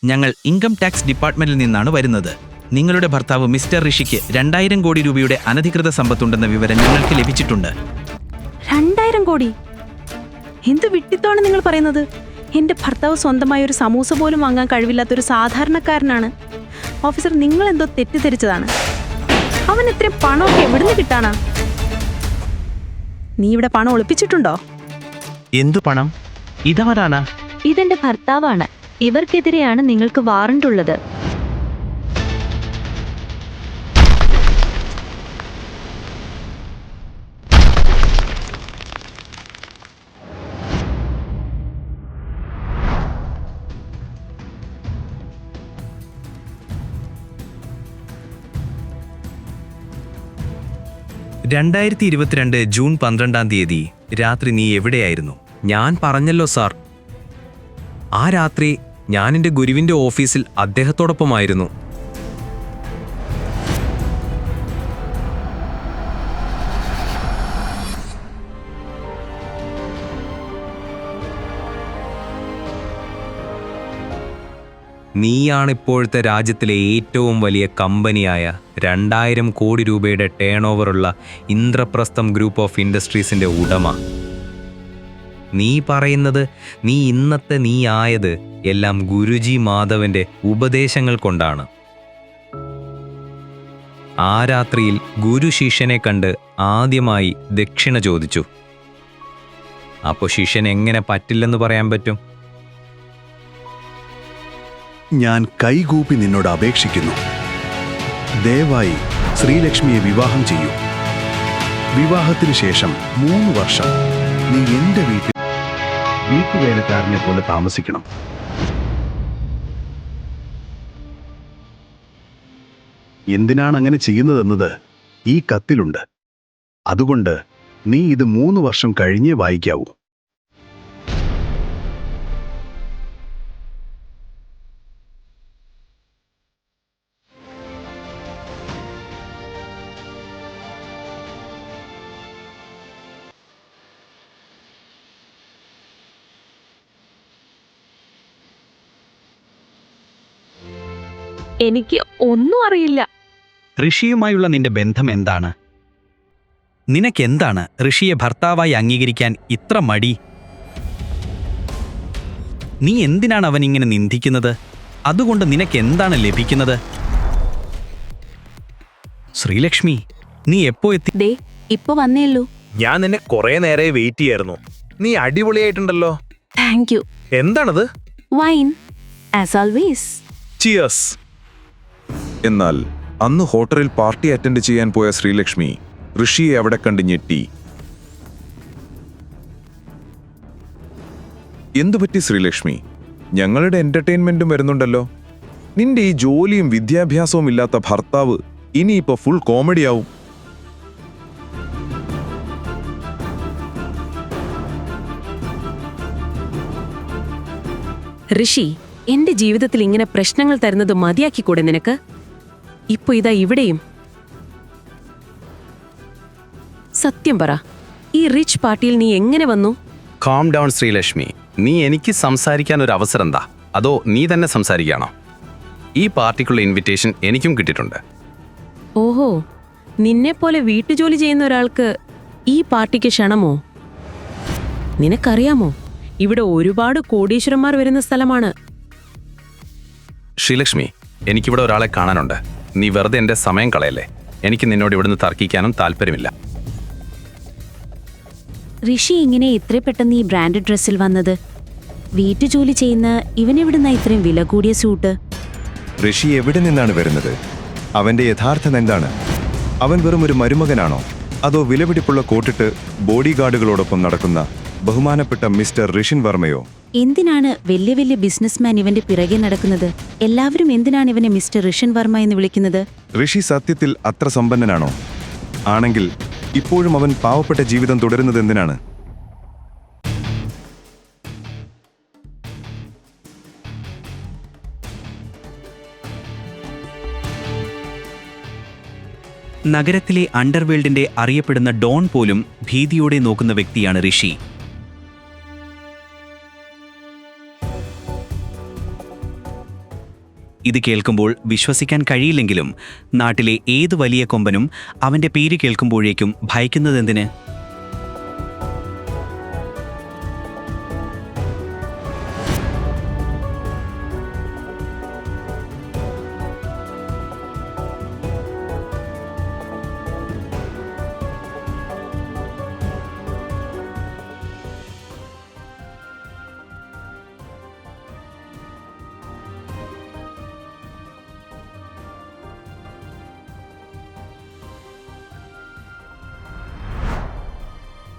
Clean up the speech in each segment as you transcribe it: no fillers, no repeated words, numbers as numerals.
ഞങ്ങൾ income tax ഡിപ്പാർട്ട്മെന്റിൽ നിന്നാണ് വരുന്നത്. നിങ്ങളുടെ ഭർത്താവ് മിസ്റ്റർ ഋഷിക്ക് 2000 കോടി രൂപയുടെ അനധികൃത സമ്പത്തുണ്ടെന്ന വിവരം ഞങ്ങൾക്ക് ലഭിച്ചിട്ടുണ്ട്. 2000 കോടി? എന്ത് വിട്ടിത്താണ് നിങ്ങൾ പറയുന്നത്? എന്റെ ഭർത്താവ് സ്വന്തമായ ഒരു സമൂസ പോലും വാങ്ങാൻ കഴിവില്ലാത്തൊരു സാധാരണക്കാരനാണ്. ഓഫീസർ, നിങ്ങൾ എന്തോ തെറ്റിദ്ധരിച്ചതാണ്. അവൻ ഇത്രയും പണമൊക്കെ എവിടുന്ന് കിട്ടാനാ? നീ ഇവിടെ പണം ഒളിപ്പിച്ചിട്ടുണ്ടോ? എന്തു പണം? ഇതവരാണ്. ഇതെന്റെ ഭർത്താവാണ്. ഇവർക്കെതിരെയാണ് നിങ്ങൾക്ക് വാറണ്ട് ഉള്ളത്. ജൂൺ 12 രാത്രി നീ എവിടെയായിരുന്നു? ഞാൻ പറഞ്ഞല്ലോ സാർ, ആ രാത്രി ഞാൻ എൻ്റെ ഗുരുവിൻ്റെ ഓഫീസിൽ അദ്ദേഹത്തോടൊപ്പമായിരുന്നു. നീയാണ് ഇപ്പോഴത്തെ രാജ്യത്തിലെ ഏറ്റവും വലിയ കമ്പനിയായ 2000 കോടി രൂപയുടെ ടേൺ ഓവറുള്ള ഇന്ദ്രപ്രസ്ഥം ഗ്രൂപ്പ് ഓഫ് ഇൻഡസ്ട്രീസിൻ്റെ ഉടമ. നീ പറയുന്നത് നീ ആയത് എല്ലാം ഗുരുജി മാധവന്റെ ഉപദേശങ്ങൾ കൊണ്ടാണ്. ആ രാത്രിയിൽ ഗുരു ശിഷ്യനെ കണ്ട് ആദ്യമായി ദക്ഷിണ ചോദിച്ചു. അപ്പോൾ ശിഷ്യൻ എങ്ങനെ പറ്റില്ലെന്ന് പറയാൻ പറ്റും? ഞാൻ കൈകൂപ്പി നിന്നോട് അപേക്ഷിക്കുന്നു, ദയവായി ശ്രീലക്ഷ്മിയെ വിവാഹം ചെയ്യൂ. വിവാഹത്തിന് ശേഷം 3 വർഷം നീ എന്റെ വീട്ടുവേലക്കാരനെ പോലെ താമസിക്കണം. എന്തിനാണ് അങ്ങനെ ചെയ്യുന്നതെന്നത് ഈ കത്തിലുണ്ട്. അതുകൊണ്ട് നീ ഇത് 3 വർഷം കഴിഞ്ഞേ വായിക്കാവൂ. എനിക്ക് ഒന്നും അറിയില്ല. ഋഷിയുമായുള്ള നിന്റെ ബന്ധം എന്താണ്? നിനക്കെന്താണ് ഋഷിയെ ഭർത്താവായി അംഗീകരിക്കാൻ ഇത്ര മടി? നീ എന്തിനാണ് അവൻ ഇങ്ങനെ നിന്ദിക്കുന്നത്? അതുകൊണ്ട് നിനക്കെന്താണ് ലഭിക്കുന്നത്? ശ്രീലക്ഷ്മി, നീ എപ്പോ എത്തി? ദേ ഇപ്പൊ വന്നേയുള്ളൂ. ഞാൻ നിന്നെ കുറെ നേരെ വെയിറ്റ് ചെയ്യായിരുന്നു. നീ അടിപൊളിയായിട്ടുണ്ടല്ലോ. Thank you. എന്താണത്? Wine, as always. ചിയേഴ്സ്. എന്നാൽ അന്ന് ഹോട്ടലിൽ പാർട്ടി അറ്റൻഡ് ചെയ്യാൻ പോയ ശ്രീലക്ഷ്മി ഋഷിയെ അവിടെ കണ്ട് ഞെട്ടി. എന്തുപറ്റി ശ്രീലക്ഷ്മി? ഞങ്ങളുടെ എന്റർടൈൻമെന്റും വരുന്നുണ്ടല്ലോ. നിന്റെ ഈ ജോലിയും വിദ്യാഭ്യാസവും ഇല്ലാത്ത ഭർത്താവ് ഇനിയിപ്പോ ഫുൾ കോമഡിയാവും. ഋഷി, എന്റെ ജീവിതത്തിൽ ഇങ്ങനെ പ്രശ്നങ്ങൾ തരുന്നത് മതിയാക്കിക്കൂടെ നിനക്ക്? ഇപ്പൊ ഇതാ ഇവിടെയും. സത്യം പറ, ഈ റിച്ച് പാർട്ടിയിൽ നീ എങ്ങനെ വന്നു? Calm down Sreelakshmi. നീ എനിക്ക് സംസാരിക്കാൻ ഒരു അവസരം എന്താ? അതോ നീ തന്നെ സംസാരിക്കുകയാണോ? ഈ പാർട്ടിക്കുള്ള ഇൻവിറ്റേഷൻ എനിക്കും കിട്ടിയിട്ടുണ്ട്. ഓഹോ, നിന്നെപ്പോലെ വീട്ടുജോലി ചെയ്യുന്ന ഒരാൾക്ക് ഈ പാർട്ടിക്ക് ക്ഷണമോ? നിനക്കറിയാമോ, ഇവിടെ ഒരുപാട് കോടീശ്വരന്മാർ വരുന്ന സ്ഥലമാണ്. ശ്രീലക്ഷ്മി, എനിക്കിവിടെ ഒരാളെ കാണാനുണ്ട്. നീ വെറുതെ എൻ്റെ സമയം കളയല്ലേ. എനിക്ക് നിന്നോട് ഇവിടുന്ന് തർക്കിക്കാനും താല്പര്യമില്ല. ഋഷി ഇങ്ങനെ ഇത്ര പെട്ടെന്ന് ഈ ബ്രാൻഡഡ് ഡ്രസ്സിൽ വന്നത്? വീട്ടുജോലി ചെയ്യുന്ന ഇവനെവിടുന്ന ഇത്രയും വില കൂടിയ സൂട്ട്? ഋഷി എവിടെ നിന്നാണ് വരുന്നത്? അവന്റെ യഥാർത്ഥം എന്താണ്? അവൻ വെറും ഒരു മരുമകനാണോ? അതോ വിലപിടിപ്പുള്ള കോട്ടിട്ട് ബോഡി ഗാർഡുകളോടൊപ്പം നടക്കുന്ന ബഹുമാനപ്പെട്ട മിസ്റ്റർ ഋഷിൻ വർമ്മയോ? എന്തിനാണ് വലിയ വലിയ ബിസിനസ്മാൻ ഇവന്റെ പിറകെ നടക്കുന്നത്? എല്ലാവരും എന്തിനാണ് ഇവനെ മിസ്റ്റർ ഋഷിൻ വർമ്മ എന്ന് വിളിക്കുന്നത്? ഋഷി സത്യത്തിൽ അത്ര സമ്പന്നനാണോ? ആണെങ്കിൽ ഇപ്പോഴും അവൻ പാവപ്പെട്ട ജീവിതം തുടരുന്നത് എന്തിനാണ്? നഗരത്തിലെ അണ്ടർവേൾഡിന്റെ അറിയപ്പെടുന്ന ഡോൺ പോലും ഭീതിയോടെ നോക്കുന്ന വ്യക്തിയാണ് ഋഷി. ഇത് കേൾക്കുമ്പോൾ വിശ്വസിക്കാൻ കഴിയില്ലെങ്കിലും നാട്ടിലെ ഏത് വലിയ കൊമ്പനും അവൻ്റെ പേര് കേൾക്കുമ്പോഴേക്കും ഭയക്കുന്നതെന്തിന്?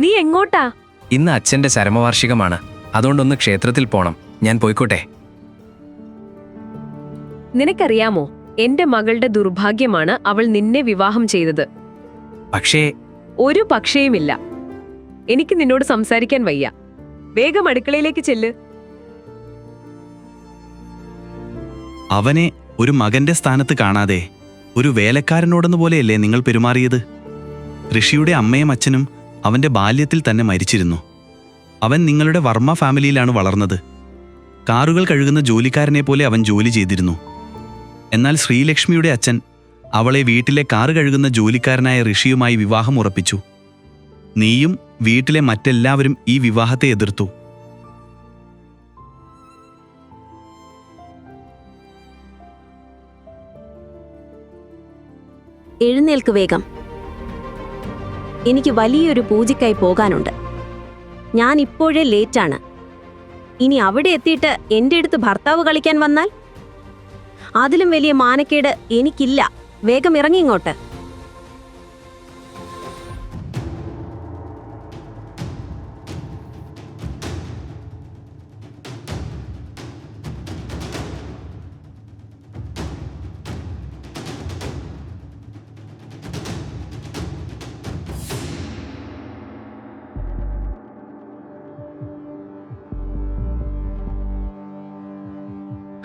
നീ എങ്ങോട്ടാ? ഇന്ന് അച്ഛന്റെ ചരമവാർഷികമാണ്. അതുകൊണ്ടൊന്ന് ക്ഷേത്രത്തിൽ പോണം. ഞാൻ പോയിക്കോട്ടെ? നിനക്കറിയാമോ, എന്റെ മകളുടെ ദുർഭാഗ്യമാണ് അവൾ നിന്നെ വിവാഹം ചെയ്തത്. പക്ഷേ ഒരു പക്ഷേയുമില്ല. എനിക്ക് നിന്നോട് സംസാരിക്കാൻ വയ്യ. വേഗം അടുക്കളയിലേക്ക് ചെല്ല്. അവനെ ഒരു മകന്റെ സ്ഥാനത്ത് കാണാതെ ഒരു വേലക്കാരനോടെന്ന പോലെയല്ലേ നിങ്ങൾ പെരുമാറിയത്? ഋഷിയുടെ അമ്മയും അച്ഛനും അവന്റെ ബാല്യത്തിൽ തന്നെ മരിച്ചിരുന്നു. അവൻ നിങ്ങളുടെ വർമ്മ ഫാമിലിയിലാണ് വളർന്നത്. കാറുകൾ കഴുകുന്ന ജോലിക്കാരനെ പോലെ അവൻ ജോലി ചെയ്തിരുന്നു. എന്നാൽ ശ്രീലക്ഷ്മിയുടെ അച്ഛൻ അവളെ വീട്ടിലെ കാറ് കഴുകുന്ന ജോലിക്കാരനായ ഋഷിയുമായി വിവാഹം ഉറപ്പിച്ചു. നീയും വീട്ടിലെ മറ്റെല്ലാവരും ഈ വിവാഹത്തെ എതിർത്തു. എഴുന്നേൽക്ക് വേഗം. എനിക്ക് വലിയൊരു പൂജയ്ക്കായി പോകാനുണ്ട്. ഞാൻ ഇപ്പോഴേ ലേറ്റാണ്. ഇനി അവിടെ എത്തിയിട്ട് എൻ്റെ അടുത്ത് ഭർത്താവ് കളിക്കാൻ വന്നാൽ അതിലും വലിയ മാനക്കേട് എനിക്കില്ല. വേഗം ഇറങ്ങി ഇങ്ങോട്ട്.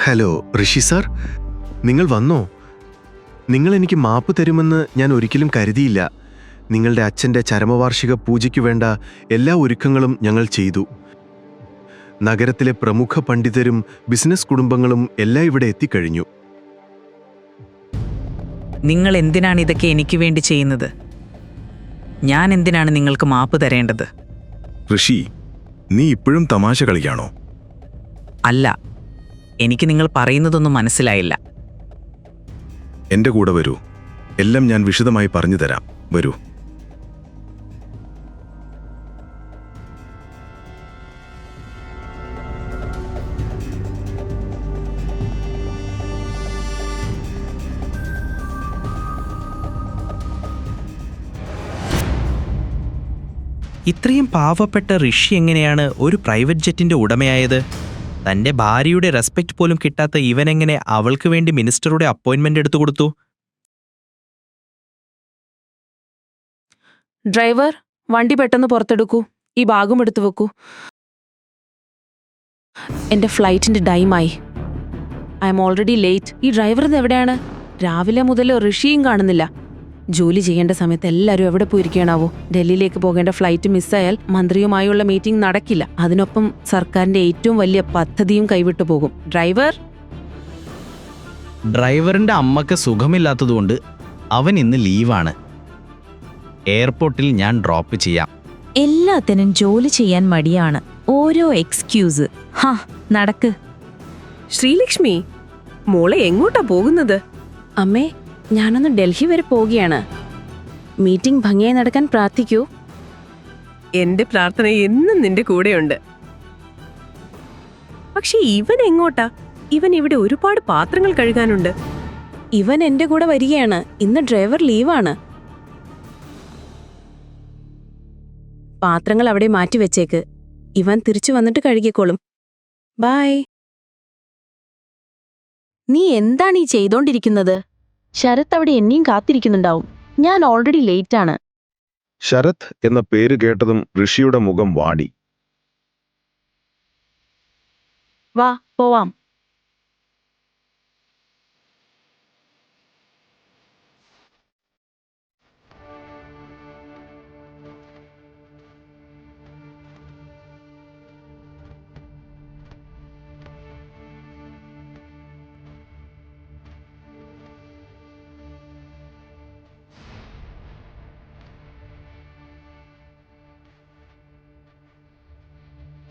ഹലോ ഋഷി സാർ, നിങ്ങൾ വന്നോ? നിങ്ങൾ എനിക്ക് മാപ്പ് തരുമെന്ന് ഞാൻ ഒരിക്കലും കരുതിയില്ല. നിങ്ങളുടെ അച്ഛൻ്റെ ചരമവാർഷിക പൂജയ്ക്കു വേണ്ട എല്ലാ ഒരുക്കങ്ങളും ഞങ്ങൾ ചെയ്തു. നഗരത്തിലെ പ്രമുഖ പണ്ഡിതരും ബിസിനസ് കുടുംബങ്ങളും എല്ലാം ഇവിടെ എത്തിക്കഴിഞ്ഞു. നിങ്ങൾ എന്തിനാണ് ഇതൊക്കെ എനിക്ക് വേണ്ടി ചെയ്യുന്നത്? ഞാൻ എന്തിനാണ് നിങ്ങൾക്ക് മാപ്പ് തരേണ്ടത്? ഋഷി, നീ ഇപ്പോഴും തമാശ കളിക്കാണോ? അല്ല, എനിക്ക് നിങ്ങൾ പറയുന്നതൊന്നും മനസ്സിലായില്ല. എന്റെ കൂടെ വരൂ. എല്ലാം ഞാൻ വിശദമായി പറഞ്ഞു തരാം. വരൂ. ഇത്രയും പാവപ്പെട്ട ഋഷി എങ്ങനെയാണ് ഒരു പ്രൈവറ്റ് ജെറ്റിന്റെ ഉടമയായത്? തന്റെ ഭാര്യയുടെ റെസ്പെക്ട് പോലും കിട്ടാത്ത ഇവനെങ്ങനെ അവൾക്ക് വേണ്ടി മിനിസ്റ്ററുടെ അപ്പോയിന്റ്മെന്റ് എടുത്തു കൊടുത്തു? ഡ്രൈവർ, വണ്ടി പെട്ടെന്ന് പുറത്തെടുക്കൂ. ഈ ബാഗും എടുത്തു വെക്കൂ. എന്റെ ഫ്ലൈറ്റിന്റെ ടൈമായി. I M already late. ഈ ഡ്രൈവർ ഇത് എവിടെയാണ്? രാവിലെ മുതൽ ഋഷിയും കാണുന്നില്ല. ജോലി ചെയ്യേണ്ട സമയത്ത് എല്ലാവരും എവിടെ പോയിരിക്കണാവോ? ഡൽഹിയിലേക്ക് പോകേണ്ട ഫ്ലൈറ്റ് മിസ്സായാൽ മന്ത്രിയുമായുള്ള മീറ്റിംഗ് നടക്കില്ല. അതിനൊപ്പം സർക്കാരിന്റെ ഏറ്റവും വലിയ പദ്ധതിയും കൈവിട്ടു പോകും. ഡ്രൈവറിന്റെ അമ്മക്ക് സുഖമില്ലാത്തതുകൊണ്ട് അവൻ ഇന്ന് ലീവാണ്. എയർപോർട്ടിൽ ഞാൻ ഡ്രോപ്പ് ചെയ്യാം. എല്ലാത്തിനും ജോലി ചെയ്യാൻ മടിയാണ്. ഓരോ എക്സ്ക്യൂസ്. ഹാ, നടക്ക്. ശ്രീലക്ഷ്മി, മോളെ എങ്ങോട്ടാ പോകുന്നത്? അമ്മേ, ഞാനൊന്ന് ഡൽഹി വരെ പോവുകയാണ്. മീറ്റിംഗ് ഭംഗിയായി നടക്കാൻ പ്രാർത്ഥിക്കൂ. എന്റെ പ്രാർത്ഥന എന്നും നിന്റെ കൂടെയുണ്ട്. പക്ഷെ ഇവൻ എങ്ങോട്ടാ? ഇവൻ ഇവിടെ ഒരുപാട് പാത്രങ്ങൾ കഴുകാനുണ്ട്. ഇവൻ എന്റെ കൂടെ വരികയാണ്. ഇന്ന് ഡ്രൈവർ ലീവാണ്. പാത്രങ്ങൾ അവിടെ മാറ്റിവെച്ചേക്ക്. ഇവൻ തിരിച്ചു വന്നിട്ട് കഴുകിക്കോളും. ബൈ. നീ എന്താണ് ഈ ചെയ്തോണ്ടിരിക്കുന്നത്? ശരത് അവിടെ എന്നെയും കാത്തിരിക്കുന്നുണ്ടാവും. ഞാൻ ഓൾറെഡി ലേറ്റ് ആണ്. ശരത് എന്ന പേര് കേട്ടതും ഋഷിയുടെ മുഖം വാടി. വാ, പോവാം.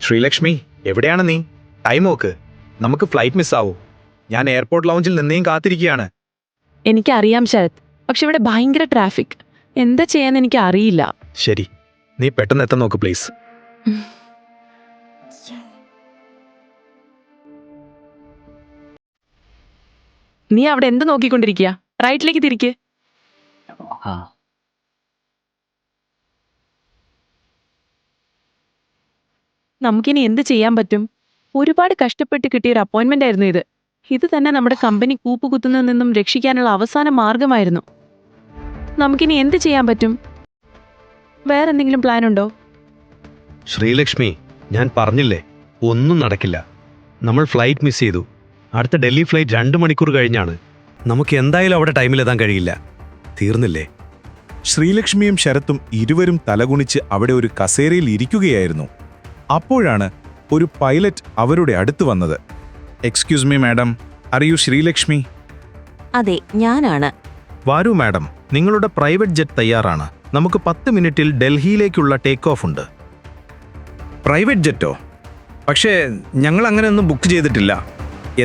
ശ്രീലക്ഷ്മി, എവിടെയാണ് നീ? ടൈം നോക്ക്, നമുക്ക് ഫ്ലൈറ്റ് മിസ്സാവും. ഞാൻ എയർപോർട്ട് ലൗഞ്ചിൽ നിന്നെയും കാത്തിരിക്കുകയാണ്. എനിക്കറിയാം ശരത്, പക്ഷെ ഇവിടെ ഭയങ്കര ട്രാഫിക്. എന്താ ചെയ്യാന്ന് എനിക്ക് അറിയില്ല. ശരി, നീ പെട്ടെന്ന് എത്താൻ നോക്ക് പ്ലീസ്. നീ അവിടെ എന്ത് നോക്കിക്കൊണ്ടിരിക്കുക? റൈറ്റിലേക്ക് തിരിക്ക്. നമുക്കിനി എന്ത് ചെയ്യാൻ പറ്റും? ഒരുപാട് കഷ്ടപ്പെട്ട് കിട്ടിയ ഒരു അപ്പോയിന്റ്മെന്റ് ആയിരുന്നു ഇത്. ഇത് തന്നെ നമ്മുടെ കമ്പനി കൂപ്പുകുത്തുന്നതിൽ നിന്നും രക്ഷിക്കാനുള്ള അവസാന മാർഗമായിരുന്നു. നമുക്കിനി എന്ത് ചെയ്യാൻ പറ്റും? വേറെന്തെങ്കിലും പ്ലാൻ ഉണ്ടോ? ശ്രീലക്ഷ്മി, ഞാൻ പറഞ്ഞില്ലേ, ഒന്നും നടക്കില്ല. നമ്മൾ ഫ്ലൈറ്റ് മിസ് ചെയ്തു. അടുത്ത ഡൽഹി ഫ്ലൈറ്റ് 2 മണിക്കൂർ കഴിഞ്ഞാണ്. നമുക്ക് എന്തായാലും അവിടെ ടൈമിലെത്താൻ കഴിയില്ല. തീർന്നില്ലേ? ശ്രീലക്ഷ്മിയും ശരത്തും ഇരുവരും തലകുണിച്ച് അവിടെ ഒരു കസേരയിൽ ഇരിക്കുകയായിരുന്നു. അപ്പോഴാണ് ഒരു പൈലറ്റ് അവരുടെ അടുത്ത് വന്നത്. എക്സ്ക്യൂസ് മീ മാഡം, അറിയൂ ശ്രീലക്ഷ്മി? അതെ, ഞാനാണ്. വാരൂ മാഡം, നിങ്ങളുടെ പ്രൈവറ്റ് ജെറ്റ് തയ്യാറാണ്. നമുക്ക് 10 മിനിറ്റിൽ ഡൽഹിയിലേക്കുള്ള ടേക്ക് ഓഫ് ഉണ്ട്. പ്രൈവറ്റ് ജെറ്റോ? പക്ഷേ ഞങ്ങൾ അങ്ങനെയൊന്നും ബുക്ക് ചെയ്തിട്ടില്ല.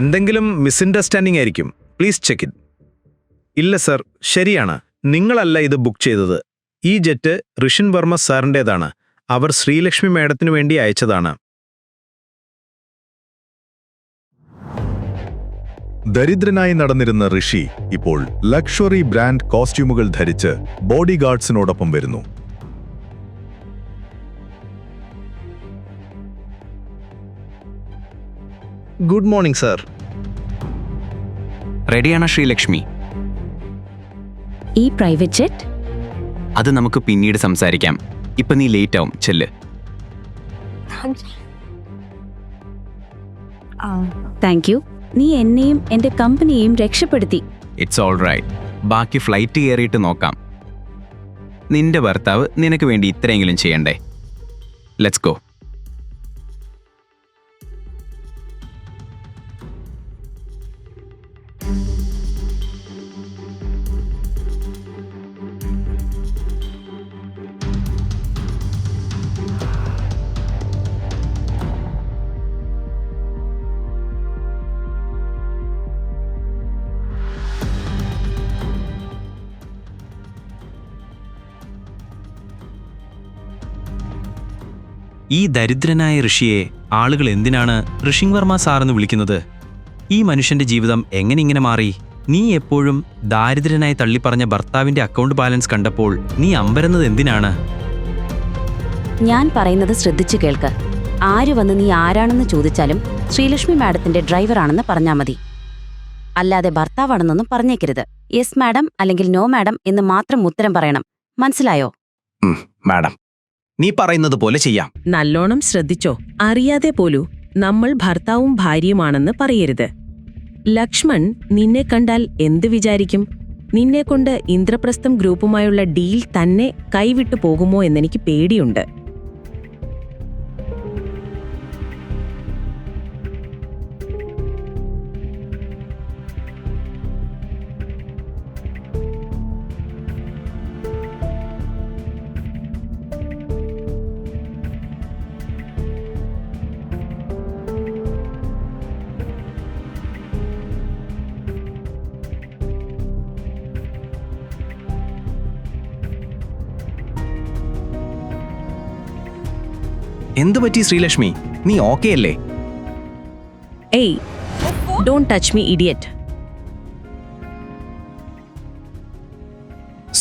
എന്തെങ്കിലും മിസ്അണ്ടർസ്റ്റാൻഡിംഗ് ആയിരിക്കും. Please check it. ഇല്ല സർ, ശരിയാണ്. നിങ്ങളല്ല ഇത് ബുക്ക് ചെയ്തത്. ഈ ജെറ്റ് ഋഷിൻ വർമ്മ സാറിൻ്റേതാണ്. അവർ ശ്രീലക്ഷ്മി മാഡത്തിനു വേണ്ടി അയച്ചതാണ്. ദരിദ്രനായി നടന്നിരുന്ന ഋഷി ഇപ്പോൾ ലക്ഷറി ബ്രാൻഡ് കോസ്റ്റ്യൂമുകൾ ധരിച്ച് ബോഡി ഗാർഡ്സിനോടൊപ്പം വരുന്നു. Good morning sir. റെഡിയാണോ ശ്രീലക്ഷ്മി? ഈ പ്രൈവറ്റ് ജെറ്റ്? അത് നമുക്ക് പിന്നീട് സംസാരിക്കാം. ഇപ്പൊ നീ ലേറ്റ് ആവും, ചെല്ല്. Thank you. നീ എന്നെയും എന്റെ കമ്പനിയെയും രക്ഷപ്പെടുത്തി. It's all right. ബാക്കി ഫ്ലൈറ്റ് കയറിയിട്ട് നോക്കാം. നിന്റെ ഭർത്താവ് നിനക്ക് വേണ്ടി ഇത്രയെങ്കിലും ചെയ്യണ്ടേ? Let's go. ഈ ദരിദ്രനായ ഋഷിയെ ആളുകൾ എന്തിനാണ് ഋഷിൻ വർമ്മ സാറെന്ന് വിളിക്കുന്നത്? ഈ മനുഷ്യന്റെ ജീവിതം എങ്ങനെ ഇങ്ങനെ മാറി? നീ എപ്പോഴും ദാരിദ്രനായി തള്ളിപ്പറഞ്ഞ ഭർത്താവിന്റെ അക്കൗണ്ട് ബാലൻസ് കണ്ടപ്പോൾ നീ അമ്പരന്നത് എന്തിനാണ്? ഞാൻ പറയുന്നത് ശ്രദ്ധിച്ചു കേൾക്ക്. ആര് വന്ന് നീ ആരാണെന്ന് ചോദിച്ചാലും ശ്രീലക്ഷ്മി മാഡത്തിന്റെ ഡ്രൈവറാണെന്ന് പറഞ്ഞാൽ മതി. അല്ലാതെ ഭർത്താവാണെന്നൊന്നും പറഞ്ഞേക്കരുത്. യെസ് മാഡം അല്ലെങ്കിൽ നോ മാഡം എന്ന് മാത്രം ഉത്തരം പറയണം. മനസ്സിലായോ? മാഡം, നീ പറയുന്നത് പോലെ ചെയ്യാം. നല്ലോണം ശ്രദ്ധിച്ചോ. അറിയാതെ പോലും നമ്മൾ ഭർത്താവും ഭാര്യയുമാണെന്ന് പറയരുത്. ലക്ഷ്മൺ നിന്നെ കണ്ടാൽ എന്ത് വിചാരിക്കും? നിന്നെക്കൊണ്ട് ഇന്ദ്രപ്രസ്ഥം ഗ്രൂപ്പുമായുള്ള ഡീൽ തന്നെ കൈവിട്ടു പോകുമോ എന്നെനിക്ക് പേടിയുണ്ട്. എന്തു പറ്റി ശ്രീലക്ഷ്മി? നീ ഓക്കെ അല്ലേ? Hey, don't touch me idiot.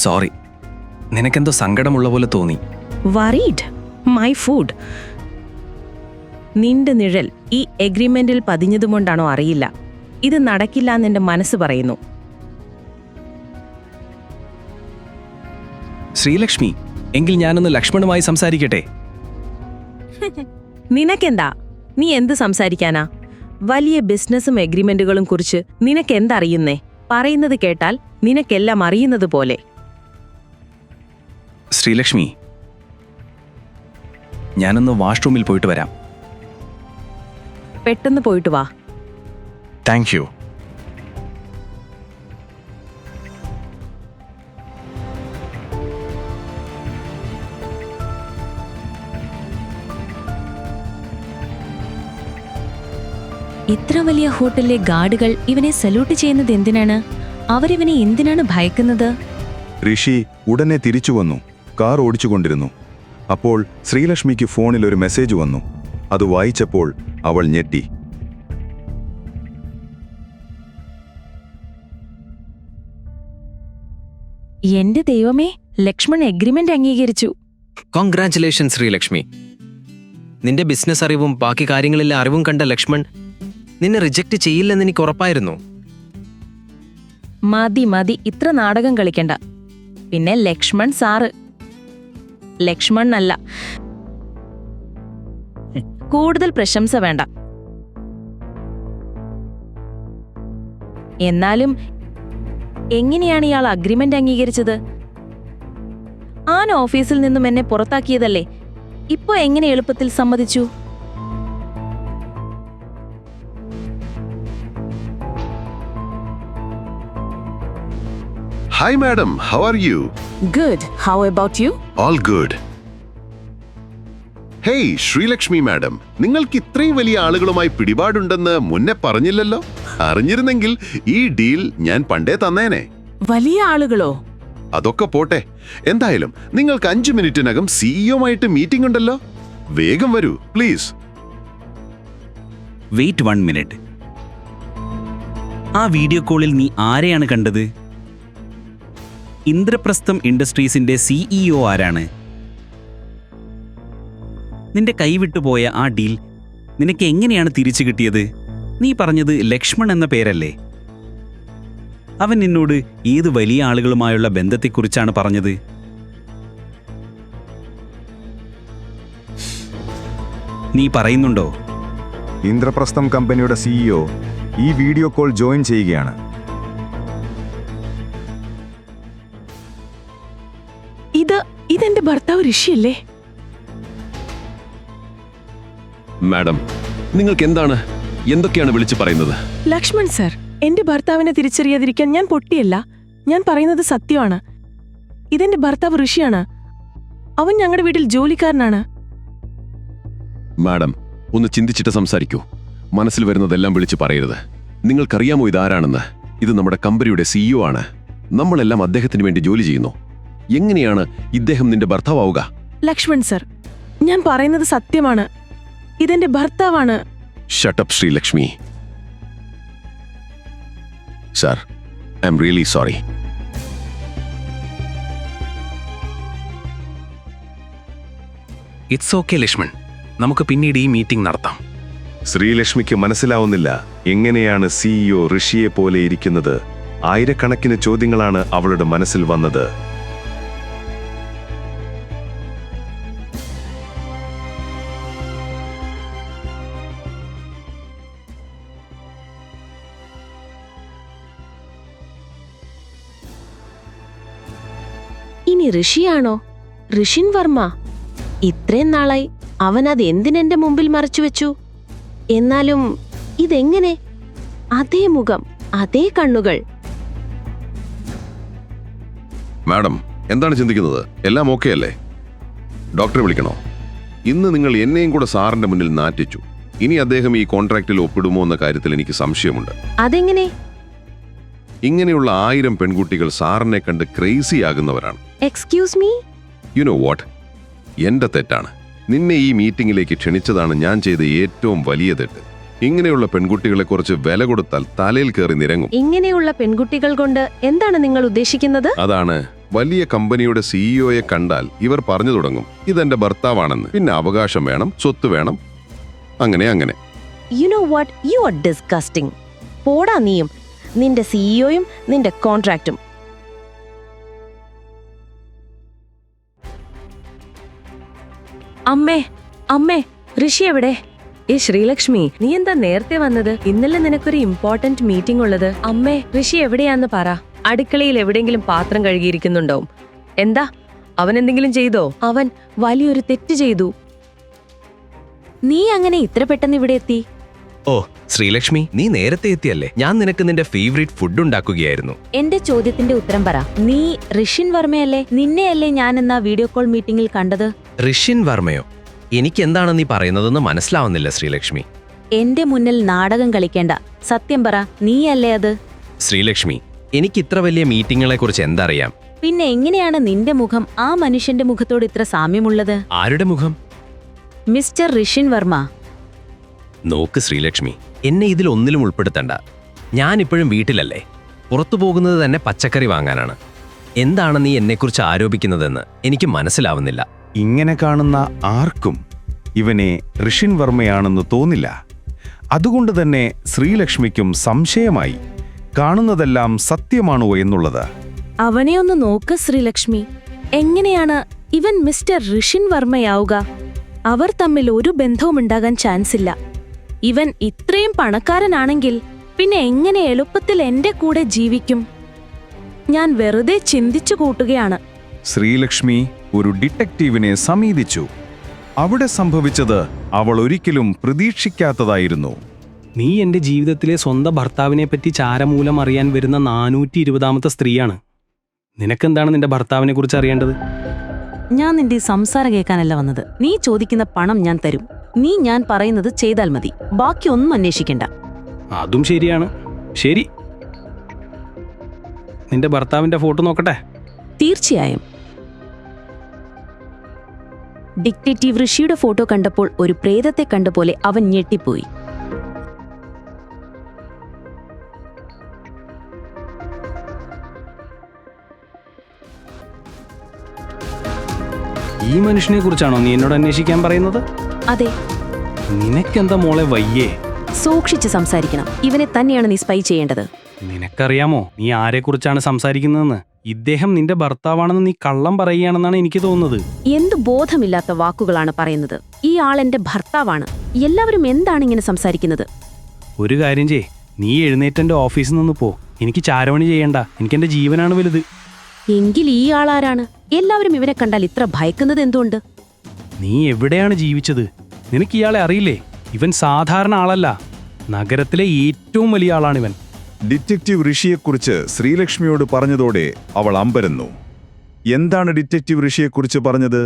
Sorry, നിനക്കെന്തോ സങ്കടമുള്ള പോലെ തോന്നി. വറീഡ്? My food. നിന്റെ നിഴൽ ഈ എഗ്രിമെന്റിൽ പതിഞ്ഞതുകൊണ്ടാണോ അറിയില്ല. ഇത് നടക്കില്ല എന്ന് എന്റെ മനസ്സ് പറയുന്നു. ശ്രീലക്ഷ്മി, എങ്കിൽ ഞാനൊന്ന് ലക്ഷ്മണുമായി സംസാരിക്കട്ടെ? നിനക്കെന്താ? നീ എന്ത് സംസാരിക്കാനാ? വലിയ ബിസിനസ്സും എഗ്രിമെന്റുകളും കുറിച്ച് നിനക്കെന്തറിയുന്നേ? പറയുന്നത് കേട്ടാൽ നിനക്കെല്ലാം അറിയുന്നത് പോലെ. ശ്രീലക്ഷ്മി, ഞാനൊന്ന് വാഷ്റൂമിൽ പോയിട്ട് വരാം. പെട്ടെന്ന് പോയിട്ട് വാ. Thank you. ഇത്ര വലിയ ഹോട്ടലിലെ ഗാർഡുകൾ ഇവനെ സല്യൂട്ട് ചെയ്യുന്നത് എന്തിനാണ്? അവരിവനെ എന്തിനാണ് ഭയക്കുന്നത്? ഋഷി ഉടനെ തിരിച്ചു വന്നു. കാർ ഓടിച്ചുകൊണ്ടിരുന്നു. അപ്പോൾ ശ്രീലക്ഷ്മിക്ക് ഫോണിൽ ഒരു മെസ്സേജ് വന്നു. അത് വായിച്ചപ്പോൾ അവൾ ഞെട്ടി. എന്റെ ദൈവമേ, ലക്ഷ്മൺ എഗ്രിമെന്റ് അംഗീകരിച്ചു. കോൺഗ്രാറ്റുലേഷൻ ശ്രീലക്ഷ്മി. നിന്റെ ബിസിനസ് അറിവും ബാക്കി കാര്യങ്ങളിലെ അറിവും കണ്ട ലക്ഷ്മൺ നിന്നെ റിജക്റ്റ് ചെയ്യില്ലെന്ന് എനിക്ക് ഉറപ്പായിരുന്നു. മതി മതി, ഇത്ര നാടകം കളിക്കണ്ട. പിന്നെ ലക്ഷ്മൺ സാറ്, ലക്ഷ്മൺ അല്ല. കൂടുതൽ പ്രശംസ വേണ്ട. എന്നാലും എങ്ങനെയാണ് ഇയാൾ അഗ്രിമെന്റ് അംഗീകരിച്ചത്? ആൻ ഓഫീസിൽ നിന്നും എന്നെ പുറത്താക്കിയതല്ലേ, ഇപ്പോ എങ്ങനെ എളുപ്പത്തിൽ സമ്മതിച്ചു? Hi madam, how are you? Good. How about you? All good. Hey Sreelakshmi madam, നിങ്ങൾക്ക് ഇത്രയും വലിയ ആളുകളുമായി പിടിപാടുണ്ടെന്ന് മുന്നേ പറഞ്ഞില്ലല്ലോ. അറിഞ്ഞിരുന്നെങ്കിൽ ഈ ഡീൽ ഞാൻ പണ്ടേ തന്നേനെ. വലിയ ആളുകളോ? അതൊക്കെ പോട്ടെ. എന്തായാലും നിങ്ങൾക്ക് 5 മിനിറ്റിനകം സിഇഒമായിട്ട് മീറ്റിംഗ് ഉണ്ടല്ലോ. വേഗം വരൂ പ്ലീസ്. Wait 1 minute. ആ വീഡിയോ കോളിൽ നീ ആരെയാണ് കണ്ടത്? ഇന്ദ്രപ്രസ്ഥം ഇൻഡസ്ട്രീസിന്റെ സിഇഒ ആരാണ്? നിന്റെ കൈവിട്ടുപോയ ആ ഡീൽ നിനക്ക് എങ്ങനെയാണ് തിരിച്ചു കിട്ടിയത്? നീ പറഞ്ഞത് ലക്ഷ്മൺ എന്ന പേരല്ലേ? അവൻ നിന്നോട് ഏത് വലിയ ആളുകളുമായുള്ള ബന്ധത്തെക്കുറിച്ചാണ് പറഞ്ഞത്? നീ പറയുന്നുണ്ടോ? ഇന്ദ്രപ്രസ്ഥം കമ്പനിയുടെ സിഇഒ ഈ വീഡിയോ കോൾ ജോയിൻ ചെയ്യുകയാണ്. ഇതെന്റെ ഭർത്താവ് ഋഷിയല്ലേ? മാഡം, നിങ്ങൾക്ക് എന്തൊക്കെയാണ് വിളിച്ചു പറയുന്നത്? ലക്ഷ്മൺ സർ, എന്റെ ഭർത്താവിനെ തിരിച്ചറിയാതിരിക്കാൻ ഞാൻ പൊട്ടിയല്ല. ഞാൻ പറയുന്നത് സത്യമാണ്. ഇതെന്റെ ഭർത്താവ് ഋഷിയാണ്. അവൻ ഞങ്ങളുടെ വീട്ടിൽ ജോലിക്കാരനാണ്. മാഡം, ഒന്ന് ചിന്തിച്ചിട്ട് സംസാരിക്കൂ. മനസ്സിൽ വരുന്നതെല്ലാം വിളിച്ചു പറയരുത്. നിങ്ങൾക്കറിയാമോ ഇതാരാണെന്ന്? ഇത് നമ്മുടെ കമ്പനിയുടെ സിഇഒ ആണ്. നമ്മളെല്ലാം അദ്ദേഹത്തിന് വേണ്ടി ജോലി ചെയ്യുന്നു. എങ്ങനെയാണ് ഇദ്ദേഹം നിന്റെ ഭർത്താവുക? ലക്ഷ്മൺ സർ, ഞാൻ പറയുന്നത് സത്യമാണ്. ഇതെന്റെ ഭർത്താവാണ്. Shut up Sreelakshmi. Sir, I am really sorry. It's okay Lakshman, നമുക്ക് പിന്നീട് ഈ മീറ്റിംഗ് നടത്താം. ശ്രീലക്ഷ്മിക്ക് മനസ്സിലാവുന്നില്ല എങ്ങനെയാണ് സിഇഒ ഋഷിയെ പോലെ ഇരിക്കുന്നത്. ആയിരക്കണക്കിന് ചോദ്യങ്ങളാണ് അവളുടെ മനസ്സിൽ വന്നത്. ഇനി ഋഷിയാണോ? ഋഷിൻ വർമ്മ. ഇത്രയും നാളായി അവൻ അത് എന്തിനെന്റെ മുമ്പിൽ മറച്ചുവെച്ചു? എന്നാലും ഇതെങ്ങനെ? അതേ മുഖം, അതേ കണ്ണുകൾ. മാഡം, എന്താണ് ചിന്തിക്കുന്നത്? എല്ലാം ഓക്കെ അല്ലേ? ഡോക്ടറെ വിളിക്കണോ? ഇന്ന് നിങ്ങൾ എന്നെയും കൂടെ സാറിന്റെ മുന്നിൽ നാറ്റിച്ചു. ഇനി അദ്ദേഹം ഈ കോൺട്രാക്റ്റിൽ ഒപ്പിടുമോ എന്ന കാര്യത്തിൽ എനിക്ക് സംശയമുണ്ട്. അതെങ്ങനെ? ഇങ്ങനെയുള്ള 1000 പെൺകുട്ടികൾ സാറിനെ കണ്ട് ക്രേസി ആകുന്നവരാണ്. Excuse me? You know what? എന്റെ തെറ്റാണ്. നിന്നെ ഈ മീറ്റിംഗിലേക്ക് ക്ഷണിച്ചതാണ് ഞാൻ ചെയ്ത ഏറ്റവും വലിയ തെറ്റ്. ഇങ്ങനെയുള്ള പെൺകുട്ടികളെ കുറിച്ച് വില കൊടുത്താൽ തലയിൽ കയറി നിരങ്ങും. ഇങ്ങനെയുള്ള പെൺകുട്ടികൾ കൊണ്ട് എന്താണ് നിങ്ങൾ ഉദ്ദേശിക്കുന്നത്? അതാണ്, വലിയ കമ്പനിയുടെ സിഇഒയെ കണ്ടാൽ ഇവർ പറഞ്ഞു തുടങ്ങും ഇതെന്റെ ഭർത്താവാണെന്ന്. പിന്നെ അവകാശം വേണം, സ്വത്ത് വേണം, അങ്ങനെ. U know what? You are disgusting. പോടാ നീയും, നിന്റെ സിഇഒയും നിന്റെ കോൺട്രാക്റ്റും. അമ്മേ, ഋഷി എവിടെ? ശ്രീലക്ഷ്മി, നീ എന്താ നേരത്തെ വന്നത്? ഇന്നലെ നിനക്കൊരു ഇമ്പോർട്ടന്റ് മീറ്റിംഗ് ഉള്ളത്. അമ്മേ, ഋഷി എവിടെയാന്ന് പറ. അടുക്കളയിൽ എവിടെയെങ്കിലും പാത്രം കഴുകിയിരിക്കുന്നുണ്ടാവും. എന്താ, അവൻ എന്തെങ്കിലും ചെയ്തോ? അവൻ വലിയൊരു തെറ്റ് ചെയ്തു. നീ അങ്ങനെ ഇത്ര പെട്ടെന്ന് ഇവിടെ എത്തി? ഓ ശ്രീലക്ഷ്മി, നീ നേരത്തെ എത്തിയല്ലേ? ഞാൻ നിനക്ക് നിന്റെ ഫേവറേറ്റ് ഫുഡ് ഉണ്ടാക്കുകയായിരുന്നു. എന്റെ ചോദ്യത്തിന്റെ ഉത്തരം പറ. നീ ഋഷിൻ വർമ്മയല്ലേ? നിന്നെയല്ലേ ഞാൻ എന്നാ വീഡിയോ കോൾ മീറ്റിംഗിൽ കണ്ടത്? ഋഷിൻ വർമ്മയോ? എനിക്ക് എന്താണ് നീ പറയുന്നതെന്ന് മനസ്സിലാവുന്നില്ല ശ്രീലക്ഷ്മി. എന്റെ മുന്നിൽ നാടകം കളിക്കേണ്ട. സത്യം പറ, നീയല്ലേ അത്? ശ്രീലക്ഷ്മി, എനിക്ക് ഇത്ര വലിയ മീറ്റിങ്ങുകളെക്കുറിച്ച് എന്തറിയാം? പിന്നെ എങ്ങനെയാണ് നിന്റെ മുഖം ആ മനുഷ്യന്റെ മുഖത്തോട് ഇത്ര സാമ്യമുള്ളത്? ആരുടെ മുഖം? മിസ്റ്റർ ഋഷിൻ വർമ്മ. നോക്ക് ശ്രീലക്ഷ്മി, എന്നെ ഇതിൽ ഒന്നിലും ഉൾപ്പെടുത്തണ്ട. ഞാനിപ്പോഴും വീട്ടിലല്ലേ. പുറത്തു പോകുന്നത് തന്നെ പച്ചക്കറി വാങ്ങാനാണ്. എന്താണ് നീ എന്നെക്കുറിച്ച് ആരോപിക്കുന്നതെന്ന് എനിക്ക് മനസ്സിലാവുന്നില്ല. ഇങ്ങനെ കാണുന്ന ആർക്കും ഇവനെ ഋഷിൻ വർമ്മയാണെന്ന് തോന്നില്ല. അതുകൊണ്ട് തന്നെ ശ്രീലക്ഷ്മിക്കും സംശയമായി കാണുന്നതെല്ലാം സത്യമാണോ എന്നുള്ളത്. അവനെ ഒന്ന് നോക്ക് ശ്രീലക്ഷ്മി. എങ്ങനെയാണ് ഇവൻ മിസ്റ്റർ ഋഷിൻ വർമ്മയാവുക? അവർ തമ്മിൽ ഒരു ബന്ധവുമുണ്ടാകാൻ ചാൻസ് ഇല്ല. ഇവൻ ഇത്രയും പണക്കാരനാണെങ്കിൽ പിന്നെ എങ്ങനെ എളുപ്പത്തിൽ എന്റെ കൂടെ ജീവിക്കും? ഞാൻ വെറുതെ ചിന്തിച്ചു കൂട്ടുകയാണ്. ശ്രീലക്ഷ്മി ഒരു ഡിറ്റക്റ്റീവിനെ സമീപിച്ചു. അവിടെ സംഭവിച്ചത് അവൾ ഒരിക്കലും പ്രതീക്ഷിക്കാത്തതായിരുന്നു. നീ എൻ്റെ ജീവിതത്തിലെ സ്വന്തം ഭർത്താവിനെ പറ്റി ചാരമൂലം അറിയാൻ വരുന്ന 420ാമത്തെ സ്ത്രീയാണ്. നിനക്കെന്താണ് നിന്റെ ഭർത്താവിനെ കുറിച്ച് അറിയേണ്ടത്? ഞാൻ നിന്റെ ഈ സംസാരം കേൾക്കാനല്ല വന്നത്. നീ ചോദിക്കുന്ന പണം ഞാൻ തരും. നീ ഞാൻ പറയുന്നത് ചെയ്താൽ മതി. ബാക്കി ഒന്നും അന്വേഷിക്കണ്ട. അതും ശരിയാണ്. ശരി, നിന്റെ ഭർത്താവിന്റെ ഫോട്ടോ നോക്കട്ടെ. തീർച്ചയായും. ഡിക്റ്റേറ്റീവ് ഋഷിയുടെ ഫോട്ടോ കണ്ടപ്പോൾ ഒരു പ്രേതത്തെ കണ്ട പോലെ അവൻ ഞെട്ടിപ്പോയി. ഈ മനുഷ്യനെ കുറിച്ചാണോ നീ എന്നോട് അന്വേഷിക്കാൻ പറയുന്നത്? അതെ. നിനക്കെന്താ മോളെ വയ്യേ? സൂക്ഷിച്ച് സംസാരിക്കണം. ഇവനെ തന്നെയാണ് നീ സ്പൈ ചെയ്യേണ്ടത്. നിനക്കറിയാമോ നീ ആരെക്കുറിച്ചാണ് സംസാരിക്കുന്നതെന്ന്? ഇദ്ദേഹം നിന്റെ ഭർത്താവാണെന്ന് നീ കള്ളം പറയുകയാണെന്നാണ് എനിക്ക് തോന്നുന്നത്. എന്ത് ബോധമില്ലാത്ത വാക്കുകളാണ് പറയുന്നത്. ഈ ആൾ എന്റെ ഭർത്താവാണ്. എല്ലാവരും എന്താണ് ഇങ്ങനെ സംസാരിക്കുന്നത്? ഒരു കാര്യം ചെയ്യ്, നീ എഴുന്നേറ്റ് എൻ്റെ ഓഫീസിൽ നിന്ന് പോ. എനിക്ക് ചാരവണി ചെയ്യണ്ട. എനിക്കെന്റെ ജീവനാണ് വലുത്. എങ്കിൽ ഈ ആളാരാണ്? എല്ലാവരും ഇവനെ കണ്ടാൽ ഇത്ര ഭയക്കുന്നത് എന്തുകൊണ്ട്? നീ എവിടെയാണ് ജീവിച്ചത്? നിനക്ക് ഇയാളെ അറിയില്ലേ? ഇവൻ സാധാരണ ആളല്ല. നഗരത്തിലെ ഏറ്റവും വലിയ ആളാണിവൻ. ഡിറ്റക്റ്റീവ് ഋഷിയെക്കുറിച്ച് ശ്രീലക്ഷ്മിയോട് പറഞ്ഞതോടെ അവൾ അമ്പരന്നു. എന്താണ് ഡിറ്റക്റ്റീവ് ഋഷിയെക്കുറിച്ച് പറഞ്ഞത്?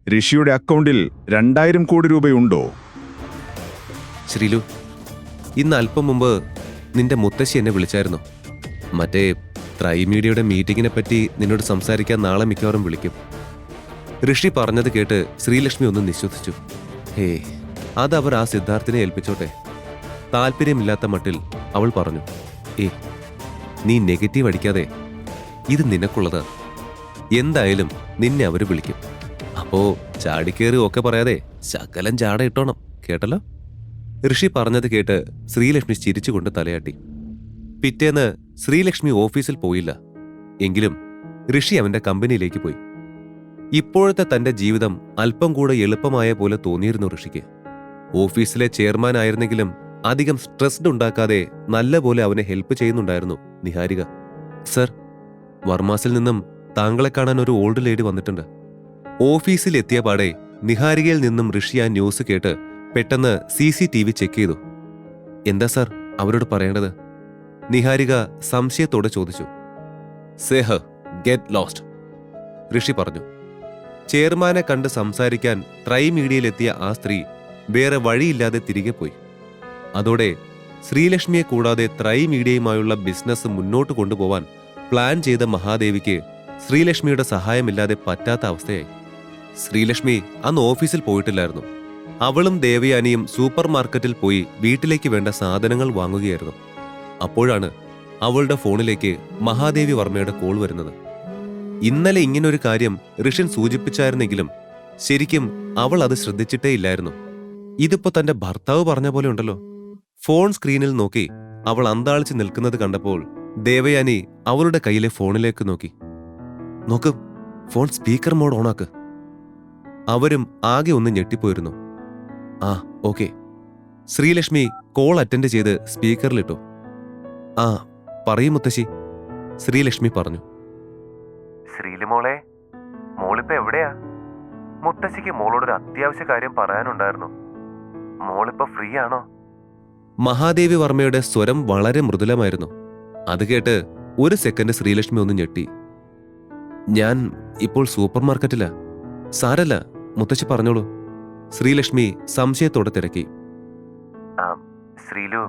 ഋഷിയുടെ അക്കൗണ്ടിൽ 2000 കോടി രൂപയുണ്ടോ? ശ്രീലു, ഇന്ന് അല്പം മുമ്പ് നിന്റെ മുത്തശ്ശി എന്നെ വിളിച്ചായിരുന്നു. മറ്റേ ട്രൈമീഡിയയുടെ മീറ്റിങ്ങിനെ പറ്റി നിന്നോട് സംസാരിക്കാൻ നാളെ മിക്കവാറും വിളിക്കും. ഋഷി പറഞ്ഞത് കേട്ട് ശ്രീലക്ഷ്മി ഒന്ന് നിശ്വസിച്ചു. ഹേ, അതവർ ആ സിദ്ധാർത്ഥിനെ ഏൽപ്പിച്ചോട്ടെ. താല്പര്യമില്ലാത്ത മട്ടിൽ അവൾ പറഞ്ഞു, നീ നെഗറ്റീവ് അടിക്കാതെ, ഇത് നിനക്കുള്ളതാ. എന്തായാലും നിന്നെ അവര് വിളിക്കും. അപ്പോ ചാടിക്കേറി ഒക്കെ പറയാതെ ശകലം ചാട ഇട്ടോണം, കേട്ടല്ലോ? ഋഷി പറഞ്ഞത് കേട്ട് ശ്രീലക്ഷ്മി ചിരിച്ചുകൊണ്ട് തലയാട്ടി. പിറ്റേന്ന് ശ്രീലക്ഷ്മി ഓഫീസിൽ പോയില്ല. എങ്കിലും ഋഷി അവന്റെ കമ്പനിയിലേക്ക് പോയി. ഇപ്പോഴത്തെ തന്റെ ജീവിതം അല്പം കൂടെ എളുപ്പമായ പോലെ തോന്നിയിരുന്നു ഋഷിക്ക്. ഓഫീസിലെ ചെയർമാൻ ആയിരുന്നെങ്കിലും അധികം സ്ട്രെസ്ഡ് ഉണ്ടാക്കാതെ നല്ലപോലെ അവനെ ഹെൽപ്പ് ചെയ്യുന്നുണ്ടായിരുന്നു നിഹാരിക. സർ, വർമാസിൽ നിന്നും താങ്കളെ കാണാൻ ഒരു ഓൾഡ് ലേഡി വന്നിട്ടുണ്ട്. ഓഫീസിൽ എത്തിയ പാടെ നിഹാരികയിൽ നിന്നും ഋഷി ആ ന്യൂസ് കേട്ട് പെട്ടെന്ന് CCTV ചെക്ക് ചെയ്തു. എന്താ സർ അവരോട് പറയേണ്ടത്? നിഹാരിക സംശയത്തോടെ ചോദിച്ചു. സേ ഹർ ഗെറ്റ് ലോസ്റ്റ്, ഋഷി പറഞ്ഞു. ചെയർമാനെ കണ്ട് സംസാരിക്കാൻ ട്രൈമീഡിയയിലെത്തിയ ആ സ്ത്രീ വേറെ വഴിയില്ലാതെ തിരികെ പോയി. അതോടെ ശ്രീലക്ഷ്മിയെ കൂടാതെ ട്രൈമീഡിയയുമായുള്ള ബിസിനസ് മുന്നോട്ട് കൊണ്ടുപോവാൻ പ്ലാൻ ചെയ്ത മഹാദേവിക്ക് ശ്രീലക്ഷ്മിയുടെ സഹായമില്ലാതെ പറ്റാത്ത അവസ്ഥയായി. ശ്രീലക്ഷ്മി അന്ന് ഓഫീസിൽ പോയിട്ടില്ലായിരുന്നു. അവളും ദേവയാനിയും സൂപ്പർ മാർക്കറ്റിൽ പോയി വീട്ടിലേക്ക് വേണ്ട സാധനങ്ങൾ വാങ്ങുകയായിരുന്നു. അപ്പോഴാണ് അവളുടെ ഫോണിലേക്ക് മഹാദേവി വർമ്മയുടെ കോൾ വരുന്നത്. ഇന്നലെ ഇങ്ങനൊരു കാര്യം ഋഷൻ സൂചിപ്പിച്ചായിരുന്നെങ്കിലും ശരിക്കും അവൾ അത് ശ്രദ്ധിച്ചിട്ടേ ഇല്ലായിരുന്നു. ഇതിപ്പോ തന്റെ ഭർത്താവ് പറഞ്ഞ പോലെ ഉണ്ടല്ലോ. ഫോൺ സ്ക്രീനിൽ നോക്കി അവൾ അന്താളിച്ച് നിൽക്കുന്നത് കണ്ടപ്പോൾ ദേവയാനി അവളുടെ കയ്യിലെ ഫോണിലേക്ക് നോക്കി. നോക്ക്, ഫോൺ സ്പീക്കർ മോഡ് ഓണാക്ക്. അവരും ആകെ ഒന്ന് ഞെട്ടിപ്പോയിരുന്നു. ആ ഓക്കെ. ശ്രീലക്ഷ്മി കോൾ അറ്റൻഡ് ചെയ്ത് സ്പീക്കറിലിട്ടു. ആ പറയൂ മുത്തശ്ശി, ശ്രീലക്ഷ്മി പറഞ്ഞു. ശ്രീലുമോളെ, മോളിപ്പോ എവിടെയാ? മുത്തശ്ശിക്ക് മോളോടൊരു അത്യാവശ്യ കാര്യം പറയാനുണ്ടായിരുന്നു. മോളിപ്പോ ഫ്രീ ആണോ? മഹാദേവി വർമ്മയുടെ സ്വരം വളരെ മൃദുലമായിരുന്നു. അത് കേട്ട് ഒരു സെക്കൻഡ് ശ്രീലക്ഷ്മി ഒന്ന് ഞെട്ടി. ഞാൻ ഇപ്പോൾ സൂപ്പർ മാർക്കറ്റിലാ. സാരല്ല, മുത്തശ്ശി പറഞ്ഞോളൂ, ശ്രീലക്ഷ്മി സംശയത്തോടെ തിരക്കി. ശ്രീലു,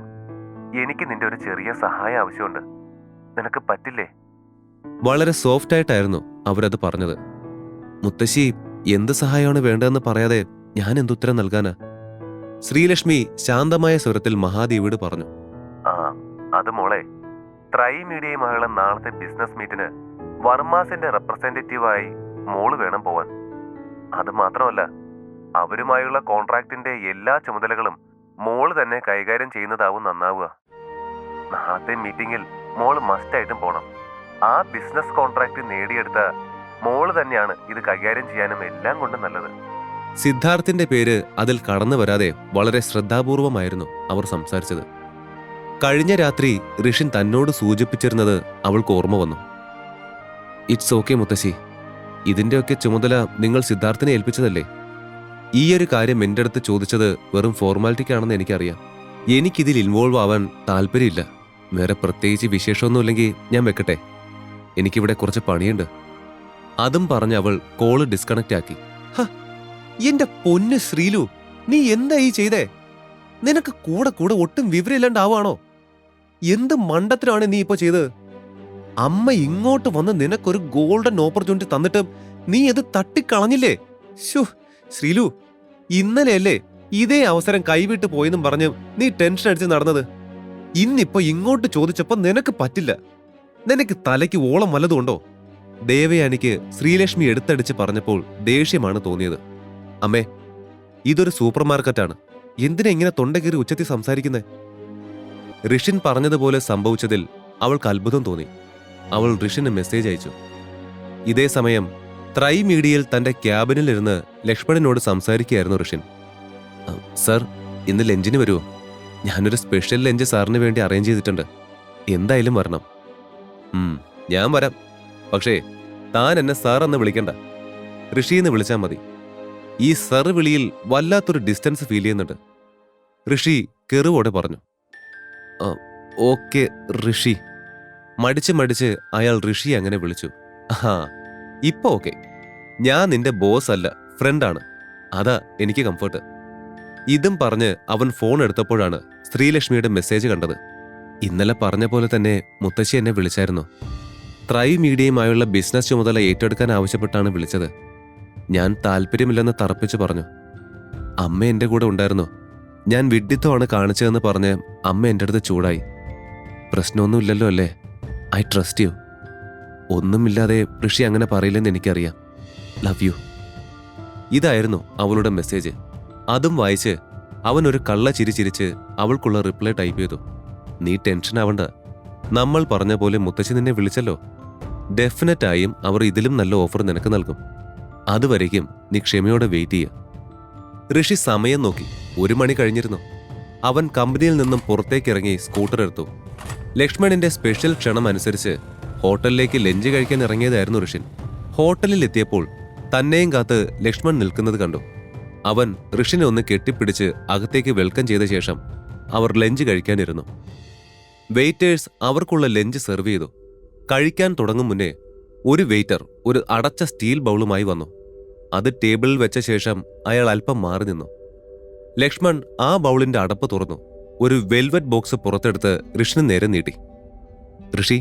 എനിക്ക് നിന്റെ ഒരു ചെറിയ സഹായം ആവശ്യമുണ്ട്. നിനക്ക് പറ്റില്ലേ? വളരെ സോഫ്റ്റ് ആയിട്ടായിരുന്നു അവരത് പറഞ്ഞത്. മുത്തശ്ശി എന്ത് സഹായമാണ് വേണ്ടതെന്ന് പറയാതെ ഞാൻ എന്തുത്തരം നൽകാനാ? ശ്രീലക്ഷ്മി ശാന്തമായ സ്വരത്തിൽ മഹാദേവിയോട് പറഞ്ഞു. അത് മോളെ, ട്രൈ മീഡിയയുമായുള്ള നാളത്തെ ബിസിനസ് മീറ്റിന് വർമാസിന്റെ റെപ്രസെന്റേറ്റീവായി മോള് വേണം പോവാൻ. അത് മാത്രമല്ല, അവരുമായുള്ള കോൺട്രാക്ടിന്റെ എല്ലാ ചുമതലകളും മോള് തന്നെ കൈകാര്യം ചെയ്യുന്നതാവും നന്നാവുക. നാളത്തെ മീറ്റിംഗിൽ മോള് മസ്റ്റായിട്ടും പോണം. ആ ബിസിനസ് കോൺട്രാക്ട് നേടിയെടുത്ത മോള് തന്നെയാണ് ഇത് കൈകാര്യം ചെയ്യാനും എല്ലാം കൊണ്ടും നല്ലത്. സിദ്ധാർത്ഥിന്റെ പേര് അതിൽ കടന്നു വരാതെ വളരെ ശ്രദ്ധാപൂർവമായിരുന്നു അവർ സംസാരിച്ചത്. കഴിഞ്ഞ രാത്രി ഋഷിൻ തന്നോട് സൂചിപ്പിച്ചിരുന്നത് അവൾക്ക് ഓർമ്മ വന്നു. ഇറ്റ്സ് ഓക്കെ മുത്തശ്ശി, ഇതിന്റെയൊക്കെ ചുമതല നിങ്ങൾ സിദ്ധാർത്ഥിനെ ഏൽപ്പിച്ചതല്ലേ? ഈയൊരു കാര്യം എൻ്റെ അടുത്ത് ചോദിച്ചത് വെറും ഫോർമാലിറ്റിക്കാണെന്ന് എനിക്കറിയാം. എനിക്കിതിൽ ഇൻവോൾവ് ആവാൻ താല്പര്യമില്ല. വേറെ പ്രത്യേകിച്ച് വിശേഷമൊന്നുമില്ലെങ്കിൽ ഞാൻ വെക്കട്ടെ, എനിക്കിവിടെ കുറച്ച് പണിയുണ്ട്. അതും പറഞ്ഞ് അവൾ കോള് ഡിസ്കണക്റ്റ് ആക്കി. എന്റെ പൊന്ന് ശ്രീലു, നീ എന്താ ഈ ചെയ്തേ? നിനക്ക് കൂടെ കൂടെ ഒട്ടും വിവരമില്ലാണ്ടാവാണോ? എന്ത് മണ്ടത്തിനാണ് നീ ഇപ്പൊ ചെയ്തത്? അമ്മ ഇങ്ങോട്ട് വന്ന് നിനക്കൊരു ഗോൾഡൻ ഓപ്പർച്യൂണിറ്റി തന്നിട്ട് നീ അത് തട്ടിക്കളഞ്ഞില്ലേ? ശോ ശ്രീലു, ഇന്നലെയല്ലേ ഇതേ അവസരം കൈവിട്ട് പോയെന്നും പറഞ്ഞ് നീ ടെൻഷൻ അടിച്ച് നടന്നത്. ഇന്നിപ്പോ ഇങ്ങോട്ട് ചോദിച്ചപ്പോ നിനക്ക് പറ്റില്ല. നിനക്ക് തലയ്ക്ക് ഓളം വല്ലതുണ്ടോ? ദേവയാനിക്ക് ശ്രീലക്ഷ്മി എടുത്തടിച്ച് പറഞ്ഞപ്പോൾ ദേഷ്യമാണ് തോന്നിയത്. അമ്മേ, ഇതൊരു സൂപ്പർ മാർക്കറ്റാണ്, എന്തിനാ ഇങ്ങനെ തൊണ്ടകീറി ഉച്ചത്തിൽ സംസാരിക്കുന്നേ? ഋഷിൻ പറഞ്ഞതുപോലെ സംഭവിച്ചതിൽ അവൾക്ക് അത്ഭുതം തോന്നി. അവൾ ഋഷിന് മെസ്സേജ് അയച്ചു. ഇതേ സമയം ട്രൈ മീഡിയയിൽ തന്റെ ക്യാബിനിലിരുന്ന് ലക്ഷ്മണനോട് സംസാരിക്കുകയായിരുന്നു ഋഷിൻ. സർ, ഇന്ന് ലഞ്ചിന് വരുമോ? ഞാനൊരു സ്പെഷ്യൽ ലഞ്ച് സാറിന് വേണ്ടി അറേഞ്ച് ചെയ്തിട്ടുണ്ട്. എന്തായാലും വരണം. ഞാൻ വരാം. പക്ഷേ താൻ എന്നെ സാർ എന്ന് വിളിക്കണ്ട, ഋഷിന്ന് വിളിച്ചാൽ മതി. ഈ സർ വിളിയിൽ വല്ലാത്തൊരു ഡിസ്റ്റൻസ് ഫീൽ ചെയ്യുന്നുണ്ട്. ഋഷി കെറുവോടെ പറഞ്ഞു. ഓക്കെ ഋഷി. മടിച്ച് അയാൾ ഋഷി അങ്ങനെ വിളിച്ചു. ഇപ്പൊ ഓക്കെ. ഞാൻ നിന്റെ ബോസ് അല്ല, ഫ്രണ്ടാണ്. അതാ എനിക്ക് കംഫർട്ട്. ഇതും പറഞ്ഞ് അവൻ ഫോൺ എടുത്തപ്പോഴാണ് ശ്രീലക്ഷ്മിയുടെ മെസ്സേജ് കണ്ടത്. ഇന്നലെ പറഞ്ഞ പോലെ തന്നെ മുത്തശ്ശി എന്നെ വിളിച്ചായിരുന്നു. ട്രൈ മീഡിയയുമായുള്ള ബിസിനസ് ചുമതല ഏറ്റെടുക്കാൻ ആവശ്യപ്പെട്ടാണ് വിളിച്ചത്. ഞാൻ താല്പര്യമില്ലെന്ന് തറപ്പിച്ച് പറഞ്ഞു. അമ്മ എൻ്റെ കൂടെ ഉണ്ടായിരുന്നു. ഞാൻ വിഡ്ഢിത്തമാണ് കാണിച്ചതെന്ന് പറഞ്ഞ് അമ്മ എൻ്റെ അടുത്ത് ചൂടായി. പ്രശ്നമൊന്നുമില്ലല്ലോ അല്ലേ? I trust you. ഒന്നുമില്ലാതെ ഋഷി അങ്ങനെ പറയില്ലെന്ന് എനിക്കറിയാം. Love you. ഇതായിരുന്നു അവളുടെ മെസ്സേജ്. അതും വായിച്ച് അവൻ ഒരു കള്ള ചിരിച്ച് അവൾക്കുള്ള റിപ്ലൈ ടൈപ്പ് ചെയ്തു. നീ ടെൻഷൻ ആവണ്ട, നമ്മൾ പറഞ്ഞ പോലെ മുത്തശ്ശി നിന്നെ വിളിച്ചല്ലോ. ഡെഫിനറ്റായും അവർ ഇതിലും നല്ല ഓഫർ നിനക്ക് നൽകും. അതുവരേക്കും നീ ക്ഷമയോടെ വെയിറ്റ് ചെയ്യുക. ഋഷി സമയം നോക്കി. 1 മണി കഴിഞ്ഞിരുന്നു. അവൻ കമ്പനിയിൽ നിന്നും പുറത്തേക്കിറങ്ങി സ്കൂട്ടർ എടുത്തു. ലക്ഷ്മണിന്റെ സ്പെഷ്യൽ ക്ഷണം അനുസരിച്ച് ഹോട്ടലിലേക്ക് ലഞ്ച് കഴിക്കാൻ ഇറങ്ങിയതായിരുന്നു ഋഷിൻ. ഹോട്ടലിൽ എത്തിയപ്പോൾ തന്നെയും കാത്ത് ലക്ഷ്മൺ നിൽക്കുന്നത് കണ്ടു. അവൻ ഋഷിനെ ഒന്ന് കെട്ടിപ്പിടിച്ച് അകത്തേക്ക് വെൽക്കം ചെയ്ത ശേഷം അവർ ലഞ്ച് കഴിക്കാനിരുന്നു. വെയിറ്റേഴ്സ് അവർക്കുള്ള ലഞ്ച് സെർവ് ചെയ്തു. കഴിക്കാൻ തുടങ്ങും മുന്നേ ഒരു വെയിറ്റർ ഒരു അടച്ച സ്റ്റീൽ ബൗളുമായി വന്നു. അത് ടേബിളിൽ വെച്ച ശേഷം അയാൾ അല്പം മാറി നിന്നു. ലക്ഷ്മൺ ആ ബൗളിന്റെ അടപ്പ് തുറന്നു. ഒരു വെൽവെറ്റ് ബോക്സ് പുറത്തെടുത്ത് ഋഷിന് നേരെ നീട്ടി. ഋഷി,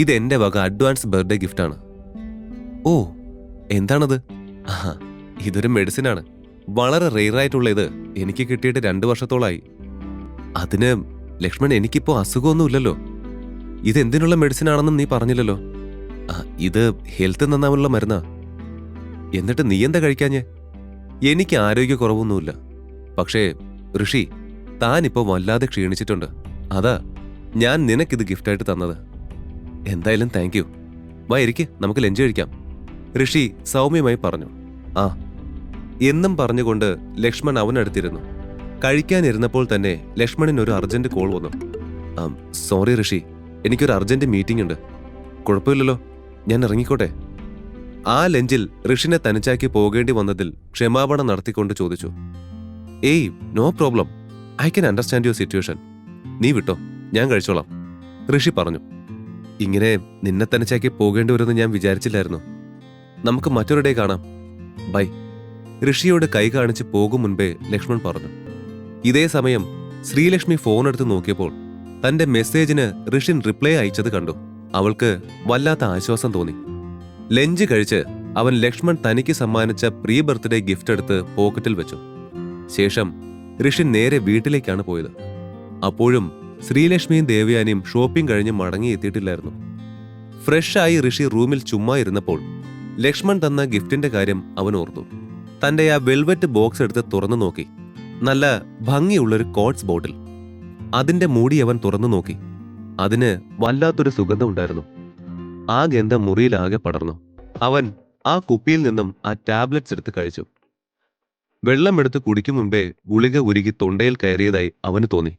ഇതെന്റെ വക അഡ്വാൻസ് ബർത്ത്ഡേ ഗിഫ്റ്റാണ്. ഓ, എന്താണത്? ഇതൊരു മെഡിസിനാണ്. വളരെ റെയറായിട്ടുള്ള ഇത് എനിക്ക് കിട്ടിയിട്ട് 2 വർഷത്തോളായി. അതിന് ലക്ഷ്മൺ, എനിക്കിപ്പോ അസുഖമൊന്നുമില്ലല്ലോ. ഇതെന്തിനുള്ള മെഡിസിൻ ആണെന്നും നീ പറഞ്ഞില്ലല്ലോ. ഇത് ഹെൽത്ത് നന്നാവാനുള്ള മരുന്നാ. എന്നിട്ട് നീ എന്താ കഴിക്കാഞ്ഞേ? എനിക്ക് ആരോഗ്യക്കുറവൊന്നുമില്ല. പക്ഷേ ഋഷി, താനിപ്പോ വല്ലാതെ ക്ഷീണിച്ചിട്ടുണ്ട്. അതാ ഞാൻ നിനക്കിത് ഗിഫ്റ്റായിട്ട് തന്നത്. എന്തായാലും താങ്ക് യു. വാ ഇരിക്ക്, നമുക്ക് ലഞ്ച് കഴിക്കാം, ഋഷി സൗമ്യമായി പറഞ്ഞു. എന്നും പറഞ്ഞുകൊണ്ട് ലക്ഷ്മൺ അവനടുത്തിരുന്നു. കഴിക്കാനിരുന്നപ്പോൾ തന്നെ ലക്ഷ്മണിന് ഒരു അർജന്റ് കോൾ വന്നു. സോറി ഋഷി, എനിക്കൊരു അർജന്റ് മീറ്റിംഗ് ഉണ്ട്. കുഴപ്പമില്ലല്ലോ, ഞാൻ ഇറങ്ങിക്കോട്ടെ? ആ ലഞ്ചിൽ ഋഷിനെ തനിച്ചാക്കി പോകേണ്ടി വന്നതിൽ ക്ഷമാപണം നടത്തിക്കൊണ്ട് ചോദിച്ചു. Hey, no problem, I can understand your situation. നീ വിട്ടോ, ഞാൻ കഴിച്ചോളാം, ഋഷി പറഞ്ഞു. ഇങ്ങനെ നിന്നെ തനിച്ചാക്കി പോകേണ്ടി വരുമെന്ന് ഞാൻ വിചാരിച്ചില്ലായിരുന്നു. നമുക്ക് മറ്റൊരു ഡേ കാണാം, ബൈ, ഋഷിയോട് കൈ കാണിച്ച് പോകും മുൻപേ ലക്ഷ്മൺ പറഞ്ഞു. ഇതേ സമയം ശ്രീലക്ഷ്മി ഫോൺ എടുത്ത് നോക്കിയപ്പോൾ തന്റെ മെസ്സേജിന് ഋഷിൻ റിപ്ലൈ അയച്ചത് കണ്ടു. അവൾക്ക് വല്ലാത്ത ആശ്വാസം തോന്നി. ലഞ്ച് കഴിച്ച് അവൻ ലക്ഷ്മൺ തനിക്ക് സമ്മാനിച്ച പ്രീ ബർത്ത്ഡേ ഗിഫ്റ്റ് എടുത്ത് പോക്കറ്റിൽ വെച്ചു. ശേഷം ഋഷിൻ നേരെ വീട്ടിലേക്കാണ് പോയത്. അപ്പോഴും ശ്രീലക്ഷ്മിയും ദേവയാനിയും ഷോപ്പിംഗ് കഴിഞ്ഞ് മടങ്ങിയെത്തിയിട്ടില്ലായിരുന്നു. ഫ്രഷായി ഋഷി റൂമിൽ ചുമ്മാ ഇരുന്നപ്പോൾ ലക്ഷ്മൺ തന്ന ഗിഫ്റ്റിന്റെ കാര്യം അവൻ ഓർത്തു. തന്റെ ആ വെൽവെറ്റ് ബോക്സ് എടുത്ത് തുറന്നു നോക്കി. നല്ല ഭംഗിയുള്ളൊരു കോട്സ് ബോട്ടിൽ. അതിന്റെ മൂടി അവൻ തുറന്നു നോക്കി. അതിന് വല്ലാത്തൊരു സുഗന്ധമുണ്ടായിരുന്നു. ആ ഗന്ധം മുറിയിലാകെ പടർന്നു. അവൻ ആ കുപ്പിയിൽ നിന്നും ആ ടാബ്ലറ്റ്സ് എടുത്ത് കഴിച്ചു. വെള്ളമെടുത്ത് കുടിക്കും മുമ്പേ ഗുളിക ഉരുകി തൊണ്ടയിൽ കയറിയതായി അവന് തോന്നി.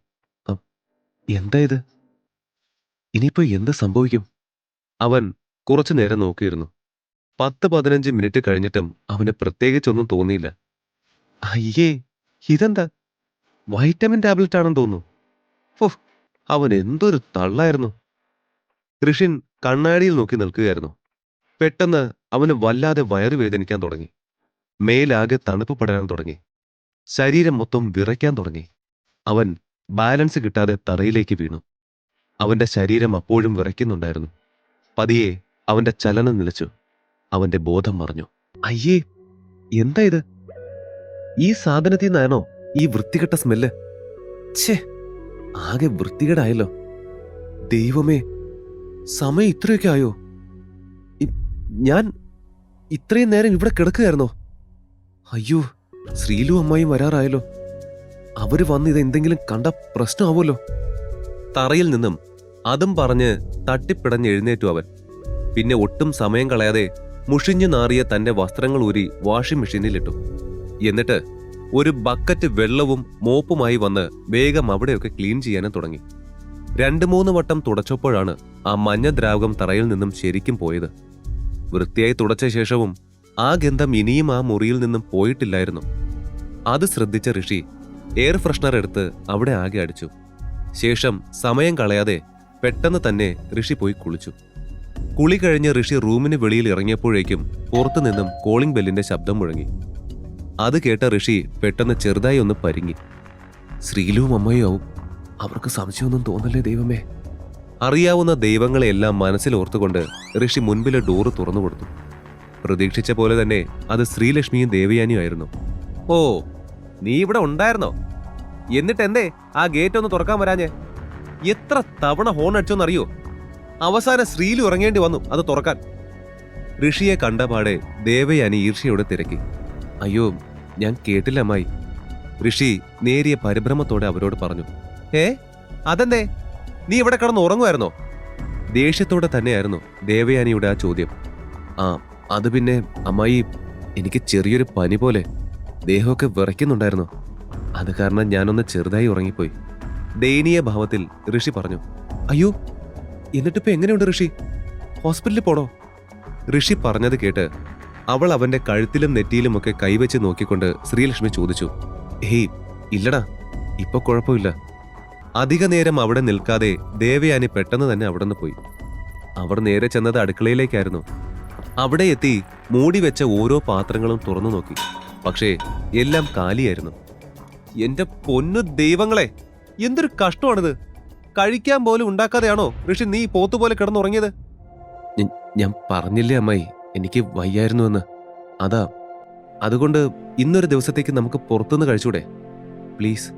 എന്താ ഇത്? ഇനിയിപ്പോ എന്ത് സംഭവിക്കും? അവൻ കുറച്ചു നേരം നോക്കിയിരുന്നു. 10-15 മിനിറ്റ് കഴിഞ്ഞിട്ടും അവന് പ്രത്യേകിച്ചൊന്നും തോന്നിയില്ല. അയ്യേ, ഇതെന്താ? വൈറ്റമിൻ ടാബ്ലറ്റ് ആണെന്ന് തോന്നുന്നു. ഓഹ്, അവൻ എന്തൊരു തള്ളായിരുന്നു. ഋഷിൻ കണ്ണാടിയിൽ നോക്കി നിൽക്കുകയായിരുന്നു. പെട്ടെന്ന് അവന് വല്ലാതെ വയറുവേദനിക്കാൻ തുടങ്ങി. മേലാകെ തണുപ്പ് പടരാൻ തുടങ്ങി. ശരീരം മൊത്തം വിറയ്ക്കാൻ തുടങ്ങി. അവൻ ബാലൻസ് കിട്ടാതെ തറയിലേക്ക് വീണു. അവന്റെ ശരീരം അപ്പോഴും വിറയ്ക്കുന്നുണ്ടായിരുന്നു. പതിയെ അവന്റെ ചലനം നിലച്ചു. അവന്റെ ബോധം മറഞ്ഞു. അയ്യേ, എന്താ ഇത്? ഈ സാധനത്തിൽ നിന്നാണോ ഈ വൃത്തികെട്ട സ്മെല്ല്? ഛേ, ആകെ വൃത്തികേടായല്ലോ. ദൈവമേ, സമയം ഇത്രയൊക്കെ ആയോ? ഞാൻ ഇത്രയും നേരം ഇവിടെ കിടക്കുകയായിരുന്നോ? അയ്യോ, ശ്രീലു അമ്മായും വരാറായല്ലോ. അവര് വന്ന് ഇത് എന്തെങ്കിലും കണ്ട പ്രശ്നമാവുമല്ലോ. തറയിൽ നിന്നും അതും പറഞ്ഞ് തട്ടിപ്പിടഞ്ഞ് എഴുന്നേറ്റു അവൻ. പിന്നെ ഒട്ടും സമയം കളയാതെ മുഷിഞ്ഞു നാറിയ തന്റെ വസ്ത്രങ്ങൾ ഊരി വാഷിംഗ് മെഷീനിലിട്ടു. എന്നിട്ട് ഒരു ബക്കറ്റ് വെള്ളവും മോപ്പുമായി വന്ന് വേഗം അവിടെയൊക്കെ ക്ലീൻ ചെയ്യാനും തുടങ്ങി. 2-3 വട്ടം തുടച്ചപ്പോഴാണ് ആ മഞ്ഞ ദ്രാവകം തറയിൽ നിന്നും ശരിക്കും പോയത്. വൃത്തിയായി തുടച്ച ശേഷവും ആ ഗന്ധം ഇനിയും ആ മുറിയിൽ നിന്നും പോയിട്ടില്ലായിരുന്നു. അത് ശ്രദ്ധിച്ച ഋഷി എയർ ഫ്രഷ്നർ എടുത്ത് അവിടെ ആകെ അടിച്ചു. ശേഷം സമയം കളയാതെ പെട്ടെന്ന് തന്നെ ഋഷി പോയി കുളിച്ചു. കുളി കഴിഞ്ഞ് ഋഷി റൂമിന് വെളിയിൽ ഇറങ്ങിയപ്പോഴേക്കും പുറത്തുനിന്നും കോളിംഗ് ബെല്ലിന്റെ ശബ്ദം മുഴങ്ങി. അത് കേട്ട ഋഷി പെട്ടെന്ന് ചെറുതായി ഒന്ന് പരിങ്ങി. ശ്രീലുവും അമ്മയും ആവും. അവർക്ക് സംശയമൊന്നും തോന്നല്ലേ ദൈവമേ. അറിയാവുന്ന ദൈവങ്ങളെയെല്ലാം മനസ്സിലോർത്തുകൊണ്ട് ഋഷി മുൻപിലെ ഡോറ് തുറന്നു കൊടുത്തു. പ്രതീക്ഷിച്ച പോലെ തന്നെ അത് ശ്രീലക്ഷ്മിയും ദേവയാനിയും ആയിരുന്നു. ഓ, നീ ഇവിടെ ഉണ്ടായിരുന്നോ? എന്നിട്ട് എന്തേ ആ ഗേറ്റ് ഒന്ന് തുറക്കാൻ വരാഞ്ഞേ? എത്ര തവണ ഹോൺ അടിച്ചോന്നറിയോ? അവസാനം ശ്രീലു ഇറങ്ങേണ്ടി വന്നു അത് തുറക്കാൻ. ഋഷിയെ കണ്ടപാടെ ദേവയാനി ഈർഷ്യയോടെ തിരക്കി. അയ്യോ, ഞാൻ കേട്ടില്ല അമ്മായി. ഋഷി നേരിയ പരിഭ്രമത്തോടെ അവരോട് പറഞ്ഞു. അതെന്തേ? നീ ഇവിടെ കിടന്ന് ഉറങ്ങുമായിരുന്നോ? ദേഷ്യത്തോടെ തന്നെയായിരുന്നു ദേവയാനിയുടെ ആ ചോദ്യം. അത് പിന്നെ അമ്മായി, എനിക്ക് ചെറിയൊരു പനി പോലെ ദേഹമൊക്കെ വിറയ്ക്കുന്നുണ്ടായിരുന്നു. അത് കാരണം ഞാനൊന്ന് ചെറുതായി ഉറങ്ങിപ്പോയി. ദയനീയ ഭാവത്തിൽ ഋഷി പറഞ്ഞു. അയ്യോ, എന്നിട്ടിപ്പോ എങ്ങനെയുണ്ട് ഋഷി? ഹോസ്പിറ്റലിൽ പോണോ? ഋഷി പറഞ്ഞത് കേട്ട് അവൾ അവന്റെ കഴുത്തിലും നെറ്റിയിലുമൊക്കെ കൈവച്ച് നോക്കിക്കൊണ്ട് ശ്രീലക്ഷ്മി ചോദിച്ചു. ഹേയ്, ഇല്ലടാ, ഇപ്പൊ കുഴപ്പമില്ല. അധിക നേരം അവിടെ നിൽക്കാതെ ദേവയാനി പെട്ടെന്ന് തന്നെ അവിടെ നിന്ന് പോയി. അവർ നേരെ ചെന്നത് അടുക്കളയിലേക്കായിരുന്നു. അവിടെ എത്തി മൂടി വെച്ച ഓരോ പാത്രങ്ങളും തുറന്നു നോക്കി. പക്ഷേ എല്ലാം കാലിയായിരുന്നു. എന്റെ പൊന്നു ദൈവങ്ങളെ, എന്തൊരു കഷ്ടമാണിത്! കഴിക്കാൻ പോലും ഉണ്ടാക്കാതെയാണോ ഋഷി നീ പോത്തുപോലെ കിടന്നുറങ്ങിയത്? ഞാൻ പറഞ്ഞില്ലേ അമ്മായി, എനിക്ക് വയ്യായിരുന്നു എന്ന്. അതുകൊണ്ട് ഇന്നൊരു ദിവസത്തേക്ക് നമുക്ക് പുറത്തുനിന്ന് കഴിച്ചൂടെ പ്ലീസ്?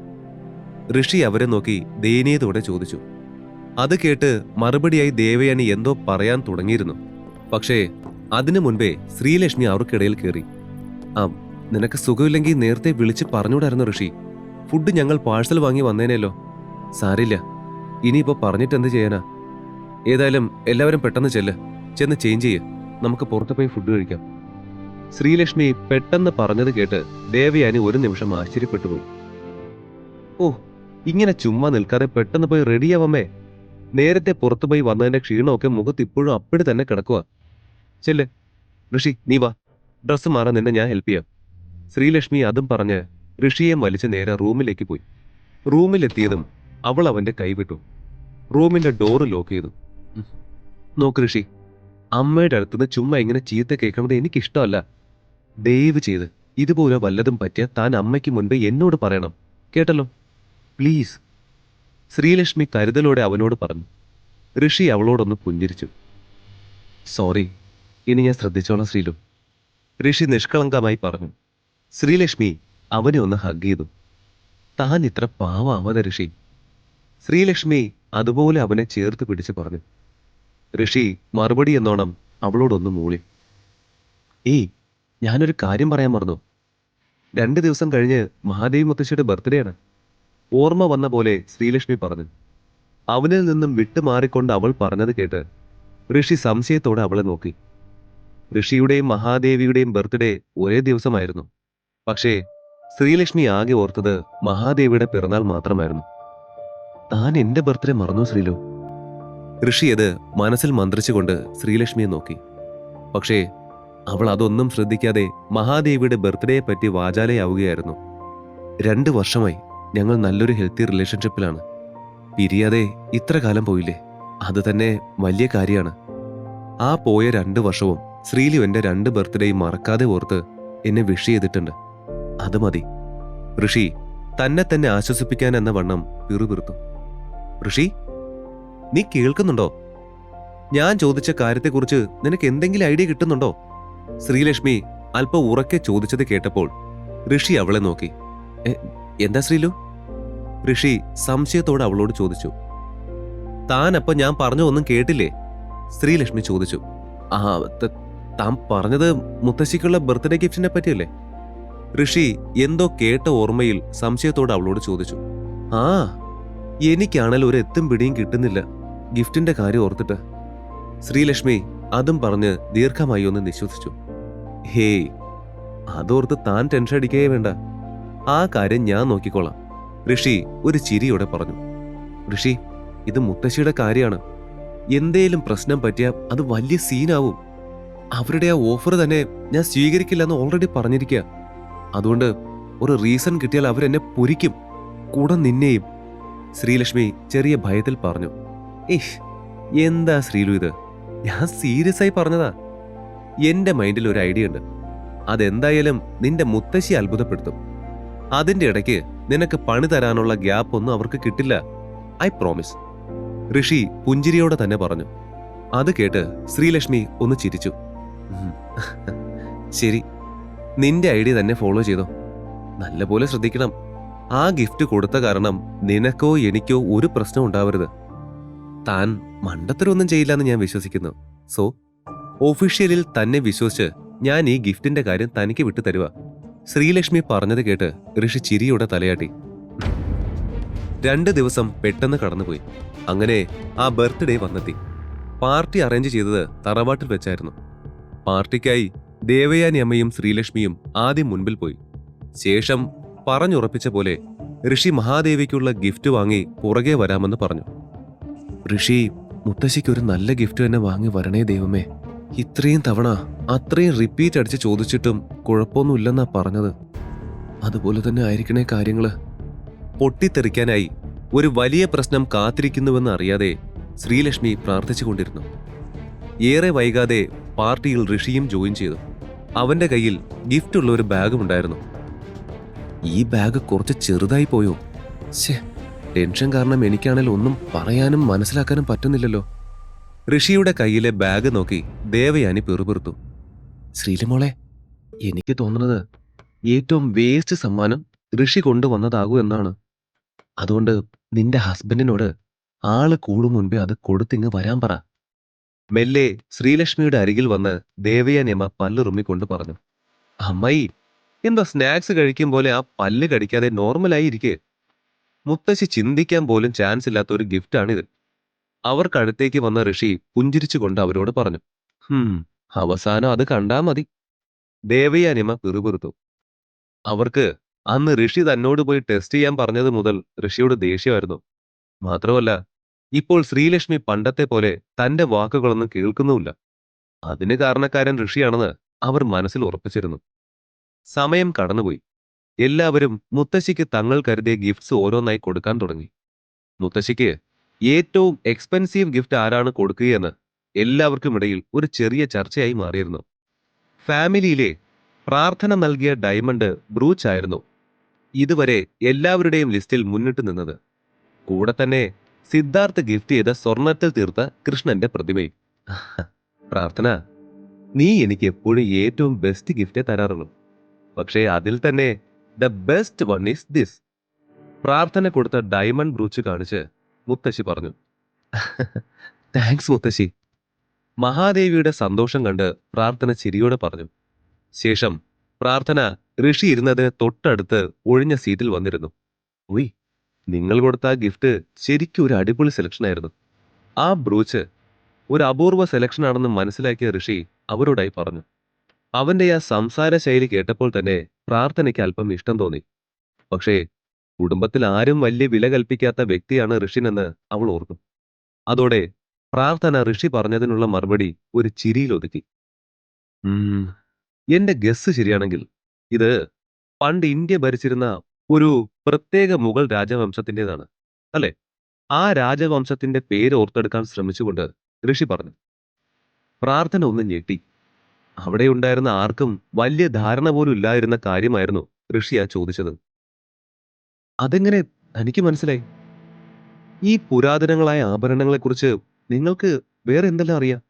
ഋഷി അവരെ നോക്കി ദയനീയതയോടെ ചോദിച്ചു. അത് കേട്ട് മറുപടിയായി ദേവയാനി എന്തോ പറയാൻ തുടങ്ങിയിരുന്നു. പക്ഷേ അതിനു മുൻപേ ശ്രീലക്ഷ്മി അവർക്കിടയിൽ കയറി. നിനക്ക് സുഖമില്ലെങ്കിൽ നേരത്തെ വിളിച്ച് പറഞ്ഞൂടായിരുന്നു ഋഷി. ഫുഡ് ഞങ്ങൾ പാഴ്സൽ വാങ്ങി വന്നേനല്ലോ. സാരില്ല, ഇനിയിപ്പോ പറഞ്ഞിട്ട് എന്ത് ചെയ്യാനാ? ഏതായാലും എല്ലാവരും പെട്ടെന്ന് ചെന്ന് ചേഞ്ച് ചെയ്യ്, നമുക്ക് പുറത്തു പോയി ഫുഡ് കഴിക്കാം. ശ്രീലക്ഷ്മി പെട്ടെന്ന് പറഞ്ഞത് കേട്ട് ദേവയാനി ഒരു നിമിഷം ആശ്ചര്യപ്പെട്ടുപോയി. ഓ, ഇങ്ങനെ ചുമ്മാ നിൽക്കാതെ പെട്ടെന്ന് പോയി റെഡിയാവമ്മേ. നേരത്തെ പുറത്തുപോയി വന്നതിന്റെ ക്ഷീണമൊക്കെ മുഖത്ത് ഇപ്പോഴും അപ്പടി തന്നെ കിടക്കുക. ചെല്ല് ഋഷി, നീ വാ, ഡ്രസ്സ് മാറാൻ നിന്നെ ഞാൻ ഹെൽപ്പ് ചെയ്യാം. ശ്രീലക്ഷ്മി അതും പറഞ്ഞ് ഋഷിയെ വലിച്ച് നേരെ റൂമിലേക്ക് പോയി. റൂമിലെത്തിയതും അവൾ അവന്റെ കൈവിട്ടു. റൂമിന്റെ ഡോറ് ലോക്ക് ചെയ്തു. നോക്ക് ഋഷി, അമ്മയുടെ അടുത്തുനിന്ന് ചുമ്മാ ഇങ്ങനെ ചീത്ത കേൾക്കുന്നത് എനിക്കിഷ്ടമല്ല. ദയവ് ചെയ്ത് ഇതുപോലെ വല്ലതും പറ്റിയ താൻ അമ്മയ്ക്ക് മുൻപ് എന്നോട് പറയണം, കേട്ടല്ലോ? പ്ലീസ്. ശ്രീലക്ഷ്മി കരുതലോടെ അവനോട് പറഞ്ഞു. ഋഷി അവളോടൊന്ന് പുഞ്ചിരിച്ചു. സോറി, ഇനി ഞാൻ ശ്രദ്ധിച്ചോളാം ശ്രീലു. ഋഷി നിഷ്കളങ്കമായി പറഞ്ഞു. ശ്രീലക്ഷ്മി അവനെ ഒന്ന് ഹഗ് ചെയ്തു. താൻ ഇത്ര പാവാമത ഋഷി. ശ്രീലക്ഷ്മി അതുപോലെ അവനെ ചേർത്ത് പിടിച്ച് പറഞ്ഞു. ഋഷി മറുപടി എന്നോണം അവളോടൊന്ന് മൂളി. ഏയ്, ഞാനൊരു കാര്യം പറയാൻ മറന്നു. 2 ദിവസം കഴിഞ്ഞ് മഹാദേവി മുത്തശ്ശിയുടെ ബർത്ത്ഡേ ആണ്. ഓർമ്മ വന്ന പോലെ ശ്രീലക്ഷ്മി പറഞ്ഞു. അവനിൽ നിന്നും വിട്ടുമാറിക്കൊണ്ട് അവൾ പറഞ്ഞത് കേട്ട് ഋഷി സംശയത്തോടെ അവളെ നോക്കി. ഋഷിയുടെയും മഹാദേവിയുടെയും ബർത്ത്ഡേ ഒരേ ദിവസമായിരുന്നു. പക്ഷേ ശ്രീലക്ഷ്മി ആകെ ഓർത്തത് മഹാദേവിയുടെ പിറന്നാൾ മാത്രമായിരുന്നു. താൻ എന്റെ ബർത്ത്ഡേ മറന്നു ശ്രീലു. ഋഷി അത് മനസ്സിൽ മന്ത്രിച്ചുകൊണ്ട് ശ്രീലക്ഷ്മിയെ നോക്കി. പക്ഷേ അവൾ അതൊന്നും ശ്രദ്ധിക്കാതെ മഹാദേവിയുടെ ബർത്ത്ഡേയെ പറ്റി വാചാലയാവുകയായിരുന്നു. 2 വർഷമായി ഞങ്ങൾ നല്ലൊരു ഹെൽത്തി റിലേഷൻഷിപ്പിലാണ്. പിരിയാതെ ഇത്ര കാലം പോയില്ലേ, അത് തന്നെ വലിയ കാര്യമാണ്. ആ പോയ 2 വർഷവും ശ്രീലു എന്റെ 2 ബർത്ത്ഡേയും മറക്കാതെ ഓർത്ത് എന്നെ വിഷ് ചെയ്തിട്ടുണ്ട്. അത് മതി. ഋഷി തന്നെ തന്നെ ആശ്വസിപ്പിക്കാൻ എന്ന വണ്ണം പിറുപിറുത്തു. ഋഷി, നീ കേൾക്കുന്നുണ്ടോ? ഞാൻ ചോദിച്ച കാര്യത്തെക്കുറിച്ച് നിനക്ക് എന്തെങ്കിലും ഐഡിയ കിട്ടുന്നുണ്ടോ? ശ്രീലക്ഷ്മി അല്പം ഉറക്കെ ചോദിച്ചത് കേട്ടപ്പോൾ ഋഷി അവളെ നോക്കി. എന്താ ശ്രീലു? ഋഷി സംശയത്തോടെ അവളോട് ചോദിച്ചു. താനപ്പ ഞാൻ പറഞ്ഞ ഒന്നും കേട്ടില്ലേ? ശ്രീലക്ഷ്മി ചോദിച്ചു. താൻ പറഞ്ഞത് മുത്തശ്ശിക്കുള്ള ബർത്ത്ഡേ ഗിഫ്റ്റിനെ പറ്റിയല്ലേ? ഋഷി എന്തോ കേട്ട ഓർമ്മയിൽ സംശയത്തോടെ അവളോട് ചോദിച്ചു. ആ, എനിക്കാണെങ്കിൽ ഒരു എത്തും പിടിയും കിട്ടുന്നില്ല ഗിഫ്റ്റിന്റെ കാര്യം ഓർത്തിട്ട്. ശ്രീലക്ഷ്മി അതും പറഞ്ഞ് ദീർഘമായി ഒന്ന് നിശ്വസിച്ചു. ഹേയ്, അതോർത്ത് താൻ ടെൻഷൻ അടിക്കുകയേ വേണ്ട. ആ കാര്യം ഞാൻ നോക്കിക്കോളാം. ഋഷി ഒരു ചിരിയോടെ പറഞ്ഞു. ഋഷി, ഇത് മുത്തശ്ശിയുടെ കാര്യമാണ്. എന്തേലും പ്രശ്നം പറ്റിയാൽ അത് വലിയ സീനാവും. അവരുടെ ആ ഓഫർ തന്നെ ഞാൻ സ്വീകരിക്കില്ലെന്ന് ഓൾറെഡി പറഞ്ഞിരിക്കുക. അതുകൊണ്ട് ഒരു റീസൺ കിട്ടിയാൽ അവരെന്നെ പൊരിക്കും, കൂടെ നിന്നെയും. ശ്രീലക്ഷ്മി ചെറിയ ഭയത്തിൽ പറഞ്ഞു. ഏഹ്, എന്താ ശ്രീലു ഇത്? ഞാൻ സീരിയസ് ആയി പറഞ്ഞതാ. എന്റെ മൈൻഡിൽ ഒരു ഐഡിയ ഉണ്ട്. അതെന്തായാലും നിന്റെ മുത്തശ്ശി അത്ഭുതപ്പെടുത്തും. അതിന്റെ ഇടയ്ക്ക് നിനക്ക് പണി തരാനുള്ള ഗ്യാപ്പ് ഒന്നും അവർക്ക് കിട്ടില്ല. I promise. ഋഷി പുഞ്ചിരിയോടെ തന്നെ പറഞ്ഞു. അത് കേട്ട് ശ്രീലക്ഷ്മി ഒന്ന് ചിരിച്ചു. ശരി, നിന്റെ ഐഡിയ തന്നെ ഫോളോ ചെയ്തോ. നല്ലപോലെ ശ്രദ്ധിക്കണം. ആ ഗിഫ്റ്റ് കൊടുത്ത കാരണം നിനക്കോ എനിക്കോ ഒരു പ്രശ്നം ഉണ്ടാവരുത്. താൻ മണ്ടത്തരമൊന്നും ചെയ്യില്ലെന്ന് ഞാൻ വിശ്വസിക്കുന്നു. സോ ഒഫീഷ്യലിൽ തന്നെ വിശ്വസിച്ച് ഞാൻ ഈ ഗിഫ്റ്റിന്റെ കാര്യം തനിക്ക് വിട്ടു തരുക. ശ്രീലക്ഷ്മി പറഞ്ഞത് കേട്ട് ഋഷി ചിരിയോടെ തലയാട്ടി. 2 ദിവസം പെട്ടെന്ന് കടന്നുപോയി. അങ്ങനെ ആ ബർത്ത്ഡേ വന്നെത്തി. പാർട്ടി അറേഞ്ച് ചെയ്തത് തറവാട്ടിൽ വെച്ചായിരുന്നു. പാർട്ടിക്കായി ദേവയാനി അമ്മയും ശ്രീലക്ഷ്മിയും ആദ്യം മുൻപിൽ പോയി. ശേഷം പറഞ്ഞുറപ്പിച്ച പോലെ ഋഷി മഹാദേവിക്കുള്ള ഗിഫ്റ്റ് വാങ്ങി പുറകെ വരാമെന്ന് പറഞ്ഞു. ഋഷി, മുത്തശ്ശിക്ക് ഒരു നല്ല ഗിഫ്റ്റ് തന്നെ വാങ്ങി വരണേ ദൈവമേ. ഇത്രയും തവണ അത്രയും റിപ്പീറ്റ് അടിച്ച് ചോദിച്ചിട്ടും കുഴപ്പമൊന്നുമില്ലെന്നാ പറഞ്ഞത്. അതുപോലെ തന്നെ ആയിരിക്കണേ കാര്യങ്ങള്. പൊട്ടിത്തെറിക്കാനായി ഒരു വലിയ പ്രശ്നം കാത്തിരിക്കുന്നുവെന്ന് അറിയാതെ ശ്രീലക്ഷ്മി പ്രാർത്ഥിച്ചുകൊണ്ടിരുന്നു. ഏറെ വൈകാതെ പാർട്ടിയിൽ ഋഷിയും ജോയിൻ ചെയ്തു. അവന്റെ കയ്യിൽ ഗിഫ്റ്റുള്ള ഒരു ബാഗും ഉണ്ടായിരുന്നു. ഈ ബാഗ് കുറച്ച് ചെറുതായി പോയോ? ശേ, ടെൻഷൻ കാരണം എനിക്കാണെങ്കിൽ ഒന്നും പറയാനും മനസ്സിലാക്കാനും പറ്റുന്നില്ലല്ലോ. ഋഷിയുടെ കയ്യിലെ ബാഗ് നോക്കി ദേവയാനി പിറുപിറുത്തു. ശ്രീലമോളെ, എനിക്ക് തോന്നുന്നത് ഏറ്റവും വേസ്റ്റ് സമ്മാനം ഋഷി കൊണ്ടുവന്നതാകൂ എന്നാണ്. അതുകൊണ്ട് നിന്റെ ഹസ്ബൻഡിനോട് ആള് കൂടും മുൻപേ അത് കൊടുത്തിങ്ങ് വരാൻ പറ. മെല്ലെ ശ്രീലക്ഷ്മിയുടെ അരികിൽ വന്ന് ദേവയാനിയമ്മ പല്ല് റുമ്മിക്കൊണ്ട് പറഞ്ഞു. അമ്മായി, എന്താ സ്നാക്സ് കഴിക്കും പോലെ ആ പല്ല് കടിക്കാതെ നോർമലായി ഇരിക്കേ. മുത്തശ്ശി ചിന്തിക്കാൻ പോലും ചാൻസ് ഇല്ലാത്ത ഒരു ഗിഫ്റ്റാണിത്. അവർക്കടുത്തേക്ക് വന്ന ഋഷി പുഞ്ചിരിച്ചുകൊണ്ട് അവരോട് പറഞ്ഞു. അവസാനം അത് കണ്ടാ മതി. ദേവയാനിയമ്മ പിറുപിറുത്തു. അവർക്ക് അന്ന് ഋഷി തന്നോട് പോയി ടെസ്റ്റ് ചെയ്യാൻ പറഞ്ഞത് മുതൽ ഋഷിയോട് ദേഷ്യമായിരുന്നു. മാത്രമല്ല, ഇപ്പോൾ ശ്രീലക്ഷ്മി പണ്ടത്തെ പോലെ തന്റെ വാക്കുകളൊന്നും കേൾക്കുന്നുമില്ല. അതിന് കാരണക്കാരൻ ഋഷിയാണെന്ന് അവർ മനസ്സിൽ ഉറപ്പിച്ചിരുന്നു. സമയം കടന്നുപോയി. എല്ലാവരും മുത്തശ്ശിക്ക് തങ്ങൾ കരുതിയ ഗിഫ്റ്റ്സ് ഓരോന്നായി കൊടുക്കാൻ തുടങ്ങി. മുത്തശ്ശിക്ക് ഏറ്റവും എക്സ്പെൻസീവ് ഗിഫ്റ്റ് ആരാണ് കൊടുക്കുകയെന്ന് എല്ലാവർക്കും ഇടയിൽ ഒരു ചെറിയ ചർച്ചയായി മാറിയിരുന്നു. ഫാമിലിയിലെ പ്രാർത്ഥന നൽകിയ ഡയമണ്ട് ബ്രൂച്ച് ആയിരുന്നു ഇതുവരെ എല്ലാവരുടെയും ലിസ്റ്റിൽ മുന്നിട്ട് നിന്നത്. കൂടെ തന്നെ സിദ്ധാർത്ഥ് ഗിഫ്റ്റ് ചെയ്ത സ്വർണത്തിൽ തീർത്ത കൃഷ്ണന്റെ പ്രതിമയും. പ്രാർത്ഥന, നീ എനിക്ക് എപ്പോഴും ഏറ്റവും ബെസ്റ്റ് ഗിഫ്റ്റേ തരാറുള്ളൂ. പക്ഷേ അതിൽ തന്നെ the best one is this. പ്രാർത്ഥന കൊടുത്ത ഡയമണ്ട് ബ്രൂച്ച് കാണിച്ച് മുത്തശ്ശി പറഞ്ഞു. താങ്ക്സ് മുത്തശ്ശി. മഹാദേവിയുടെ സന്തോഷം കണ്ട് പ്രാർത്ഥന ചിരിയോടെ പറഞ്ഞു. ശേഷം പ്രാർത്ഥന ഋഷി ഇരുന്നതിന് തൊട്ടടുത്ത് ഒഴിഞ്ഞ സീറ്റിൽ വന്നിരുന്നു. ഉയ്, നിങ്ങൾ കൊടുത്ത ആ ഗിഫ്റ്റ് ശരിക്കും ഒരു അടിപൊളി സെലക്ഷൻ ആയിരുന്നു. ആ ബ്രൂച്ച് ഒരു അപൂർവ സെലക്ഷൻ ആണെന്ന് മനസ്സിലാക്കിയ ഋഷി അവരോടായി പറഞ്ഞു. അവന്റെ ആ സംസാര ശൈലി കേട്ടപ്പോൾ തന്നെ പ്രാർത്ഥനയ്ക്ക് അല്പം ഇഷ്ടം തോന്നി. പക്ഷേ കുടുംബത്തിൽ ആരും വലിയ വില കൽപ്പിക്കാത്ത വ്യക്തിയാണ് ഋഷിനെന്ന് അവൾ ഓർത്തു. അതോടെ പ്രാർത്ഥന ഋഷി പറഞ്ഞതിനുള്ള മറുപടി ഒരു ചിരിയിൽ ഒതുക്കി. എന്റെ ഗസ് ശരിയാണെങ്കിൽ ഇത് പണ്ട് ഇന്ത്യ ഭരിച്ചിരുന്ന ഒരു പ്രത്യേക മുഗൾ രാജവംശത്തിൻ്റെതാണ്, അല്ലെ? ആ രാജവംശത്തിന്റെ പേര് ഓർത്തെടുക്കാൻ ശ്രമിച്ചുകൊണ്ട് ഋഷി പറഞ്ഞു. പ്രാർത്ഥന ഒന്ന് ഞെട്ടി. അവിടെ ഉണ്ടായിരുന്ന ആർക്കും വലിയ ധാരണ പോലും ഇല്ലായിരുന്ന കാര്യമായിരുന്നു ഋഷിയ ചോദിച്ചത്. അതെങ്ങനെ തനിക്ക് മനസ്സിലായി? ഈ പുരാതനങ്ങളായ ആഭരണങ്ങളെക്കുറിച്ച് നിങ്ങൾക്ക് വേറെ എന്തെല്ലാം അറിയാം?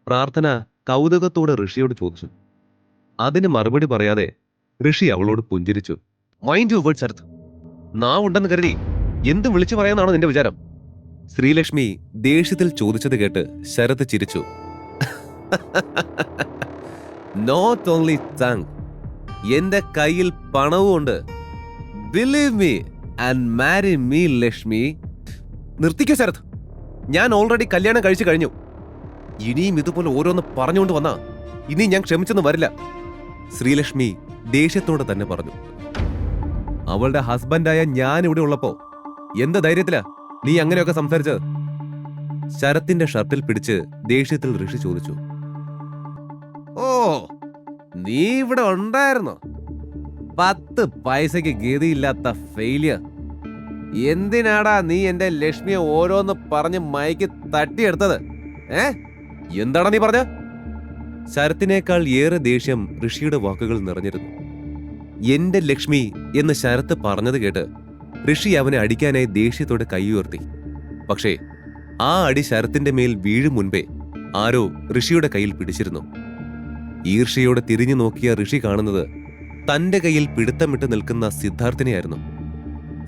പ്രാർത്ഥന കൗതുകത്തോടെ ഋഷിയോട് ചോദിച്ചു. അതിന് മറുപടി പറയാതെ ഋഷി അവളോട് പുഞ്ചിരിച്ചു. Mind your words Sarath. നാവുണ്ടെന്ന് കരുതി എന്ത് വിളിച്ചു പറയാനാണോ നിന്റെ വിചാരം? ശ്രീലക്ഷ്മി ദേഷ്യത്തിൽ ചോദിച്ചത് കേട്ട് ശരത് ചിരിച്ചു. നോട്ട് ഓൺലി താങ്ക്, എന്റെ കയ്യിൽ പണവും ഉണ്ട്. Believe me and marry me Lakshmi. നിർത്തിക്കോ ശരത്, ഞാൻ ഓൾറെഡി കല്യാണം കഴിച്ചു കഴിഞ്ഞു. ഇനിയും ഇതുപോലെ ഓരോന്ന് പറഞ്ഞുകൊണ്ട് വന്നാ ഇനി ഞാൻ ക്ഷമിച്ചെന്ന് വരില്ല. ശ്രീലക്ഷ്മി ദേഷ്യത്തോടെ തന്നെ പറഞ്ഞു. അവളുടെ ഹസ്ബൻഡായ ഞാൻ ഇവിടെ ഉള്ളപ്പോ എന്ത് ധൈര്യത്തിലാ നീ അങ്ങനെയൊക്കെ സംസാരിച്ചത്? ശരത്തിന്റെ ഷർട്ടിൽ പിടിച്ച് ദേഷ്യത്തിൽ ഋഷി ചോദിച്ചു. ഓ, നീ ഇവിടെ ഉണ്ടായിരുന്നോ? 10 പൈസയ്ക്ക് ഗതിയില്ലാത്ത ഫെയിലിയർ. എന്തിനാടാ നീ എന്റെ ലക്ഷ്മിയെ ഓരോന്ന് പറഞ്ഞ് മയക്ക് തട്ടിയെടുത്തത്? എന്താടാ നീ പറഞ്ഞ? ശരത്തിനേക്കാൾ ഏറെ ദേഷ്യം ഋഷിയുടെ വാക്കുകൾ നിറഞ്ഞിരുന്നു. എന്റെ ലക്ഷ്മി എന്ന് ശരത്ത് പറഞ്ഞത് കേട്ട് ഋഷി അവനെ അടിക്കാനായി ദേഷ്യത്തോടെ കൈയുയർത്തി. പക്ഷേ ആ അടി ശരത്തിന്റെ മേൽ വീഴും മുൻപേ ആരോ ഋഷിയുടെ കയ്യിൽ പിടിച്ചിരുന്നു. ഈർഷ്യയോടെ തിരിഞ്ഞു നോക്കിയ ഋഷി കാണുന്നത് തന്റെ കയ്യിൽ പിടുത്തമിട്ട് നിൽക്കുന്ന സിദ്ധാർത്ഥിനെയായിരുന്നു.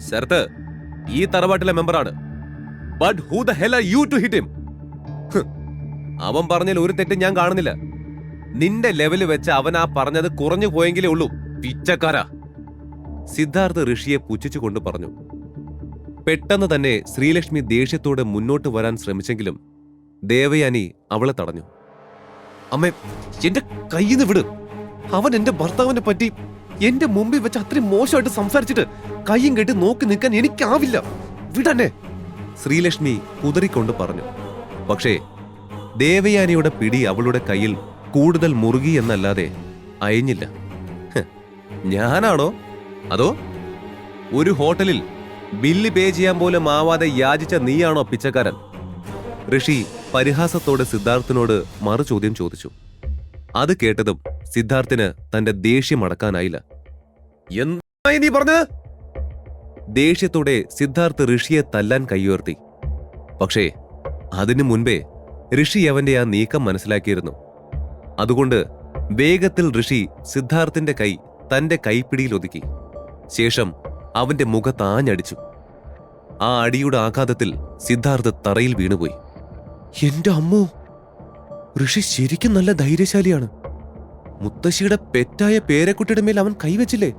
ശരത്ത് ഈ തറവാട്ടിലെ മെമ്പറാണ്. But who the hell are you to hit him? അവൻ പറഞ്ഞാൽ ഒരു തെറ്റും ഞാൻ കാണുന്നില്ല. നിന്റെ ലെവല് വെച്ച് അവൻ ആ പറഞ്ഞത് കുറഞ്ഞു പോയെങ്കിലേ ഉള്ളൂ, പിച്ചക്കാരാ. സിദ്ധാർത്ഥ് ഋഷിയെ പുച്ഛിച്ചുകൊണ്ട് പറഞ്ഞു. പെട്ടെന്ന് തന്നെ ശ്രീലക്ഷ്മി ദേഷ്യത്തോടെ മുന്നോട്ട് വരാൻ ശ്രമിച്ചെങ്കിലും ദേവയാനി അവളെ തടഞ്ഞു. അമ്മേ, എന്റെ കയ്യിന്ന് വിട്. അവൻ എന്റെ ഭർത്താവിനെ പറ്റി എന്റെ മുമ്പിൽ വെച്ച് അത്രയും മോശമായിട്ട് സംസാരിച്ചിട്ട് കയ്യും കെട്ടി നോക്കി നിൽക്കാൻ എനിക്കാവില്ല, വിടന്നെ. ശ്രീലക്ഷ്മി കുതറിക്കൊണ്ട് പറഞ്ഞു. പക്ഷേ ദേവയാനിയുടെ പിടി അവളുടെ കയ്യിൽ കൂടുതൽ മുറുകി എന്നല്ലാതെ അയഞ്ഞില്ല. ഞാനാണോ? അതോ ഒരു ഹോട്ടലിൽ ബില്ല് പേ ചെയ്യാൻ പോലും ആവാതെ യാചിച്ച നീയാണോ പിച്ചക്കാരൻ? ഋഷി പരിഹാസത്തോടെ സിദ്ധാർത്ഥിനോട് മറുചോദ്യം ചോദിച്ചു. അത് കേട്ടതും സിദ്ധാർത്ഥിന് തന്റെ ദേഷ്യം അടക്കാനായില്ല. എന്തായി നീ പറഞ്ഞത്? ദേഷ്യത്തോടെ സിദ്ധാർത്ഥ് ഋഷിയെ തല്ലാൻ കൈയുയർത്തി. പക്ഷേ അതിനു മുൻപേ ഋഷി അവന്റെ ആ നീക്കം മനസ്സിലാക്കിയിരുന്നു. അതുകൊണ്ട് വേഗത്തിൽ ഋഷി സിദ്ധാർത്ഥിന്റെ കൈ തന്റെ കൈപ്പിടിയിൽ ഒതുക്കി. ശേഷം അവന്റെ മുഖത്താഞ്ഞടിച്ചു. ആ അടിയുടെ ആഘാതത്തിൽ സിദ്ധാർത്ഥ് തറയിൽ വീണുപോയി. എന്റെ അമ്മോ, ഋഷി ശരിക്കും നല്ല ധൈര്യശാലിയാണ്. മുത്തശ്ശിയുടെ പെറ്റായ പേരക്കുട്ടിയുടെ മേൽ അവൻ കൈവച്ചില്ലേ?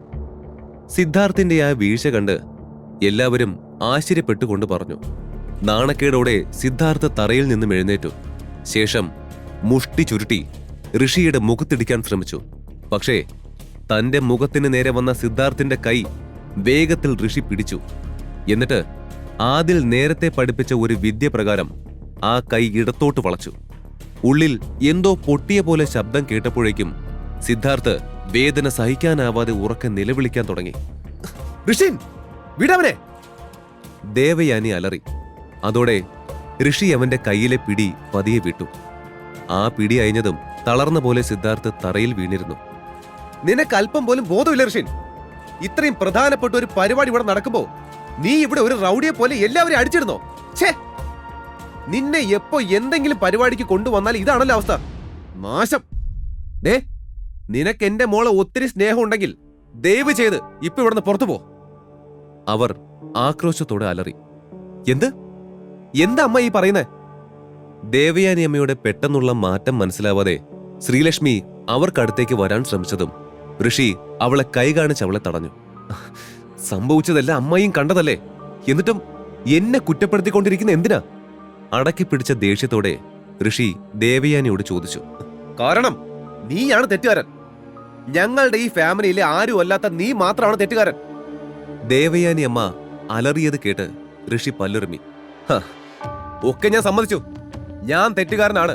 സിദ്ധാർത്ഥിന്റെ ആ വീഴ്ച കണ്ട് എല്ലാവരും ആശ്ചര്യപ്പെട്ടുകൊണ്ട് പറഞ്ഞു. നാണക്കേടോടെ സിദ്ധാർത്ഥ തറയിൽ നിന്നും എഴുന്നേറ്റു. ശേഷം മുഷ്ടി ചുരുട്ടി ഋഷിയുടെ മുഖത്തിടിക്കാൻ ശ്രമിച്ചു. പക്ഷേ തന്റെ മുഖത്തിന് നേരെ വന്ന സിദ്ധാർത്ഥിന്റെ കൈ വേഗത്തിൽ ഋഷി പിടിച്ചു. എന്നിട്ട് ആദിൽ നേരത്തെ പഠിപ്പിച്ച ഒരു വിദ്യ പ്രകാരം ആ കൈ ഇടത്തോട്ട് വളച്ചു. ഉള്ളിൽ എന്തോ പൊട്ടിയ പോലെ ശബ്ദം കേട്ടപ്പോഴേക്കും സിദ്ധാർത്ഥ് വേദന സഹിക്കാനാവാതെ ഉറക്കെ നിലവിളിക്കാൻ തുടങ്ങി. ഋഷിൻ, വിടവനെ! ദേവയാനി അലറി. അതോടെ ഋഷി അവന്റെ കയ്യിലെ പിടി പതിയെ വിട്ടു. ആ പിടി അയഞ്ഞതും തളർന്ന പോലെ സിദ്ധാർത്ഥ് തറയിൽ വീണിരുന്നു. നിനക്ക് അല്പം പോലും ബോധമില്ല ഋഷിൻ. ഇത്രയും പ്രധാനപ്പെട്ട ഒരു പരിപാടി ഇവിടെ നടക്കുമ്പോ നീ ഇവിടെ ഒരു റൗഡിയെ പോലെ എല്ലാവരെയും അടിച്ചിരുന്നോ? ഛേ, നിന്നെ എപ്പോ എന്തെങ്കിലും പരിപാടിക്ക് കൊണ്ടുവന്നാൽ ഇതാണല്ലോ അവസ്ഥ. നാശം. ദേ, നിനക്ക് എന്റെ മോളെ ഒത്തിരി സ്നേഹം ഉണ്ടെങ്കിൽ ദയവ് ചെയ്ത് ഇപ്പൊ ഇവിടുന്ന് പുറത്തു പോ. അവർ ആക്രോശത്തോടെ അലറി. എന്താ അമ്മ ഈ പറയുന്നേ? ദേവയാനി അമ്മയുടെ പെട്ടെന്നുള്ള മാറ്റം മനസ്സിലാവാതെ ശ്രീലക്ഷ്മി അവർക്കടുത്തേക്ക് വരാൻ ശ്രമിച്ചതും ഋഷി അവളെ കൈ കാണിച്ച് അവളെ തടഞ്ഞു. സംഭവിച്ചതെല്ലാം അമ്മയും കണ്ടതല്ലേ, എന്നിട്ടും എന്നെ കുറ്റപ്പെടുത്തിക്കൊണ്ടിരിക്കുന്ന എന്തിനാ? അടക്കി പിടിച്ച ദേഷ്യത്തോടെ ഋഷി ദേവയാനിയോട് ചോദിച്ചു. കാരണം നീയാണ് തെറ്റുകാരൻ. ഞങ്ങളുടെ ഈ ഫാമിലിയിലെ ആരും അല്ലാത്ത നീ മാത്രമാണ് തെറ്റുകാരൻ. ദേവയാനി അമ്മ അലറിയത് കേട്ട് ഋഷി പല്ലുറുമി. ഒക്കെ ഞാൻ സമ്മതിച്ചു, ഞാൻ തെറ്റുകാരനാണ്.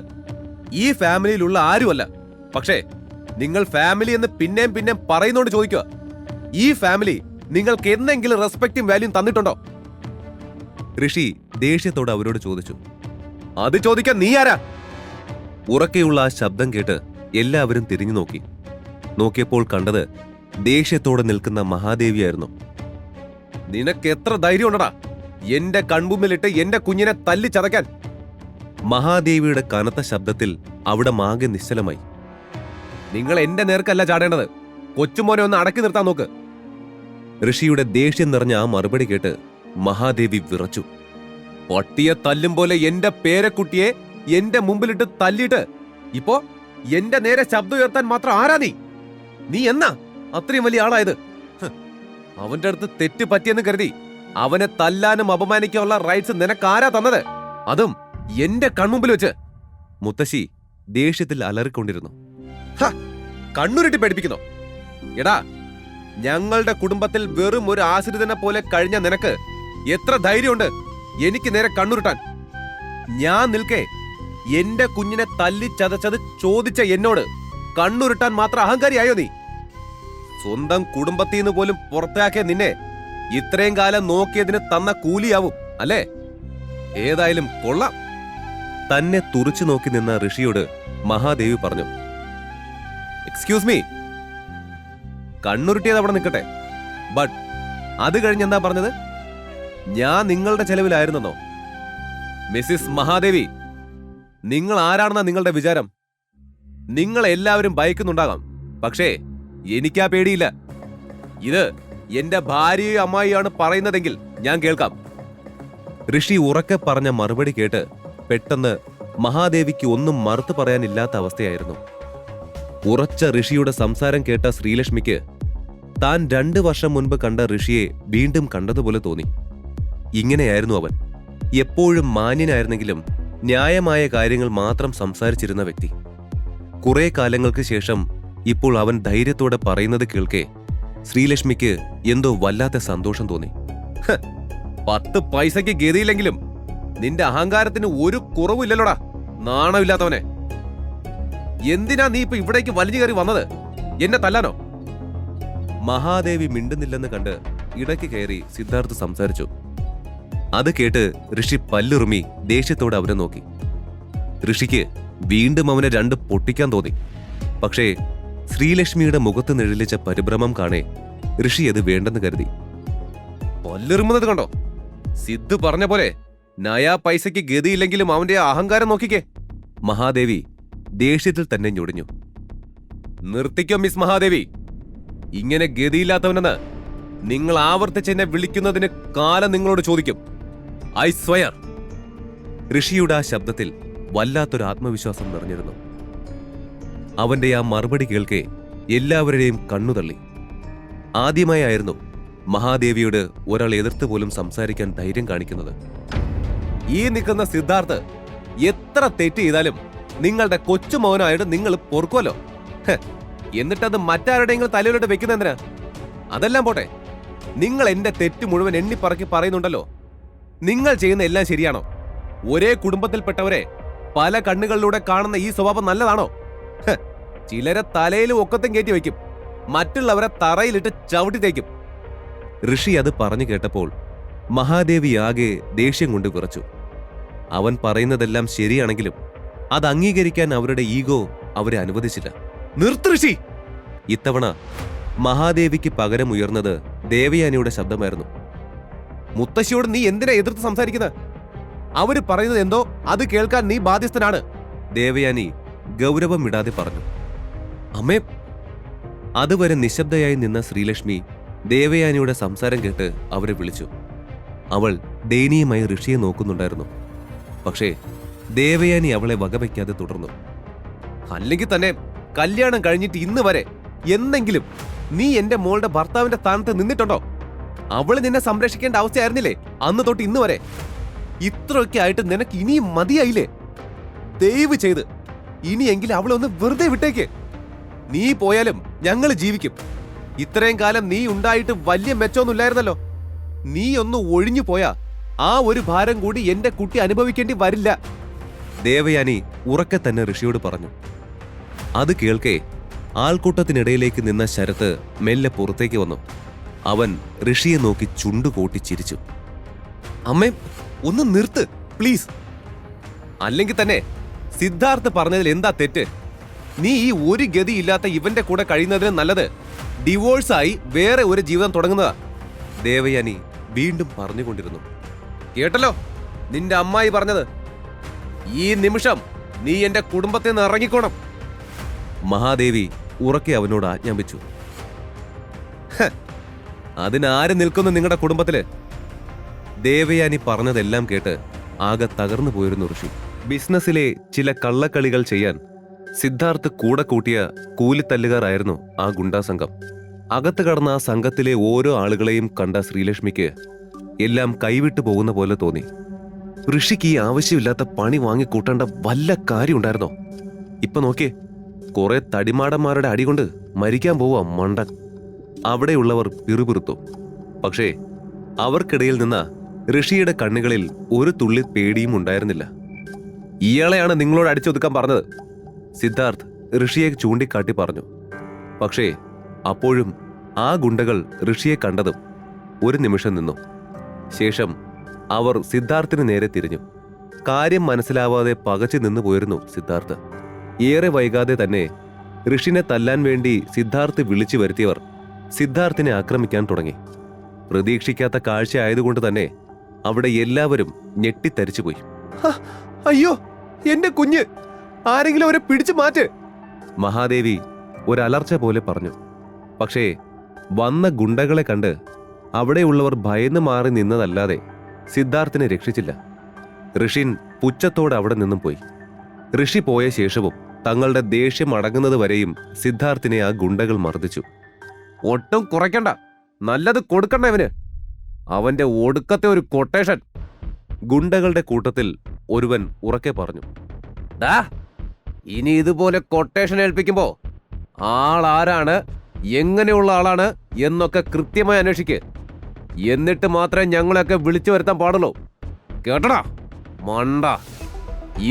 ഈ ഫാമിലിയിലുള്ള ആരുമല്ല. പക്ഷേ നിങ്ങൾ ഫാമിലി എന്ന് പിന്നെയും പറയുന്നോണ്ട് ചോദിക്കുക, ഈ ഫാമിലി നിങ്ങൾക്ക് എന്തെങ്കിലും റെസ്പെക്റ്റും വാല്യൂം തന്നിട്ടുണ്ടോ? ഋഷി ദേഷ്യത്തോടെ അവരോട് ചോദിച്ചു. അത് ചോദിക്കാൻ നീ ആരാ? ഉറക്കെയുള്ള ആ ശബ്ദം കേട്ട് എല്ലാവരും തിരിഞ്ഞു നോക്കിയപ്പോൾ കണ്ടത് ദേഷ്യത്തോടെ നിൽക്കുന്ന മഹാദേവിയായിരുന്നു. നിനക്ക് എത്ര ധൈര്യം ഉണ്ടടാ എന്റെ കൺമുമ്പിലിട്ട് എന്റെ കുഞ്ഞിനെ തല്ലി ചതയ്ക്കാൻ? മഹാദേവിയുടെ കനത്ത ശബ്ദത്തിൽ അവിടെ മാകെ നിശ്ചലമായി. നിങ്ങൾ എന്റെ നേർക്കല്ല ചാടേണ്ടത്, കൊച്ചുമോനെ ഒന്ന് അടക്കി നിർത്താൻ നോക്ക്. ഋഷിയുടെ ദേഷ്യം നിറഞ്ഞ ആ മറുപടി കേട്ട് മഹാദേവി വിറച്ചു. പട്ടിയെ തല്ലും പോലെ എന്റെ പേരക്കുട്ടിയെ എന്റെ മുമ്പിലിട്ട് തല്ലിയിട്ട് ഇപ്പോ എന്റെ നേരെ ശബ്ദം ഉയർത്താൻ മാത്രം ആരാ നീ എന്നാ അത്രയും വലിയ ആളായത്? അവന്റെ അടുത്ത് തെറ്റ് പറ്റിയെന്ന് കരുതി അവനെ തല്ലാനും അപമാനിക്കാനുള്ള റൈറ്റ്സ് നിനക്കാരാ തന്നത്? അതും എന്റെ കൺമുമ്പിൽ വെച്ച്. മുത്തശ്ശി ദേഷ്യത്തിൽ അലറിക്കൊണ്ടിരുന്നു. കണ്ണുരുട്ടി പഠിപ്പിക്കുന്നോ? എടാ, ഞങ്ങളുടെ കുടുംബത്തിൽ വെറും ഒരു ആശ്രിതനെ പോലെ കഴിഞ്ഞ നിനക്ക് എത്ര ധൈര്യമുണ്ട് എനിക്ക് നേരെ കണ്ണുരുട്ടാൻ? ഞാൻ നിൽക്കേ എന്റെ കുഞ്ഞിനെ തല്ലി ചതച്ചത് ചോദിച്ച എന്നോട് കണ്ണുരുട്ടാൻ മാത്രം അഹങ്കാരിയായോ നീ? സ്വന്തം കുടുംബത്തിൽ നിന്ന് പോലും പുറത്താക്കിയ നിന്നെ ഇത്രയും കാലം നോക്കിയതിന് തന്ന കൂലിയാവും അല്ലേ? ഏതായാലും കൊള്ളാം. തന്നെ തുറച്ചു നോക്കി നിന്ന ഋഷിയോട് മഹാദേവി പറഞ്ഞു. എക്സ്ക്യൂസ് മീ, കണ്ണുരുട്ടിയത് അവിടെ നിൽക്കട്ടെ, ബട്ട് അത് കഴിഞ്ഞെന്താ പറഞ്ഞത്? ഞാൻ നിങ്ങളുടെ ചെലവിലായിരുന്നോ? മിസ്സിസ് മഹാദേവി, നിങ്ങൾ ആരാണെന്നാ നിങ്ങളുടെ വിചാരം? നിങ്ങൾ എല്ലാവരും ഭയക്കുന്നുണ്ടാകാം, പക്ഷേ എനിക്കാ പേടിയില്ല. ഇത് എന്റെ ഭാര്യയും അമ്മായിയാണ് പറയുന്നതെങ്കിൽ ഞാൻ കേൾക്കാം. ഋഷി ഉറക്കെ പറഞ്ഞ മറുപടി കേട്ട് പെട്ടെന്ന് മഹാദേവിക്ക് ഒന്നും മറുത്തു പറയാനില്ലാത്ത അവസ്ഥയായിരുന്നു. ഉറച്ച ഋഷിയുടെ സംസാരം കേട്ട ശ്രീലക്ഷ്മിക്ക് താൻ 2 വർഷം മുൻപ് കണ്ട ഋഷിയെ വീണ്ടും കണ്ടതുപോലെ തോന്നി. ഇങ്ങനെയായിരുന്നു അവൻ. എപ്പോഴും മാന്യനായിരുന്നെങ്കിലും ന്യായമായ കാര്യങ്ങൾ മാത്രം സംസാരിച്ചിരുന്ന വ്യക്തി. കുറെ കാലങ്ങൾക്ക് ശേഷം ഇപ്പോൾ അവൻ ധൈര്യത്തോടെ പറയുന്നത് കേൾക്കെ ശ്രീലക്ഷ്മിക്ക് എന്തോ വല്ലാത്ത സന്തോഷം തോന്നി. 10 പൈസയ്ക്ക് ഗതിയില്ലെങ്കിലും നിന്റെ അഹങ്കാരത്തിന് ഒരു കുറവില്ലല്ലോടാ, നാണമില്ലാത്തവനെ. എന്തിനാ നീ ഇപ്പൊ ഇവിടേക്ക് വലിഞ്ഞു കയറി വന്നത്? എന്നെ തല്ലാനോ? മഹാദേവി മിണ്ടുന്നില്ലെന്ന് കണ്ട് ഇടയ്ക്ക് കയറി സിദ്ധാർത്ഥ് സംസാരിച്ചു. അത് കേട്ട് ഋഷി പല്ലുറുമി ദേഷ്യത്തോടെ അവരെ നോക്കി. ഋഷിക്ക് വീണ്ടും അവനെ 2 പൊട്ടിക്കാൻ തോന്നി. പക്ഷേ ശ്രീലക്ഷ്മിയുടെ മുഖത്ത് നിഴലിച്ച പരിഭ്രമം കാണേ ഋഷി അത് വേണ്ടെന്ന് കരുതി. പല്ലെറുമുന്നത് കണ്ടോ? സിദ്ധു പറഞ്ഞ പോലെ നയാ പൈസയ്ക്ക് ഗതിയില്ലെങ്കിലും അവന്റെ അഹങ്കാരം നോക്കിക്കേ. മഹാദേവി ദേഷ്യത്തിൽ തന്നെ ഞൊടിഞ്ഞു. നിർത്തിക്കോ മിസ് മഹാദേവി, ഇങ്ങനെ ഗതിയില്ലാത്തവനെന്ന് നിങ്ങൾ ആവർത്തിച്ചെന്നെ വിളിക്കുന്നതിന് കാലം നിങ്ങളോട് ചോദിക്കും. I swear. ഋഷിയുടെ ആ ശബ്ദത്തിൽ വല്ലാത്തൊരു ആത്മവിശ്വാസം നിറഞ്ഞിരുന്നു. അവന്റെ ആ മറുപടി കേൾക്കെ എല്ലാവരുടെയും കണ്ണുതള്ളി. ആദ്യമായായിരുന്നു മഹാദേവിയോട് ഒരാൾ എതിർത്ത് പോലും സംസാരിക്കാൻ ധൈര്യം കാണിക്കുന്നത്. ഈ നിൽക്കുന്ന സിദ്ധാർത്ഥ് എത്ര തെറ്റ് ചെയ്താലും നിങ്ങളുടെ കൊച്ചുമോനായിട്ട് നിങ്ങൾ പൊറുക്കുമല്ലോ. എന്നിട്ടത് മറ്റാരുടെയെങ്കിലും തലയിലോട്ട് വെക്കുന്നതിനാ? അതെല്ലാം പോട്ടെ, നിങ്ങൾ എന്റെ തെറ്റ് മുഴുവൻ എണ്ണിപ്പറക്കി പറയുന്നുണ്ടല്ലോ. നിങ്ങൾ ചെയ്യുന്ന എല്ലാം ശരിയാണോ? ഒരേ കുടുംബത്തിൽപ്പെട്ടവരെ പല കണ്ണുകളിലൂടെ കാണുന്ന ഈ സ്വഭാവം നല്ലതാണോ? ചിലരെ തലയിലും ഒക്കത്തും കയറ്റി വയ്ക്കും, മറ്റുള്ളവരെ തറയിലിട്ട് ചവിട്ടി തേക്കും. ഋഷി അത് പറഞ്ഞു കേട്ടപ്പോൾ മഹാദേവി ആകെ ദേഷ്യം കൊണ്ട് വിറച്ചു. അവൻ പറയുന്നതെല്ലാം ശരിയാണെങ്കിലും അത് അംഗീകരിക്കാൻ അവരുടെ ഈഗോ അവരെ അനുവദിച്ചില്ല. നിർത്ത് ഋഷി! ഇത്തവണ മഹാദേവിക്ക് പകരം ഉയർന്നത് ദേവയാനിയുടെ ശബ്ദമായിരുന്നു. മുത്തശ്ശിയോട് നീ എന്തിനാ എതിർത്ത് സംസാരിക്കുന്നത്? അവര് പറയുന്നത് എന്തോ അത് കേൾക്കാൻ നീ ബാധ്യസ്ഥനാണ്. ദേവയാനി ഗൗരവം വിടാതെ പറഞ്ഞു. അമ്മേ. അതുവരെ നിശബ്ദയായി നിന്ന ശ്രീലക്ഷ്മി ദേവയാനിയുടെ സംസാരം കേട്ട് അവരെ വിളിച്ചു. അവൾ ദയനീയമായി ഋഷിയെ നോക്കുന്നുണ്ടായിരുന്നു. പക്ഷേ ദേവയാനി അവളെ വകവയ്ക്കാതെ തുടർന്നു. അല്ലെങ്കിൽ തന്നെ കല്യാണം കഴിഞ്ഞിട്ട് ഇന്ന് വരെ എന്നെങ്കിലും നീ എന്റെ മോളുടെ ഭർത്താവിന്റെ സ്ഥാനത്ത് നിന്നിട്ടുണ്ടോ? അവള് നിന്നെ സംരക്ഷിക്കേണ്ട അവസ്ഥയായിരുന്നില്ലേ അന്ന് തൊട്ട് ഇന്ന് വരെ? ഇത്രയൊക്കെ ആയിട്ട് നിനക്ക് ഇനിയും മതിയായില്ലേ? ദയവ് ചെയ്ത് ഇനിയെങ്കിലും അവളെ ഒന്ന് വെറുതെ വിട്ടേക്ക്. നീ പോയാലും ഞങ്ങൾ ജീവിക്കും. ഇത്രയും കാലം നീ ഉണ്ടായിട്ട് വലിയ മെച്ചമൊന്നുമില്ലായിരുന്നല്ലോ. നീ ഒന്ന് ഒഴിഞ്ഞു പോയാ ആ ഒരു ഭാരം കൂടി എന്റെ കുട്ടി അനുഭവിക്കേണ്ടി വരില്ല. ദേവയാനി ഉറക്കെ തന്നെ ഋഷിയോട് പറഞ്ഞു. അത് കേൾക്കെ ആൾക്കൂട്ടത്തിനിടയിലേക്ക് നിന്ന ശരത്ത് മെല്ലെ പുറത്തേക്ക് വന്നു. അവൻ ഋഷിയെ നോക്കി ചുണ്ടുകൂട്ടി ചിരിച്ചു. അമ്മേ, ഒന്ന് നിർത്ത് പ്ലീസ്. അല്ലെങ്കിൽ തന്നെ സിദ്ധാർത്ഥ് പറഞ്ഞതിൽ എന്താ തെറ്റ്? നീ ഈ ഒരു ഗതിയില്ലാത്ത ഇവന്റെ കൂടെ കഴിയുന്നതിന് നല്ലത് ഡിവോഴ്സായി വേറെ ഒരു ജീവിതം തുടങ്ങുന്നതാ. ദേവയാനി വീണ്ടും പറഞ്ഞുകൊണ്ടിരുന്നു. കേട്ടല്ലോ നിന്റെ അമ്മായി പറഞ്ഞത്. ഈ നിമിഷം നീ എന്റെ കുടുംബത്തിൽ നിന്ന് ഇറങ്ങിക്കോണം. മഹാദേവി ഉറക്കെ അവനോട് ആജ്ഞാപിച്ചു. അതിനാര് നിൽക്കുന്നു നിങ്ങളുടെ കുടുംബത്തില്? ദേവയാനി പറഞ്ഞതെല്ലാം കേട്ട് ആകെ തകർന്നു പോയിരുന്നു ഋഷി. ബിസിനസ്സിലെ ചില കള്ളക്കളികൾ ചെയ്യാൻ സിദ്ധാർത്ഥ് കൂടെ കൂട്ടിയ കൂലിത്തല്ലുകാരായിരുന്നു ആ ഗുണ്ടാസംഘം. അകത്ത് കടന്ന ആ സംഘത്തിലെ ഓരോ ആളുകളെയും കണ്ട ശ്രീലക്ഷ്മിക്ക് എല്ലാം കൈവിട്ടു പോകുന്ന പോലെ തോന്നി. ഋഷിക്ക് ഈ ആവശ്യമില്ലാത്ത പണി വാങ്ങിക്കൂട്ടേണ്ട വല്ല കാര്യം ഉണ്ടായിരുന്നോ? ഇപ്പൊ നോക്കിയേ, കുറെ തടിമാടന്മാരുടെ അടികൊണ്ട് മരിക്കാൻ പോവാ മണ്ടൻ. അവിടെയുള്ളവർ പിറുപിറുത്തു. പക്ഷേ അവർക്കിടയിൽ നിന്ന ഋഷിയുടെ കണ്ണുകളിൽ ഒരു തുള്ളി പേടിയും ഉണ്ടായിരുന്നില്ല. ഇയാളെയാണ് നിങ്ങളോട് അടിച്ചൊതുക്കാൻ പറഞ്ഞത്, സിദ്ധാർത്ഥ് ഋഷിയെ ചൂണ്ടിക്കാട്ടി പറഞ്ഞു. പക്ഷേ അപ്പോഴും ആ ഗുണ്ടകൾ ഋഷിയെ കണ്ടതും ഒരു നിമിഷം നിന്നു. ശേഷം അവർ സിദ്ധാർത്ഥിന് നേരെ തിരിഞ്ഞു. കാര്യം മനസ്സിലാവാതെ പകച്ചു നിന്നു പോയിരുന്നു സിദ്ധാർത്ഥ്. ഏറെ വൈകാതെ തന്നെ ഋഷിനെ തല്ലാൻ വേണ്ടി സിദ്ധാർത്ഥ് വിളിച്ചു വരുത്തിയവർ സിദ്ധാർത്ഥിനെ ആക്രമിക്കാൻ തുടങ്ങി. പ്രതീക്ഷിക്കാത്ത കാഴ്ച ആയതുകൊണ്ട് തന്നെ അവിടെ എല്ലാവരും ഞെട്ടിത്തരിച്ചുപോയി. അയ്യോ, എന്റെ കുഞ്ഞ്, ആരെങ്കിലും അവരെ പിടിച്ചു മാറ്റ്! മഹാദേവി ഒരലർച്ച പോലെ പറഞ്ഞു. പക്ഷേ വന്ന ഗുണ്ടകളെ കണ്ട് അവിടെയുള്ളവർ ഭയന്ന് മാറി നിന്നതല്ലാതെ സിദ്ധാർത്ഥിനെ രക്ഷിച്ചില്ല. ഋഷിൻ പുച്ഛത്തോടെ അവിടെ നിന്നും പോയി. ഋഷി പോയ ശേഷവും തങ്ങളുടെ ദേഷ്യം അടങ്ങുന്നത് വരെയും സിദ്ധാർത്ഥിനെ ആ ഗുണ്ടകൾ മർദ്ദിച്ചു. ഒട്ടും കുറയ്ക്കണ്ട, നല്ലത് കൊടുക്കണ്ട അവന്. അവന്റെ ഒടുക്കത്തെ ഒരു കൊട്ടേഷൻ. ഗുണ്ടകളുടെ കൂട്ടത്തിൽ ഒരുവൻ ഉറക്കെ പറഞ്ഞു. ദാ, ഇനി ഇതുപോലെ കൊട്ടേഷൻ ഏൽപ്പിക്കുമ്പോ ആളാരാണ്, എങ്ങനെയുള്ള ആളാണ് എന്നൊക്കെ കൃത്യമായി അന്വേഷിക്ക്. എന്നിട്ട് മാത്രമേ ഞങ്ങളെയൊക്കെ വിളിച്ചു വരുത്താൻ പാടുള്ളൂ. കേട്ടടാ മണ്ട.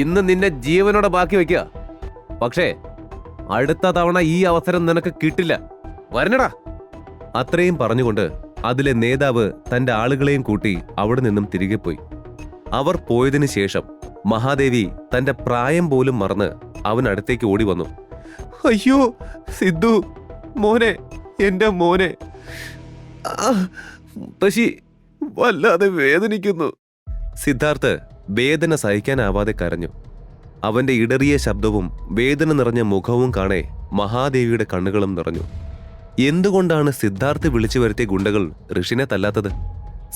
ഇന്ന് നിന്നെ ജീവനോടെ ബാക്കി വയ്ക്കുക. പക്ഷേ അടുത്ത തവണ ഈ അവസരം നിനക്ക് കിട്ടില്ല. വരണടാ. അത്രയും പറഞ്ഞുകൊണ്ട് അതിലെ നേതാവ് തന്റെ ആളുകളെയും കൂട്ടി അവിടെ നിന്നും തിരികെ പോയി. അവർ പോയതിനു ശേഷം മഹാദേവി തന്റെ പ്രായം പോലും മറന്ന് അവനടുത്തേക്ക് ഓടി വന്നു. അയ്യോ സിദ്ധു മോനെ, എന്റെ മോനെ, മുത്തശ്ശി വല്ലാതെ വേദനിക്കുന്നു. സിദ്ധാർത്ഥ് വേദന സഹിക്കാനാവാതെ കരഞ്ഞു. അവന്റെ ഇടറിയ ശബ്ദവും വേദന നിറഞ്ഞ മുഖവും കാണെ മഹാദേവിയുടെ കണ്ണുകളും നിറഞ്ഞു. എന്തുകൊണ്ടാണ് സിദ്ധാർത്ഥ് വിളിച്ചു വരുത്തിയ ഗുണ്ടകൾ ഋഷിനെ തല്ലാത്തത്?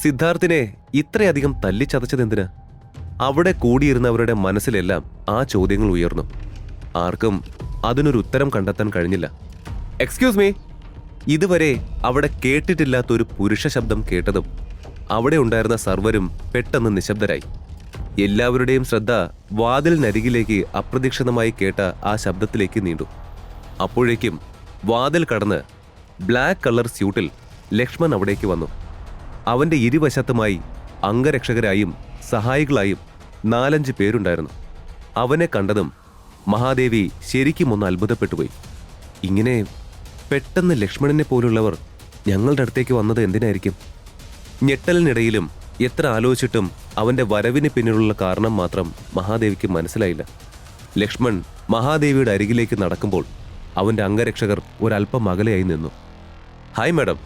സിദ്ധാർത്ഥിനെ ഇത്രയധികം തല്ലിച്ചതച്ചതെന്തിന്? അവിടെ കൂടിയിരുന്നവരുടെ മനസ്സിലെല്ലാം ആ ചോദ്യങ്ങൾ ഉയർന്നു. ആർക്കും അതിനൊരു ഉത്തരം കണ്ടെത്താൻ കഴിഞ്ഞില്ല. Excuse me. ഇതുവരെ അവിടെ കേട്ടിട്ടില്ലാത്തൊരു പുരുഷ ശബ്ദം കേട്ടതും അവിടെ ഉണ്ടായിരുന്ന സർവരും പെട്ടെന്ന് നിശബ്ദരായി. എല്ലാവരുടെയും ശ്രദ്ധ വാതിലിനരികിലേക്ക് അപ്രതീക്ഷിതമായി കേട്ട ആ ശബ്ദത്തിലേക്ക് നീണ്ടു. അപ്പോഴേക്കും വാതിൽ കടന്ന് ബ്ലാക്ക് കളർ സ്യൂട്ടിൽ ലക്ഷ്മൺ അവിടേക്ക് വന്നു. അവന്റെ ഇരുവശത്തുമായി അംഗരക്ഷകരായും സഹായികളായും 4-5 പേരുണ്ടായിരുന്നു. അവനെ കണ്ടതും മഹാദേവി ശരിക്കും ഒന്ന് അത്ഭുതപ്പെട്ടുപോയി. ഇങ്ങനെ പെട്ടെന്ന് ലക്ഷ്മണനെ പോലുള്ളവർ ഞങ്ങളുടെ അടുത്തേക്ക് വന്നത് എന്തിനായിരിക്കും? ഞെട്ടലിനിടയിലും എത്ര ആലോചിച്ചിട്ടും അവന്റെ വരവിന് പിന്നിലുള്ള കാരണം മാത്രം മഹാദേവിക്ക് മനസ്സിലായില്ല. ലക്ഷ്മൺ മഹാദേവിയുടെ അരികിലേക്ക് നടക്കുമ്പോൾ അവന്റെ അംഗരക്ഷകർ ഒരല്പം അകലെയായി നിന്നു. ഹായ് മാഡം,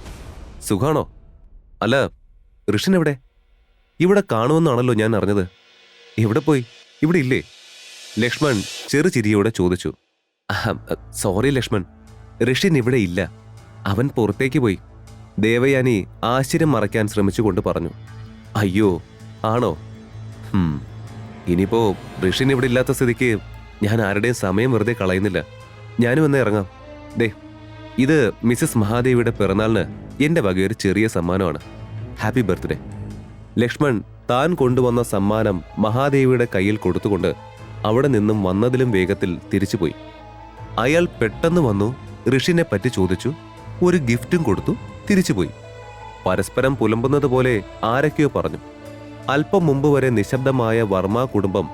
സുഖാണോ? അല്ല, ഋഷിൻ എവിടെ? ഇവിടെ കാണുമെന്നാണല്ലോ ഞാൻ അറിഞ്ഞത്. എവിടെ പോയി? ഇവിടെ ഇല്ലേ? ലക്ഷ്മൺ ചെറുചിരിയോടെ ചോദിച്ചു. സോറി ലക്ഷ്മൺ, ഋഷിൻ ഇവിടെ ഇല്ല. അവൻ പുറത്തേക്ക് പോയി. ദേവയാനി ആശ്ചര്യം മറയ്ക്കാൻ ശ്രമിച്ചുകൊണ്ട് പറഞ്ഞു. അയ്യോ, ആണോ? ഇനിയിപ്പോ ഋഷിൻ ഇവിടെ ഇല്ലാത്ത സ്ഥിതിക്ക് ഞാൻ ആരുടെയും സമയം വെറുതെ കളയുന്നില്ല. ഞാനും എന്ന് ഇറങ്ങാം. ദേ, ഇത് മിസസ് മഹാദേവിയുടെ പിറന്നാളിന് എന്റെ വകയൊരു ചെറിയ സമ്മാനമാണ്. Happy birthday. ലക്ഷ്മൺ താൻ കൊണ്ടുവന്ന സമ്മാനം മഹാദേവിയുടെ കയ്യിൽ കൊടുത്തുകൊണ്ട് അവിടെ നിന്നും വന്നതിലും വേഗത്തിൽ തിരിച്ചുപോയി. അയാൾ പെട്ടെന്ന് വന്നു, ഋഷിനെ പറ്റി ചോദിച്ചു, ഒരു ഗിഫ്റ്റും കൊടുത്തു, തിരിച്ചുപോയി. പരസ്പരം പുലമ്പുന്നത് പോലെ ആരൊക്കെയോ പറഞ്ഞു. അല്പം മുമ്പ് വരെ നിശബ്ദമായ വർമ്മ കുടുംബം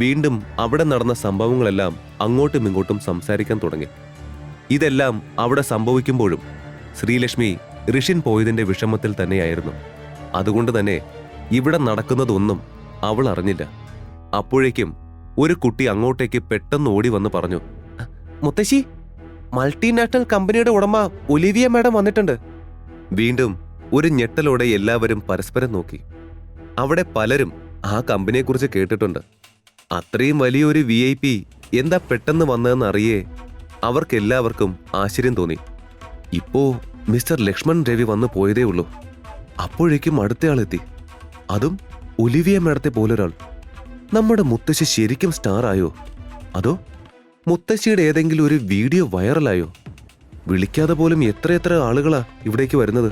വീണ്ടും അവിടെ നടന്ന സംഭവങ്ങളെല്ലാം അങ്ങോട്ടും ഇങ്ങോട്ടും സംസാരിക്കാൻ തുടങ്ങി. ഇതെല്ലാം അവിടെ സംഭവിക്കുമ്പോഴും ശ്രീലക്ഷ്മി ഋഷിൻ പോയതിന്റെ വിഷമത്തിൽ തന്നെയായിരുന്നു. അതുകൊണ്ട് തന്നെ ഇവിടെ നടക്കുന്നതൊന്നും അവൾ അറിഞ്ഞില്ല. അപ്പോഴേക്കും ഒരു കുട്ടി അങ്ങോട്ടേക്ക് പെട്ടെന്ന് ഓടി വന്ന് പറഞ്ഞു, മുത്തശ്ശി, മൾട്ടിനാഷണൽ കമ്പനിയുടെ ഉടമ ഒലിവിയ മാഡം വന്നിട്ടുണ്ട്. വീണ്ടും ഒരു ഞെട്ടലോടെ എല്ലാവരും പരസ്പരം നോക്കി. അവിടെ പലരും ആ കമ്പനിയെക്കുറിച്ച് കേട്ടിട്ടുണ്ട്. അത്രയും വലിയൊരു VIP എന്താ പെട്ടെന്ന് വന്നതെന്ന് അറിയേ അവർക്കെല്ലാവർക്കും ആശ്ചര്യം തോന്നി. ഇപ്പോ മിസ്റ്റർ ലക്ഷ്മൺ രവി വന്നു പോയതേ ഉള്ളൂ. അപ്പോഴേക്കും അടുത്തയാളെത്തി, അതും ഒലിവിയ മാഡത്തെ പോലൊരാൾ. നമ്മുടെ മുത്തശ്ശി ശരിക്കും സ്റ്റാർ ആയോ? അതോ മുത്തശ്ശിയുടെ ഏതെങ്കിലും ഒരു വീഡിയോ വൈറലായോ? വിളിക്കാതെ പോലും എത്രയെത്ര ആളുകളാ ഇവിടേക്ക് വരുന്നത്.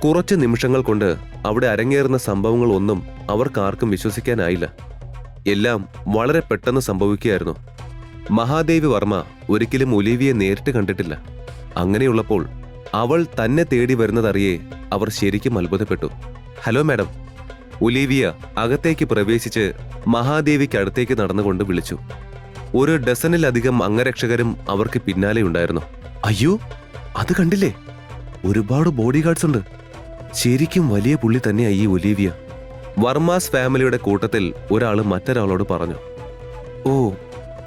കുറച്ച് നിമിഷങ്ങൾ കൊണ്ട് അവിടെ അരങ്ങേറുന്ന സംഭവങ്ങൾ ഒന്നും അവർക്കാർക്കും വിശ്വസിക്കാനായില്ല. എല്ലാം വളരെ പെട്ടെന്ന് സംഭവിക്കുകയായിരുന്നു. മഹാദേവി വർമ്മ ഒരിക്കലും ഒലിവിയെ നേരിട്ട് കണ്ടിട്ടില്ല. അങ്ങനെയുള്ളപ്പോൾ അവൾ തന്നെ തേടി വരുന്നതറിയേ അവർ ശരിക്കും അത്ഭുതപ്പെട്ടു. Hello madam. ഒലിവിയ അകത്തേക്ക് പ്രവേശിച്ച് മഹാദേവിക്ക് അടുത്തേക്ക് നടന്നുകൊണ്ട് വിളിച്ചു. ഒരു ഡസനിലധികം അംഗരക്ഷകരും അവർക്ക് പിന്നാലെയുണ്ടായിരുന്നു. അയ്യോ, അത് കണ്ടില്ലേ? ഒരുപാട് ബോഡി ഗാർഡ്സ് ഉണ്ട്. ശരിക്കും വലിയ പുള്ളി തന്നെയായി ഈ ഒലിവിയ. വർമാസ് ഫാമിലിയുടെ കൂട്ടത്തിൽ ഒരാൾ മറ്റൊരാളോട് പറഞ്ഞു, ഓ,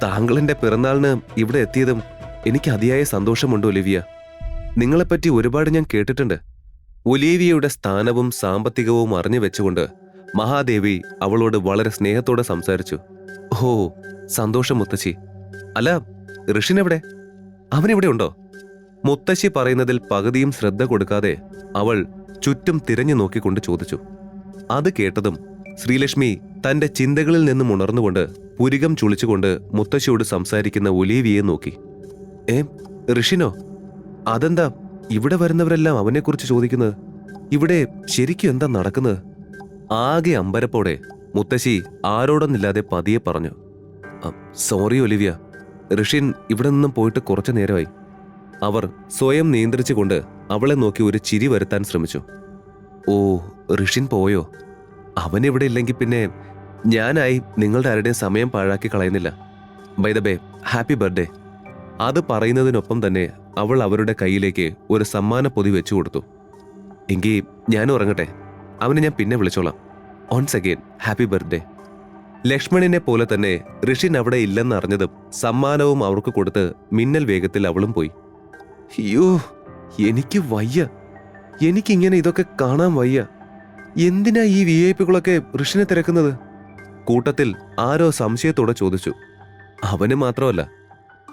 താങ്കളെന്റെ പിറന്നാളിന് ഇവിടെ എത്തിയതും എനിക്ക് അതിയായ സന്തോഷമുണ്ട് ഒലിവിയ. നിങ്ങളെപ്പറ്റി ഒരുപാട് ഞാൻ കേട്ടിട്ടുണ്ട്. ഒലിവിയയുടെ സ്ഥാനവും സാമ്പത്തികവും അറിഞ്ഞു വെച്ചുകൊണ്ട് മഹാദേവി അവളോട് വളരെ സ്നേഹത്തോടെ സംസാരിച്ചു. ഓ, സന്തോഷം മുത്തശ്ശി. അല്ല, ഋഷിനെവിടെ? അവനിവിടെ ഉണ്ടോ? മുത്തശ്ശി പറയുന്നതിൽ പകുതിയും ശ്രദ്ധ കൊടുക്കാതെ അവൾ ചുറ്റും തിരഞ്ഞു നോക്കിക്കൊണ്ട് ചോദിച്ചു. അത് കേട്ടതും ശ്രീലക്ഷ്മി തന്റെ ചിന്തകളിൽ നിന്നും ഉണർന്നുകൊണ്ട് പുരികം ചുളിച്ചുകൊണ്ട് മുത്തശ്ശിയോട് സംസാരിക്കുന്ന ഒലിവിയെ നോക്കി. ഋഷിനോ? അതെന്താ ഇവിടെ വരുന്നവരെല്ലാം അവനെക്കുറിച്ച് ചോദിക്കുന്നത്? ഇവിടെ ശരിക്കും എന്താ നടക്കുന്നത്? ആകെ അമ്പരപ്പോടെ മുത്തശ്ശി ആരോടൊന്നില്ലാതെ പതിയെ പറഞ്ഞു, സോറി ഒലിവിയ, ഋഷിൻ ഇവിടെ നിന്നും പോയിട്ട് കുറച്ചു നേരമായി. അവർ സ്വയം നിയന്ത്രിച്ചുകൊണ്ട് അവളെ നോക്കി ഒരു ചിരി വരുത്താൻ ശ്രമിച്ചു. ഓ, ഋഷിൻ പോയോ? അവനിവിടെ ഇല്ലെങ്കിൽ പിന്നെ ഞാനായി നിങ്ങളുടെ ആരുടെയും സമയം പാഴാക്കി കളയുന്നില്ല. By the way, happy birthday. അത് പറയുന്നതിനൊപ്പം തന്നെ അവൾ അവരുടെ കയ്യിലേക്ക് ഒരു സമ്മാന പൊതി വെച്ചു കൊടുത്തു. എങ്കിൽ ഞാൻ ഉറങ്ങട്ടെ, അവനെ ഞാൻ പിന്നെ വിളിച്ചോളാം. Once again happy birthday. ലക്ഷ്മണിനെ പോലെ തന്നെ ഋഷിൻ അവിടെ ഇല്ലെന്നറിഞ്ഞതും സമ്മാനവും അവർക്ക് കൊടുത്ത് മിന്നൽ വേഗത്തിൽ അവളും പോയി. അയ്യോ, എനിക്ക് വയ്യ. എനിക്കിങ്ങനെ ഇതൊക്കെ കാണാൻ വയ്യ. എന്തിനാ ഈ VIP-കളൊക്കെ ഋഷിനെ തിരക്കുന്നത്? കൂട്ടത്തിൽ ആരോ സംശയത്തോടെ ചോദിച്ചു. അവന് മാത്രമല്ല,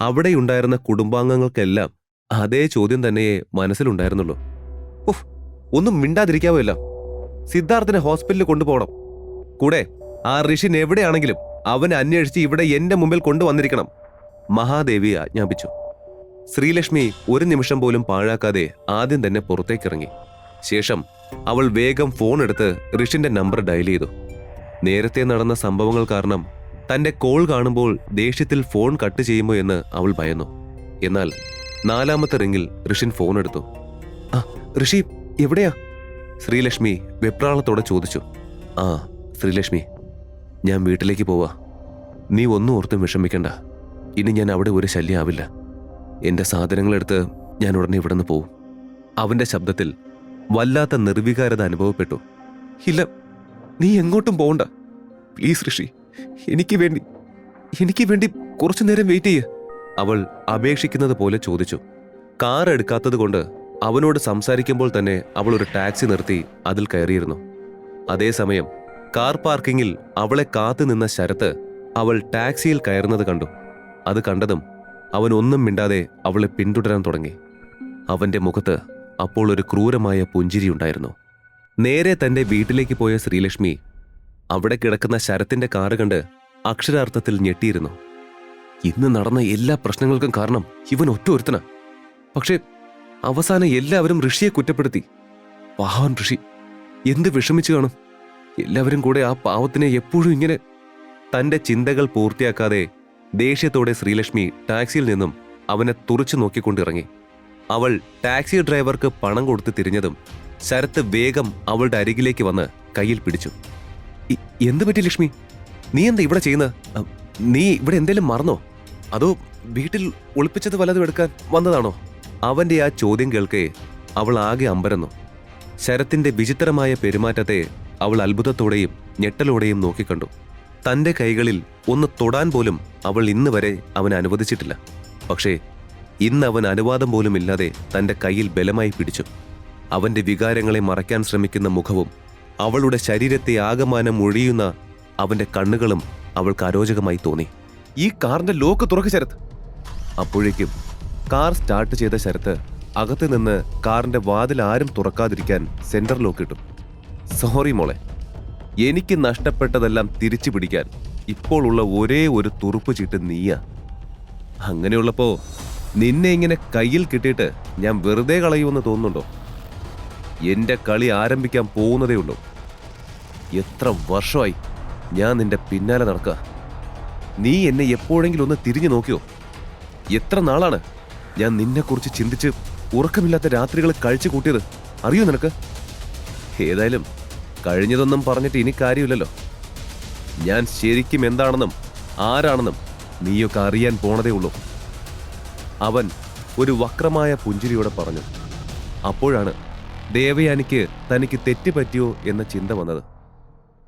അവിടെയുണ്ടായിരുന്ന കുടുംബാംഗങ്ങൾക്കെല്ലാം അതേ ചോദ്യം തന്നെയേ മനസ്സിലുണ്ടായിരുന്നുള്ളൂ. ഉഫ്, ഒന്നും മിണ്ടാതിരിക്കാവല്ല. സിദ്ധാർത്ഥിനെ ഹോസ്പിറ്റലിൽ കൊണ്ടുപോകണം. കൂടെ ആ ഋഷിൻ എവിടെയാണെങ്കിലും അവനെ അന്വേഷിച്ച് ഇവിടെ എന്റെ മുമ്പിൽ കൊണ്ടുവന്നിരിക്കണം. മഹാദേവി ആജ്ഞാപിച്ചു. ശ്രീലക്ഷ്മി ഒരു നിമിഷം പോലും പാഴാക്കാതെ ആദ്യം തന്നെ പുറത്തേക്കിറങ്ങി. ശേഷം അവൾ വേഗം ഫോൺ എടുത്ത് ഋഷിന്റെ നമ്പർ ഡയൽ ചെയ്തു. നേരത്തെ നടന്ന സംഭവങ്ങൾ കാരണം തന്റെ കോൾ കാണുമ്പോൾ ദേഷ്യത്തിൽ ഫോൺ കട്ട് ചെയ്യുമോ എന്ന് അവൾ ഭയന്നു. എന്നാൽ 4ാമത്തെ റിംഗിൽ ഋഷിൻ ഫോൺ എടുത്തു. ഋഷി എവിടെയാ? ശ്രീലക്ഷ്മി വെപ്രാളത്തോടെ ചോദിച്ചു. ആ ശ്രീലക്ഷ്മി, ഞാൻ വീട്ടിലേക്ക് പോവാ. നീ ഒന്നും ഓർത്തും വിഷമിക്കണ്ട. ഇനി ഞാൻ അവിടെ ഒരു ശല്യം ആവില്ല. എന്റെ സാധനങ്ങളെടുത്ത് ഞാൻ ഉടനെ ഇവിടെ നിന്ന് പോവും. അവന്റെ ശബ്ദത്തിൽ വല്ലാത്ത നിർവികാരത അനുഭവപ്പെട്ടു. ഇല്ല, നീ എങ്ങോട്ടും പോകണ്ട. പ്ലീസ് ഋഷി, എനിക്ക് വേണ്ടി കുറച്ചു നേരം വെയിറ്റ് ചെയ്യ്. അവൾ അപേക്ഷിക്കുന്നത് പോലെ ചോദിച്ചു. കാർ എടുക്കാത്തത് കൊണ്ട് അവനോട് സംസാരിക്കുമ്പോൾ തന്നെ അവൾ ഒരു ടാക്സി നിർത്തി അതിൽ കയറിയിരുന്നു. അതേസമയം കാർ പാർക്കിങ്ങിൽ അവളെ കാത്തു നിന്ന ശരത്ത് അവൾ ടാക്സിയിൽ കയറുന്നത് കണ്ടു. അത് കണ്ടതും അവൻ ഒന്നും മിണ്ടാതെ അവളെ പിന്തുടരാൻ തുടങ്ങി. അവന്റെ മുഖത്ത് അപ്പോൾ ഒരു ക്രൂരമായ പുഞ്ചിരിയുണ്ടായിരുന്നു. നേരെ തന്റെ വീട്ടിലേക്ക് പോയ ശ്രീലക്ഷ്മി അവിടെ കിടക്കുന്ന ശരത്തിന്റെ കാറ് കണ്ട് അക്ഷരാർത്ഥത്തിൽ ഞെട്ടിയിരുന്നു. ഇന്ന് നടന്ന എല്ലാ പ്രശ്നങ്ങൾക്കും കാരണം ഇവൻ ഒറ്റ ഒരുത്തനാ. പക്ഷേ അവസാനം എല്ലാവരും ഋഷിയെ കുറ്റപ്പെടുത്തി. പാവൻ ഋഷി എന്ത് വിഷമിച്ചു കാണും. എല്ലാവരും കൂടെ ആ പാവത്തിനെ എപ്പോഴും ഇങ്ങനെ. തന്റെ ചിന്തകൾ പൂർത്തിയാക്കാതെ ദേഷ്യത്തോടെ ശ്രീലക്ഷ്മി ടാക്സിയിൽ നിന്നും അവനെ തുറച്ചു നോക്കിക്കൊണ്ടിറങ്ങി. അവൾ ടാക്സി ഡ്രൈവർക്ക് പണം കൊടുത്ത് തിരിഞ്ഞതും ശരത്ത് വേഗം അവളുടെ അരികിലേക്ക് വന്ന് കയ്യിൽ പിടിച്ചു. എന്ത് പറ്റി ലക്ഷ്മി? നീ എന്താ ഇവിടെ ചെയ്യുന്നത്? നീ ഇവിടെ എന്തേലും മറന്നോ? അതോ വീട്ടിൽ ഒളിപ്പിച്ചത് വല്ലതും എടുക്കാൻ വന്നതാണോ? അവന്റെ ആ ചോദ്യം കേൾക്കേ അവൾ ആകെ അമ്പരന്നു. ശരത്തിന്റെ വിചിത്രമായ പെരുമാറ്റത്തെ അവൾ അത്ഭുതത്തോടെയും ഞെട്ടലോടെയും നോക്കിക്കണ്ടു. തന്റെ കൈകളിൽ ഒന്ന് തൊടാൻ പോലും അവൾ ഇന്ന് വരെ അവൻ അനുവദിച്ചിട്ടില്ല. പക്ഷേ ഇന്ന് അവൻ അനുവാദം പോലും ഇല്ലാതെ തന്റെ കയ്യിൽ ബലമായി പിടിച്ചു. അവന്റെ വികാരങ്ങളെ മറയ്ക്കാൻ ശ്രമിക്കുന്ന മുഖവും അവളുടെ ശരീരത്തെ ആകമാനം ഒഴിയുന്ന അവന്റെ കണ്ണുകളും അവൾക്ക് അരോചകമായി തോന്നി. ഈ കാറിന്റെ ലോക്ക് തുറക്ക് ശരത്ത്. അപ്പോഴേക്കും കാർ സ്റ്റാർട്ട് ചെയ്ത ശരത്ത് അകത്ത് നിന്ന് കാറിന്റെ വാതിൽ ആരും തുറക്കാതിരിക്കാൻ സെന്റർ ലോക്ക് ഇട്ടു. സോറി മോളെ, എനിക്ക് നഷ്ടപ്പെട്ടതെല്ലാം തിരിച്ചു പിടിക്കാൻ ഇപ്പോൾ ഉള്ള ഒരേ ഒരു തുറുപ്പ് ചീട്ട് നീയാ. അങ്ങനെയുള്ളപ്പോ നിന്നെ ഇങ്ങനെ കയ്യിൽ കിട്ടിയിട്ട് ഞാൻ വെറുതെ കളയുമെന്ന് തോന്നുന്നുണ്ടോ? എന്റെ കളി ആരംഭിക്കാൻ പോകുന്നതേ ഉള്ളൂ. എത്ര വർഷമായി ഞാൻ നിന്റെ പിന്നാലെ നടക്കുക. നീ എന്നെ എപ്പോഴെങ്കിലും ഒന്ന് തിരിഞ്ഞു നോക്കിയോ? എത്ര നാളാണ് ഞാൻ നിന്നെക്കുറിച്ച് ചിന്തിച്ച് ഉറക്കമില്ലാത്ത രാത്രികൾ കഴിച്ചു കൂട്ടിയത് അറിയോ നിനക്ക്? ഏതായാലും കഴിഞ്ഞതൊന്നും പറഞ്ഞിട്ട് ഇനി കാര്യമില്ലല്ലോ. ഞാൻ ശരിക്കും എന്താണെന്നും ആരാണെന്നും നീയൊക്കെ അറിയാൻ പോണതേ ഉള്ളൂ. അവൻ ഒരു വക്രമായ പുഞ്ചിരിയോടെ പറഞ്ഞു. അപ്പോഴാണ് ദേവയാനിക്ക് തനിക്ക് തെറ്റുപറ്റിയോ എന്ന ചിന്ത വന്നത്.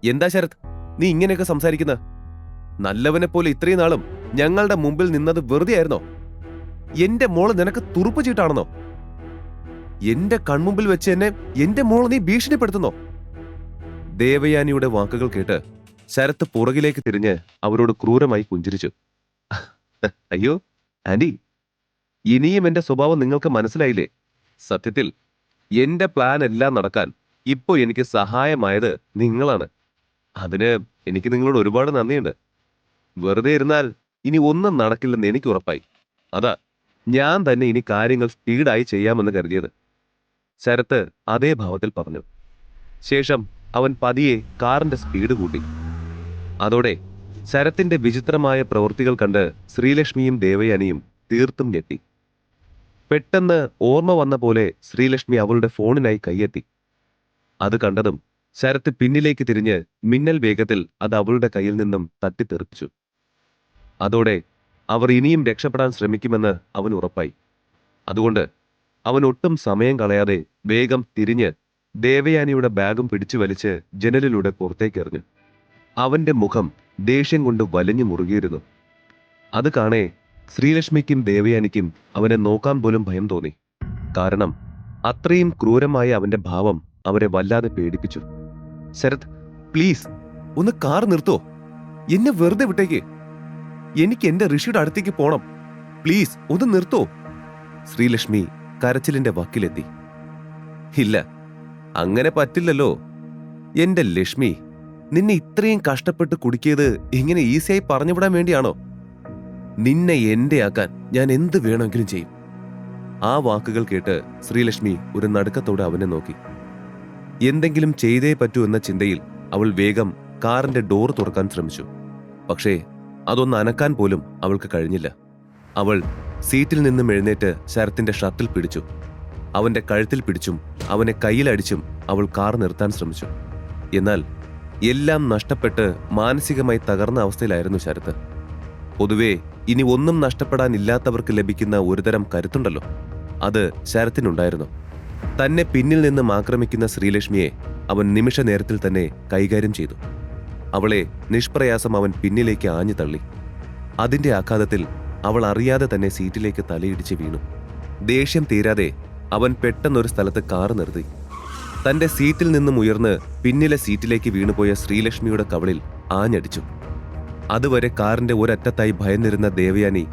എന്താ ശരത് നീ ഇങ്ങനെയൊക്കെ സംസാരിക്കുന്ന? നല്ലവനെ പോലെ ഇത്രയും നാളും ഞങ്ങളുടെ മുമ്പിൽ നിന്നത് വെറുതെ ആയിരുന്നോ? എന്റെ മോള് നിനക്ക് തുറുപ്പ് ചീട്ടാണെന്നോ? എന്റെ കൺമുമ്പിൽ വെച്ച് എന്നെ എന്റെ മോള് നീ ഭീഷണിപ്പെടുത്തുന്നോ? ദേവയാനിയുടെ വാക്കുകൾ കേട്ട് ശരത്ത് പുറകിലേക്ക് തിരിഞ്ഞ് അവരോട് ക്രൂരമായി പുഞ്ചിരിച്ചു. അയ്യോ ആന്റി, ഇനിയും എന്റെ സ്വഭാവം നിങ്ങൾക്ക് മനസ്സിലായില്ലേ? സത്യത്തിൽ എന്റെ പ്ലാൻ എല്ലാം നടക്കാൻ ഇപ്പോ എനിക്ക് സഹായമായത് നിങ്ങളാണ്. അതിന് എനിക്ക് നിങ്ങളോട് ഒരുപാട് നന്ദിയുണ്ട്. വെറുതെ ഇരുന്നാൽ ഇനി ഒന്നും നടക്കില്ലെന്ന് എനിക്ക് ഉറപ്പായി. അതാ ഞാൻ തന്നെ ഇനി കാര്യങ്ങൾ സ്പീഡായി ചെയ്യാമെന്ന് കരുതിയത്. ശരത്ത് അതേ ഭാവത്തിൽ പറഞ്ഞു. ശേഷം അവൻ പതിയെ കാറിന്റെ സ്പീഡ് കൂട്ടി. അതോടെ ശരത്തിന്റെ വിചിത്രമായ പ്രവൃത്തികൾ കണ്ട് ശ്രീലക്ഷ്മിയും ദേവയാനിയും തീർത്തും ഞെട്ടി. പെട്ടെന്ന് ഓർമ്മ വന്ന പോലെ ശ്രീലക്ഷ്മി അവളുടെ ഫോണിനായി കൈയെത്തി. അത് കണ്ടതും ശരത്ത് പിന്നിലേക്ക് തിരിഞ്ഞ് മിന്നൽ വേഗത്തിൽ അത് അവളുടെ കയ്യിൽ നിന്നും തട്ടിത്തെറിപ്പിച്ചു. അതോടെ അവർ ഇനിയും രക്ഷപ്പെടാൻ ശ്രമിക്കുമെന്ന് അവൻ ഉറപ്പായി. അതുകൊണ്ട് അവൻ ഒട്ടും സമയം കളയാതെ വേഗം തിരിഞ്ഞ് ദേവയാനിയുടെ ബാഗും പിടിച്ചു വലിച്ച് ജനലിലൂടെ പുറത്തേക്കെറിഞ്ഞു. അവന്റെ മുഖം ദേഷ്യം കൊണ്ട് വലിഞ്ഞു മുറുകിയിരുന്നു. അത് കാണേ ശ്രീലക്ഷ്മിക്കും ദേവയാനിക്കും അവനെ നോക്കാൻ പോലും ഭയം തോന്നി. കാരണം അത്രയും ക്രൂരമായ അവന്റെ ഭാവം അവരെ വല്ലാതെ പേടിപ്പിച്ചു. ശരത് പ്ലീസ് ഒന്ന് കാർ നിർത്തോ, എന്നെ വെറുതെ വിട്ടേക്ക്. എനിക്ക് എന്റെ ഋഷിയുടെ അടുത്തേക്ക് പോണം. പ്ലീസ് ഒന്ന് നിർത്തോ. ശ്രീലക്ഷ്മി കരച്ചിലിന്റെ വക്കിലെത്തി. ഇല്ല, അങ്ങനെ പറ്റില്ലല്ലോ. എന്റെ ലക്ഷ്മി, നിന്നെ ഇത്രയും കഷ്ടപ്പെട്ട് കുടുക്കിയത് ഇങ്ങനെ ഈസിയായി പറഞ്ഞുവിടാൻ വേണ്ടിയാണോ? നിന്നെ എന്റെ ആക്കാൻ ഞാൻ എന്ത് വേണമെങ്കിലും ചെയ്യും. ആ വാക്കുകൾ കേട്ട് ശ്രീലക്ഷ്മി ഒരു നടുക്കത്തോടെ അവനെ നോക്കി. എന്തെങ്കിലും ചെയ്തേ പറ്റൂ എന്ന ചിന്തയിൽ അവൾ വേഗം കാറിന്റെ ഡോർ തുറക്കാൻ ശ്രമിച്ചു. പക്ഷേ അതൊന്ന് അനക്കാൻ പോലും അവൾക്ക് കഴിഞ്ഞില്ല. അവൾ സീറ്റിൽ നിന്നും എഴുന്നേറ്റ് ശരത്തിന്റെ ഷർട്ടിൽ പിടിച്ചു. അവന്റെ കഴുത്തിൽ പിടിച്ചും അവനെ കയ്യിലടിച്ചും അവൾ കാർ നിർത്താൻ ശ്രമിച്ചു. എന്നാൽ എല്ലാം നഷ്ടപ്പെട്ട് മാനസികമായി തകർന്ന അവസ്ഥയിലായിരുന്നു ശരത്ത്. പൊതുവെ ഇനി ഒന്നും നഷ്ടപ്പെടാനില്ലാത്തവർക്ക് ലഭിക്കുന്ന ഒരുതരം കരുത്തുണ്ടല്ലോ, അത് ശരത്തിനുണ്ടായിരുന്നു. തന്നെ പിന്നിൽ നിന്നും ആക്രമിക്കുന്ന ശ്രീലക്ഷ്മിയെ അവൻ നിമിഷ നേരത്തിൽ തന്നെ കൈകാര്യം ചെയ്തു. അവളെ നിഷ്പ്രയാസം അവൻ പിന്നിലേക്ക് ആഞ്ഞു തള്ളി. അതിന്റെ ആഘാതത്തിൽ അവൾ അറിയാതെ തന്നെ സീറ്റിലേക്ക് തലയിടിച്ച് വീണു. ദേഷ്യം തീരാതെ അവൻ പെട്ടെന്നൊരു സ്ഥലത്ത് കാറ് നിർത്തി. തന്റെ സീറ്റിൽ നിന്നും ഉയർന്ന് പിന്നിലെ സീറ്റിലേക്ക് വീണുപോയ ശ്രീലക്ഷ്മിയുടെ കവളിൽ ആഞ്ഞടിച്ചു. അതുവരെ കാറിന്റെ ഒരറ്റത്തായി ഭയന്നിരുന്ന ദേവയാനി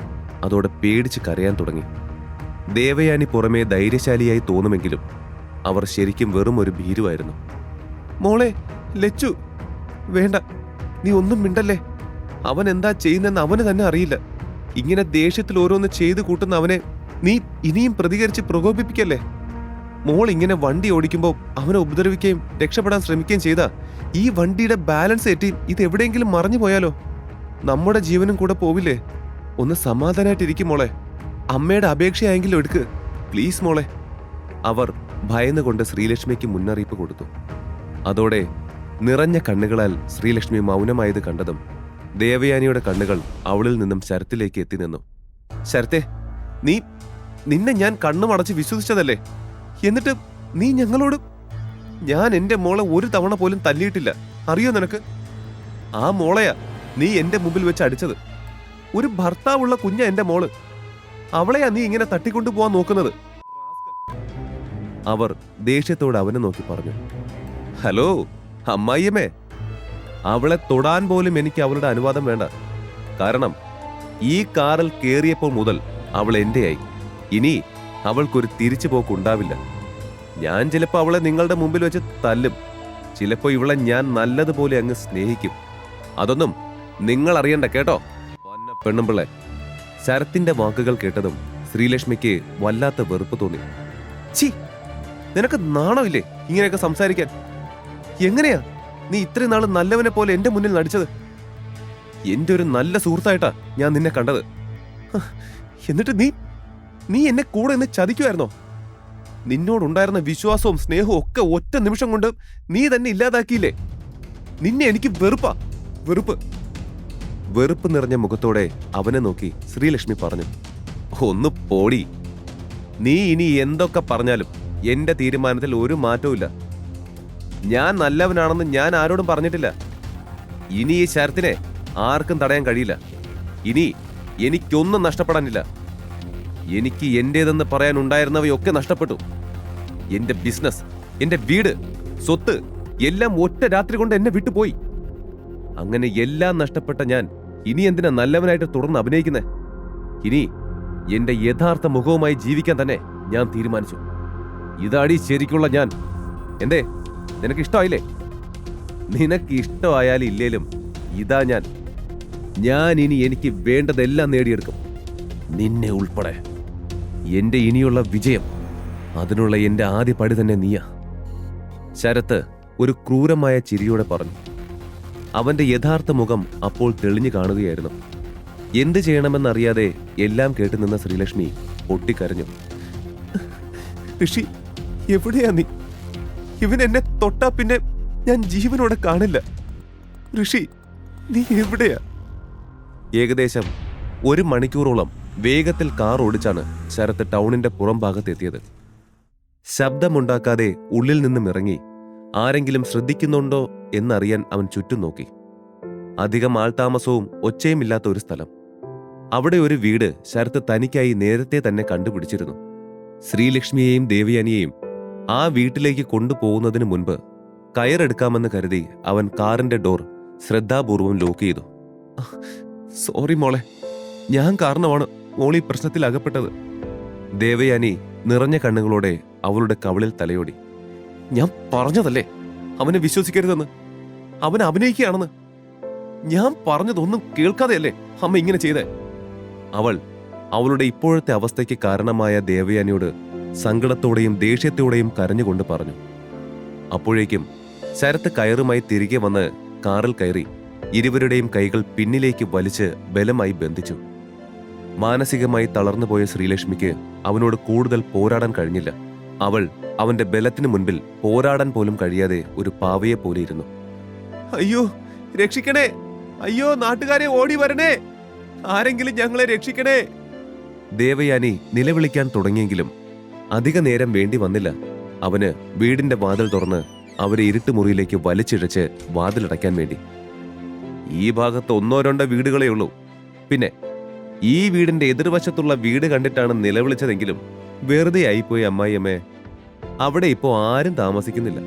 അതോടെ പേടിച്ച് കരയാൻ തുടങ്ങി. ദേവയാനി പുറമേ ധൈര്യശാലിയായി തോന്നുമെങ്കിലും അവർ ശരിക്കും വെറും ഒരു ഭീരുവായിരുന്നു. മോളെ, ലച്ചു, വേണ്ട, നീ ഒന്നും മിണ്ടല്ലേ. അവൻ എന്താ ചെയ്യുന്നെന്ന് അവന് തന്നെ അറിയില്ല. ഇങ്ങനെ ദേഷ്യത്തിൽ ഓരോന്ന് ചെയ്തു കൂട്ടുന്ന അവനെ നീ ഇനിയും പ്രതികരിച്ച് പ്രകോപിപ്പിക്കല്ലേ. മോൾ ഇങ്ങനെ വണ്ടി ഓടിക്കുമ്പോൾ അവനെ ഉപദ്രവിക്കുകയും രക്ഷപ്പെടാൻ ശ്രമിക്കുകയും ചെയ്താ ഈ വണ്ടിയുടെ ബാലൻസ് തെറ്റി ഇത് എവിടെയെങ്കിലും മറിഞ്ഞു പോയാലോ? നമ്മുടെ ജീവനും കൂടെ പോവില്ലേ? ഒന്ന് സമാധാനായിട്ടിരിക്കും മോളെ. അമ്മയുടെ അപേക്ഷയായെങ്കിലും എടുക്ക്, പ്ലീസ് മോളെ. അവർ ഭയന്നുകൊണ്ട് ശ്രീലക്ഷ്മിക്ക് മുന്നറിയിപ്പ് കൊടുത്തു. അതോടെ നിറഞ്ഞ കണ്ണുകളാൽ ശ്രീലക്ഷ്മി മൗനമായത് കണ്ടതും ദേവയാനിയുടെ കണ്ണുകൾ അവളിൽ നിന്നും ശരത്തിലേക്ക് എത്തി നിന്നു. ശരത്തെ, നിന്നെ ഞാൻ കണ്ണുമടച്ച് വിശ്വസിച്ചതല്ലേ? എന്നിട്ട് നീ ഞങ്ങളോട്... ഞാൻ എന്റെ മോളെ ഒരു തവണ പോലും തല്ലിയിട്ടില്ല, അറിയോ നിനക്ക്? ആ മോളെയാ നീ എന്റെ മുമ്പിൽ വെച്ച് അടിച്ചത്. ഒരു ഭർത്താവുള്ള കുഞ്ഞ എന്റെ മോള്, അവളെയാ നീ ഇങ്ങനെ തട്ടിക്കൊണ്ടു പോവാൻ നോക്കുന്നത്. അവർ ദേഷ്യത്തോട് അവനെ നോക്കി പറഞ്ഞു. ഹലോ അമ്മായിയമ്മേ, അവളെ തൊടാൻ പോലും എനിക്ക് അവളുടെ അനുവാദം വേണ്ട. കാരണം ഈ കാറിൽ കേറിയപ്പോൾ മുതൽ അവൾ എന്റെയായി. ഇനി അവൾക്കൊരു തിരിച്ചു പോക്കുണ്ടാവില്ല. ഞാൻ ചിലപ്പോ അവളെ നിങ്ങളുടെ മുമ്പിൽ വെച്ച് തല്ലും, ചിലപ്പോ ഇവളെ ഞാൻ നല്ലതുപോലെ അങ്ങ് സ്നേഹിക്കും. അതൊന്നും നിങ്ങൾ അറിയണ്ട കേട്ടോ, പെണ്ണുമ്പിള്ളെ. ശരത്തിന്റെ വാക്കുകൾ കേട്ടതും ശ്രീലക്ഷ്മിക്ക് വല്ലാത്ത വെറുപ്പ് തോന്നി. ഛീ, നിനക്ക് നാണമില്ലേ ഇങ്ങനെയൊക്കെ സംസാരിക്കാൻ? എങ്ങനെയാ നീ ഇത്രയും നാള് നല്ലവനെ പോലെ എന്റെ മുന്നിൽ നടിച്ചത്? എന്റെ ഒരു നല്ല സുഹൃത്തായിട്ടാ ഞാൻ നിന്നെ കണ്ടത്. എന്നിട്ട് നീ എന്നെ കൂടെ നിന്ന് ചതിക്കുമായിരുന്നോ? നിന്നോടുണ്ടായിരുന്ന വിശ്വാസവും സ്നേഹവും ഒക്കെ ഒറ്റ നിമിഷം കൊണ്ട് നീ തന്നെ ഇല്ലാതാക്കിയില്ലേ? നിന്നെ എനിക്ക് വെറുപ്പ് നിറഞ്ഞ മുഖത്തോടെ അവനെ നോക്കി ശ്രീലക്ഷ്മി പറഞ്ഞു. ഒന്ന് പോടി. നീ ഇനി എന്തൊക്കെ പറഞ്ഞാലും എന്റെ തീരുമാനത്തിൽ ഒരു മാറ്റവും. ഞാൻ നല്ലവനാണെന്ന് ഞാൻ ആരോടും പറഞ്ഞിട്ടില്ല. ഇനി ഈ ശരത്തിനെ ആർക്കും തടയാൻ കഴിയില്ല. ഇനി എനിക്കൊന്നും നഷ്ടപ്പെടാനില്ല. എനിക്ക് എന്റേതെന്ന് പറയാൻ ഉണ്ടായിരുന്നവയൊക്കെ നഷ്ടപ്പെട്ടു. എന്റെ ബിസിനസ്, എന്റെ വീട്, സ്വത്ത് എല്ലാം ഒറ്റ രാത്രി കൊണ്ട് എന്നെ വിട്ടുപോയി. അങ്ങനെ എല്ലാം നഷ്ടപ്പെട്ട ഞാൻ ഇനി എന്തിനാ നല്ലവനായിട്ട് തുടർന്ന് അഭിനയിക്കുന്നേ? ഇനി എന്റെ യഥാർത്ഥ മുഖവുമായി ജീവിക്കാൻ തന്നെ ഞാൻ തീരുമാനിച്ചു. ഇതാടി ശരിക്കുള്ള ഞാൻ. എന്തേ, നിനക്ക് ഇഷ്ടമായില്ലേ? നിനക്ക് ഇഷ്ടമായാലും ഇല്ലേലും ഇതാ ഞാൻ ഇനി എനിക്ക് വേണ്ടതെല്ലാം നേടിയെടുക്കും, നിന്നെ ഉൾപ്പെടെ. എന്റെ ഇനിയുള്ള വിജയം, അതിനുള്ള എന്റെ ആദ്യ പടി തന്നെ നീയാ. ശരത്ത് ഒരു ക്രൂരമായ ചിരിയോടെ പറഞ്ഞു. അവന്റെ യഥാർത്ഥ മുഖം അപ്പോൾ തെളിഞ്ഞു കാണുകയായിരുന്നു. എന്ത് ചെയ്യണമെന്നറിയാതെ എല്ലാം കേട്ടുനിന്ന ശ്രീലക്ഷ്മി പൊട്ടിക്കരഞ്ഞു. ഋഷി, എവിടെയാ നീ? ഇവൻ എന്നെ തൊട്ടാ പിന്നെ ഞാൻ ജീവനോടെ കാണില്ല. ഋഷി, നീ എവിടെയാ? ഏകദേശം 1 മണിക്കൂറോളം വേഗത്തിൽ കാർ ഓടിച്ചാണ് ശരത്ത് ടൗണിന്റെ പുറം ഭാഗത്തെത്തിയത്. ശബ്ദമുണ്ടാക്കാതെ ഉള്ളിൽ നിന്നും ഇറങ്ങി ആരെങ്കിലും ശ്രദ്ധിക്കുന്നുണ്ടോ എന്നറിയാൻ അവൻ ചുറ്റും നോക്കി. അധികം ആൾതാമസവും ഒച്ചയുമില്ലാത്ത ഒരു സ്ഥലം. അവിടെ ഒരു വീട് ശരത്ത് തനിക്കായി നേരത്തെ തന്നെ കണ്ടുപിടിച്ചിരുന്നു. ശ്രീലക്ഷ്മിയെയും ദേവയാനിയെയും ആ വീട്ടിലേക്ക് കൊണ്ടുപോകുന്നതിന് മുൻപ് കയറെടുക്കാമെന്ന് കരുതി അവൻ കാറിന്റെ ഡോർ ശ്രദ്ധാപൂർവം ലോക്ക് ചെയ്തു. സോറി മോളെ, ഞാൻ കാരണമാണ് മോളി പ്രശ്നത്തിൽ അകപ്പെട്ടത്. ദേവയാനി നിറഞ്ഞ കണ്ണുകളോടെ അവളുടെ കവിളിൽ തലയോടി. ഞാൻ പറഞ്ഞതല്ലേ അവനെ വിശ്വസിക്കരുതെന്ന്. അവൻ അഭിനയിക്കുകയാണെന്ന്. ഞാൻ പറഞ്ഞതൊന്നും കേൾക്കാതെയല്ലേ അമ്മ ഇങ്ങനെ ചെയ്തേ? അവൾ അവളുടെ ഇപ്പോഴത്തെ അവസ്ഥയ്ക്ക് കാരണമായ ദേവയാനിയോട് സങ്കടത്തോടെയും ദേഷ്യത്തോടെയും കരഞ്ഞുകൊണ്ട് പറഞ്ഞു. അപ്പോഴേക്കും ശരത്ത് കയറുമായി തിരികെ വന്ന് കാറിൽ കയറി ഇരുവരുടെയും കൈകൾ പിന്നിലേക്ക് വലിച്ച് ബലമായി ബന്ധിച്ചു. മാനസികമായി തളർന്നുപോയ ശ്രീലക്ഷ്മിക്ക് അവനോട് കൂടുതൽ പോരാടാൻ കഴിഞ്ഞില്ല. അവൾ അവന്റെ ബലത്തിനു മുൻപിൽ പോരാടാൻ പോലും കഴിയാതെ ഒരു പാവയെ പോലെ ഇരുന്നു. അയ്യോ രക്ഷിക്കണേ! അയ്യോ നാട്ടുകാരെ, ഓടി വരണേ! ആരെങ്കിലും ഞങ്ങളെ രക്ഷിക്കണേ! ദേവയാനി നിലവിളിക്കാൻ തുടങ്ങിയെങ്കിലും അധിക നേരം വേണ്ടി വന്നില്ല. അവന് വീടിന്റെ വാതിൽ തുറന്ന് അവരെ ഇരുട്ടുമുറിയിലേക്ക് വലിച്ചിഴച്ച് വാതിലടയ്ക്കാൻ വേണ്ടി. ഈ ഭാഗത്ത് 1-2 വീടുകളേ ഉള്ളൂ. പിന്നെ ഈ വീടിന്റെ എതിർവശത്തുള്ള വീട് കണ്ടിട്ടാണ് നിലവിളിച്ചതെങ്കിലും വെറുതെ ആയിപ്പോയി അമ്മായിയമ്മേ. അവിടെ ഇപ്പോ ആരും താമസിക്കുന്നില്ല.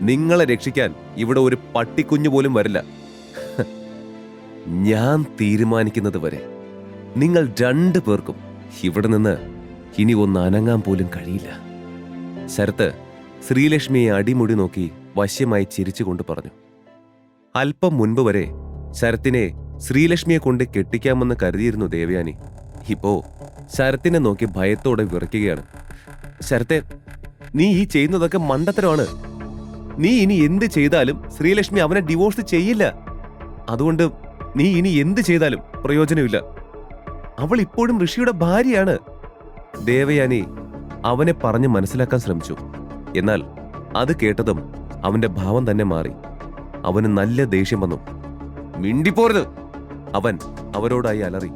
നിങ്ങളെ രക്ഷിക്കാൻ ഇവിടെ ഒരു പട്ടിക്കുഞ്ഞു പോലും വരില്ല. ഞാൻ തീരുമാനിക്കുന്നത് വരെ നിങ്ങൾ 2 പേർക്കും ഇവിടെ നിന്ന് ഇനി ഒന്ന് അനങ്ങാൻ പോലും കഴിയില്ല. ശരത്ത് ശ്രീലക്ഷ്മിയെ അടിമുടി നോക്കി വശ്യമായി ചിരിച്ചുകൊണ്ട് പറഞ്ഞു. അല്പം മുൻപ് വരെ ശരത്തിനെ ശ്രീലക്ഷ്മിയെ കൊണ്ട് കെട്ടിക്കാമെന്ന് കരുതിയിരുന്നു ദേവയാനി. ഇപ്പോ ശരത്തിനെ നോക്കി ഭയത്തോടെ വിറയ്ക്കുകയാണ്. ശരത്തെ, നീ ഈ ചെയ്യുന്നതൊക്കെ മണ്ടത്തരമാണ്. നീ ഇനി എന്ത് ചെയ്താലും ശ്രീലക്ഷ്മി അവനെ ഡിവോഴ്സ് ചെയ്യില്ല. അതുകൊണ്ട് നീ ഇനി എന്ത് ചെയ്താലും പ്രയോജനമില്ല. അവൾ ഇപ്പോഴും ഋഷിയുടെ ഭാര്യയാണ്. ദേവയാനി അവനെ പറഞ്ഞ് മനസ്സിലാക്കാൻ ശ്രമിച്ചു. എന്നാൽ അത് കേട്ടതും അവന്റെ ഭാവം തന്നെ മാറി. അവന് നല്ല ദേഷ്യം വന്നു. മിണ്ടിപ്പോരുത്, അവൻ അവരോടായി അലറി.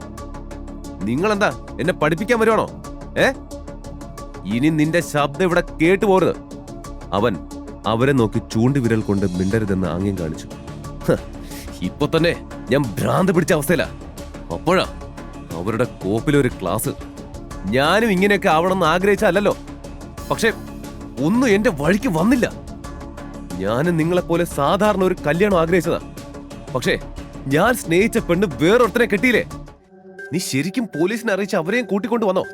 നിങ്ങളെന്താ എന്നെ പഠിപ്പിക്കാൻ വരുവാണോ? ഇനി നിന്റെ ശബ്ദം ഇവിടെ കേട്ടുപോരുത്. അവൻ അവരെ നോക്കി ചൂണ്ടുവിരൽ കൊണ്ട് മിണ്ടരുതെന്ന് ആംഗ്യം കാണിച്ചു. ഇപ്പൊ തന്നെ ഞാൻ ഭ്രാന്ത് പിടിച്ച അവസ്ഥയിലാ. അപ്പോഴാ അവരുടെ കോപ്പിലൊരു ക്ലാസ്. ഞാനും ഇങ്ങനെയൊക്കെ ആവണമെന്ന് ആഗ്രഹിച്ചല്ലോ. പക്ഷെ ഒന്നും എന്റെ വഴിക്ക് വന്നില്ല. ഞാനും നിങ്ങളെപ്പോലെ സാധാരണ ഒരു കല്യാണം ആഗ്രഹിച്ചതാ. പക്ഷേ ഞാൻ സ്നേഹിച്ച പെണ്ണ് വേറൊരുത്തനെ കെട്ടിയില്ലേ? നീ ശരിക്കും പോലീസിനെ അറിയിച്ച് അവരെയും കൂട്ടിക്കൊണ്ടു വന്നോ?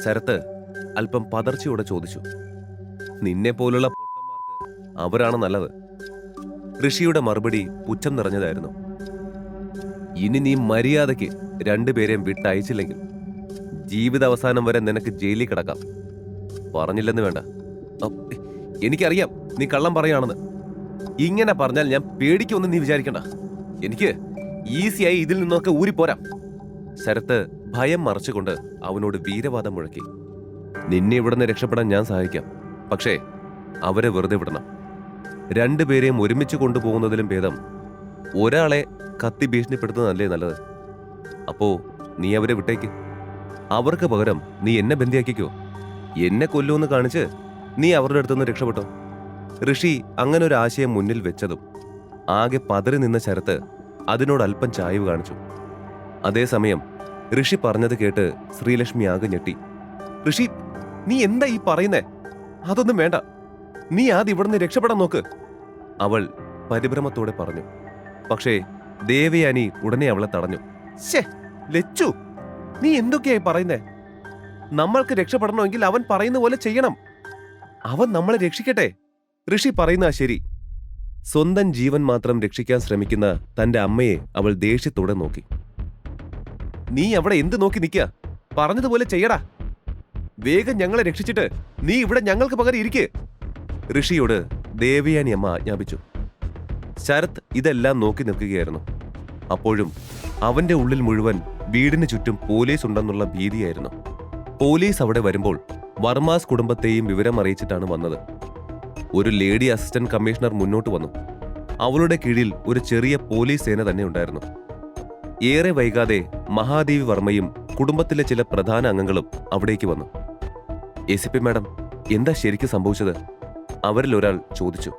ശരത്ത് അല്പം പതർച്ചയോടെ ചോദിച്ചു. നിന്നെ പോലുള്ള പൊട്ടന്മാർക്ക് അവരാണ് നല്ലത്. ഋഷിയുടെ മറുപടി പുച്ഛം നിറഞ്ഞതായിരുന്നു. ഇനി നീ മര്യാദയ്ക്ക് 2 പേരെയും വിട്ടയച്ചില്ലെങ്കിൽ ജീവിതാവസാനം വരെ നിനക്ക് ജയിലിൽ കിടക്കാം. പറഞ്ഞില്ലെന്ന് വേണ്ട. എനിക്കറിയാം നീ കള്ളം പറയാണെന്ന്. ഇങ്ങനെ പറഞ്ഞാൽ ഞാൻ പേടിക്കുമെന്ന് നീ വിചാരിക്കണ്ട. എനിക്ക് ഈസിയായി ഇതിൽ നിന്നൊക്കെ ഊരിപ്പോരാം. ശരത്ത് ഭയം മറച്ചുകൊണ്ട് അവനോട് വീരവാദം മുഴക്കി. നിന്നെ ഇവിടുന്ന് രക്ഷപ്പെടാൻ ഞാൻ സഹായിക്കാം. പക്ഷേ അവരെ വെറുതെ വിടണം. 2 പേരെയും ഒരുമിച്ച് കൊണ്ടുപോകുന്നതിലും ഭേദം ഒരാളെ കത്തി ഭീഷണിപ്പെടുത്തുന്നതല്ലേ നല്ലത്. അപ്പോ നീ അവരെ വിട്ടേക്ക്. അവർക്ക് പകരം നീ എന്നെ ബന്ദിയാക്കിക്കോ. എന്നെ കൊല്ലുമെന്ന് കാണിച്ച് നീ അവരുടെ അടുത്തുനിന്ന് രക്ഷപ്പെട്ടോ. ഋഷി അങ്ങനെ ഒരു ആശയം മുന്നിൽ വെച്ചതും ആകെ പതറി നിന്ന ശരത്ത് അതിനോട് അല്പം ചായ്വ് കാണിച്ചു. അതേസമയം ഋഷി പറഞ്ഞത് കേട്ട് ശ്രീലക്ഷ്മി ആകെ ഞെട്ടി. ഋഷി, നീ എന്താ ഈ പറയുന്നേ? അതൊന്നും വേണ്ട. നീ ആദ്യം ഇവിടുന്ന് രക്ഷപ്പെടാൻ നോക്ക്, അവൾ പരിഭ്രമത്തോടെ പറഞ്ഞു. പക്ഷേ ദേവയാനി ഉടനെ അവളെ തടഞ്ഞു. ശ്ശേ ലച്ചു, നീ എന്തൊക്കെയായി പറയുന്നേ? നമ്മൾക്ക് രക്ഷപ്പെടണമെങ്കിൽ അവൻ പറയുന്ന പോലെ ചെയ്യണം. അവൻ നമ്മളെ രക്ഷിക്കട്ടെ. ഋഷി പറയുന്ന ശരി. സ്വന്തം ജീവൻ മാത്രം രക്ഷിക്കാൻ ശ്രമിക്കുന്ന തന്റെ അമ്മയെ അവൾ ദേഷ്യത്തോടെ നോക്കി. നീ അവിടെ എന്ത് നോക്കി നിൽക്കുക? പറഞ്ഞതുപോലെ ചെയ്യടാ. വേഗം ഞങ്ങളെ രക്ഷിച്ചിട്ട് നീ ഇവിടെ ഞങ്ങൾക്ക് പകരം ഇരിക്ക്. ഋഷിയോട് ദേവയാനി അമ്മ ആജ്ഞാപിച്ചു. ശരത് ഇതെല്ലാം നോക്കി നിൽക്കുകയായിരുന്നു. അപ്പോഴും അവന്റെ ഉള്ളിൽ മുഴുവൻ വീടിന് ചുറ്റും പോലീസ് ഉണ്ടെന്നുള്ള ഭീതിയായിരുന്നു. പോലീസ് അവിടെ വരുമ്പോൾ വർമാസ് കുടുംബത്തെയും വിവരം അറിയിച്ചിട്ടാണ് വന്നത്. ഒരു ലേഡി അസിസ്റ്റന്റ് കമ്മീഷണർ മുന്നോട്ട് വന്നു. അവളുടെ കീഴിൽ ഒരു ചെറിയ പോലീസ് സേന തന്നെ ഉണ്ടായിരുന്നു. ഏറെ വൈകാതെ മഹാദേവി വർമ്മയും കുടുംബത്തിലെ ചില പ്രധാന അംഗങ്ങളും അവിടേക്ക് വന്നു. ACP മാഡം, എന്താ ശരിക്കും സംഭവിച്ചത്? അവരിൽ ഒരാൾ ചോദിച്ചു.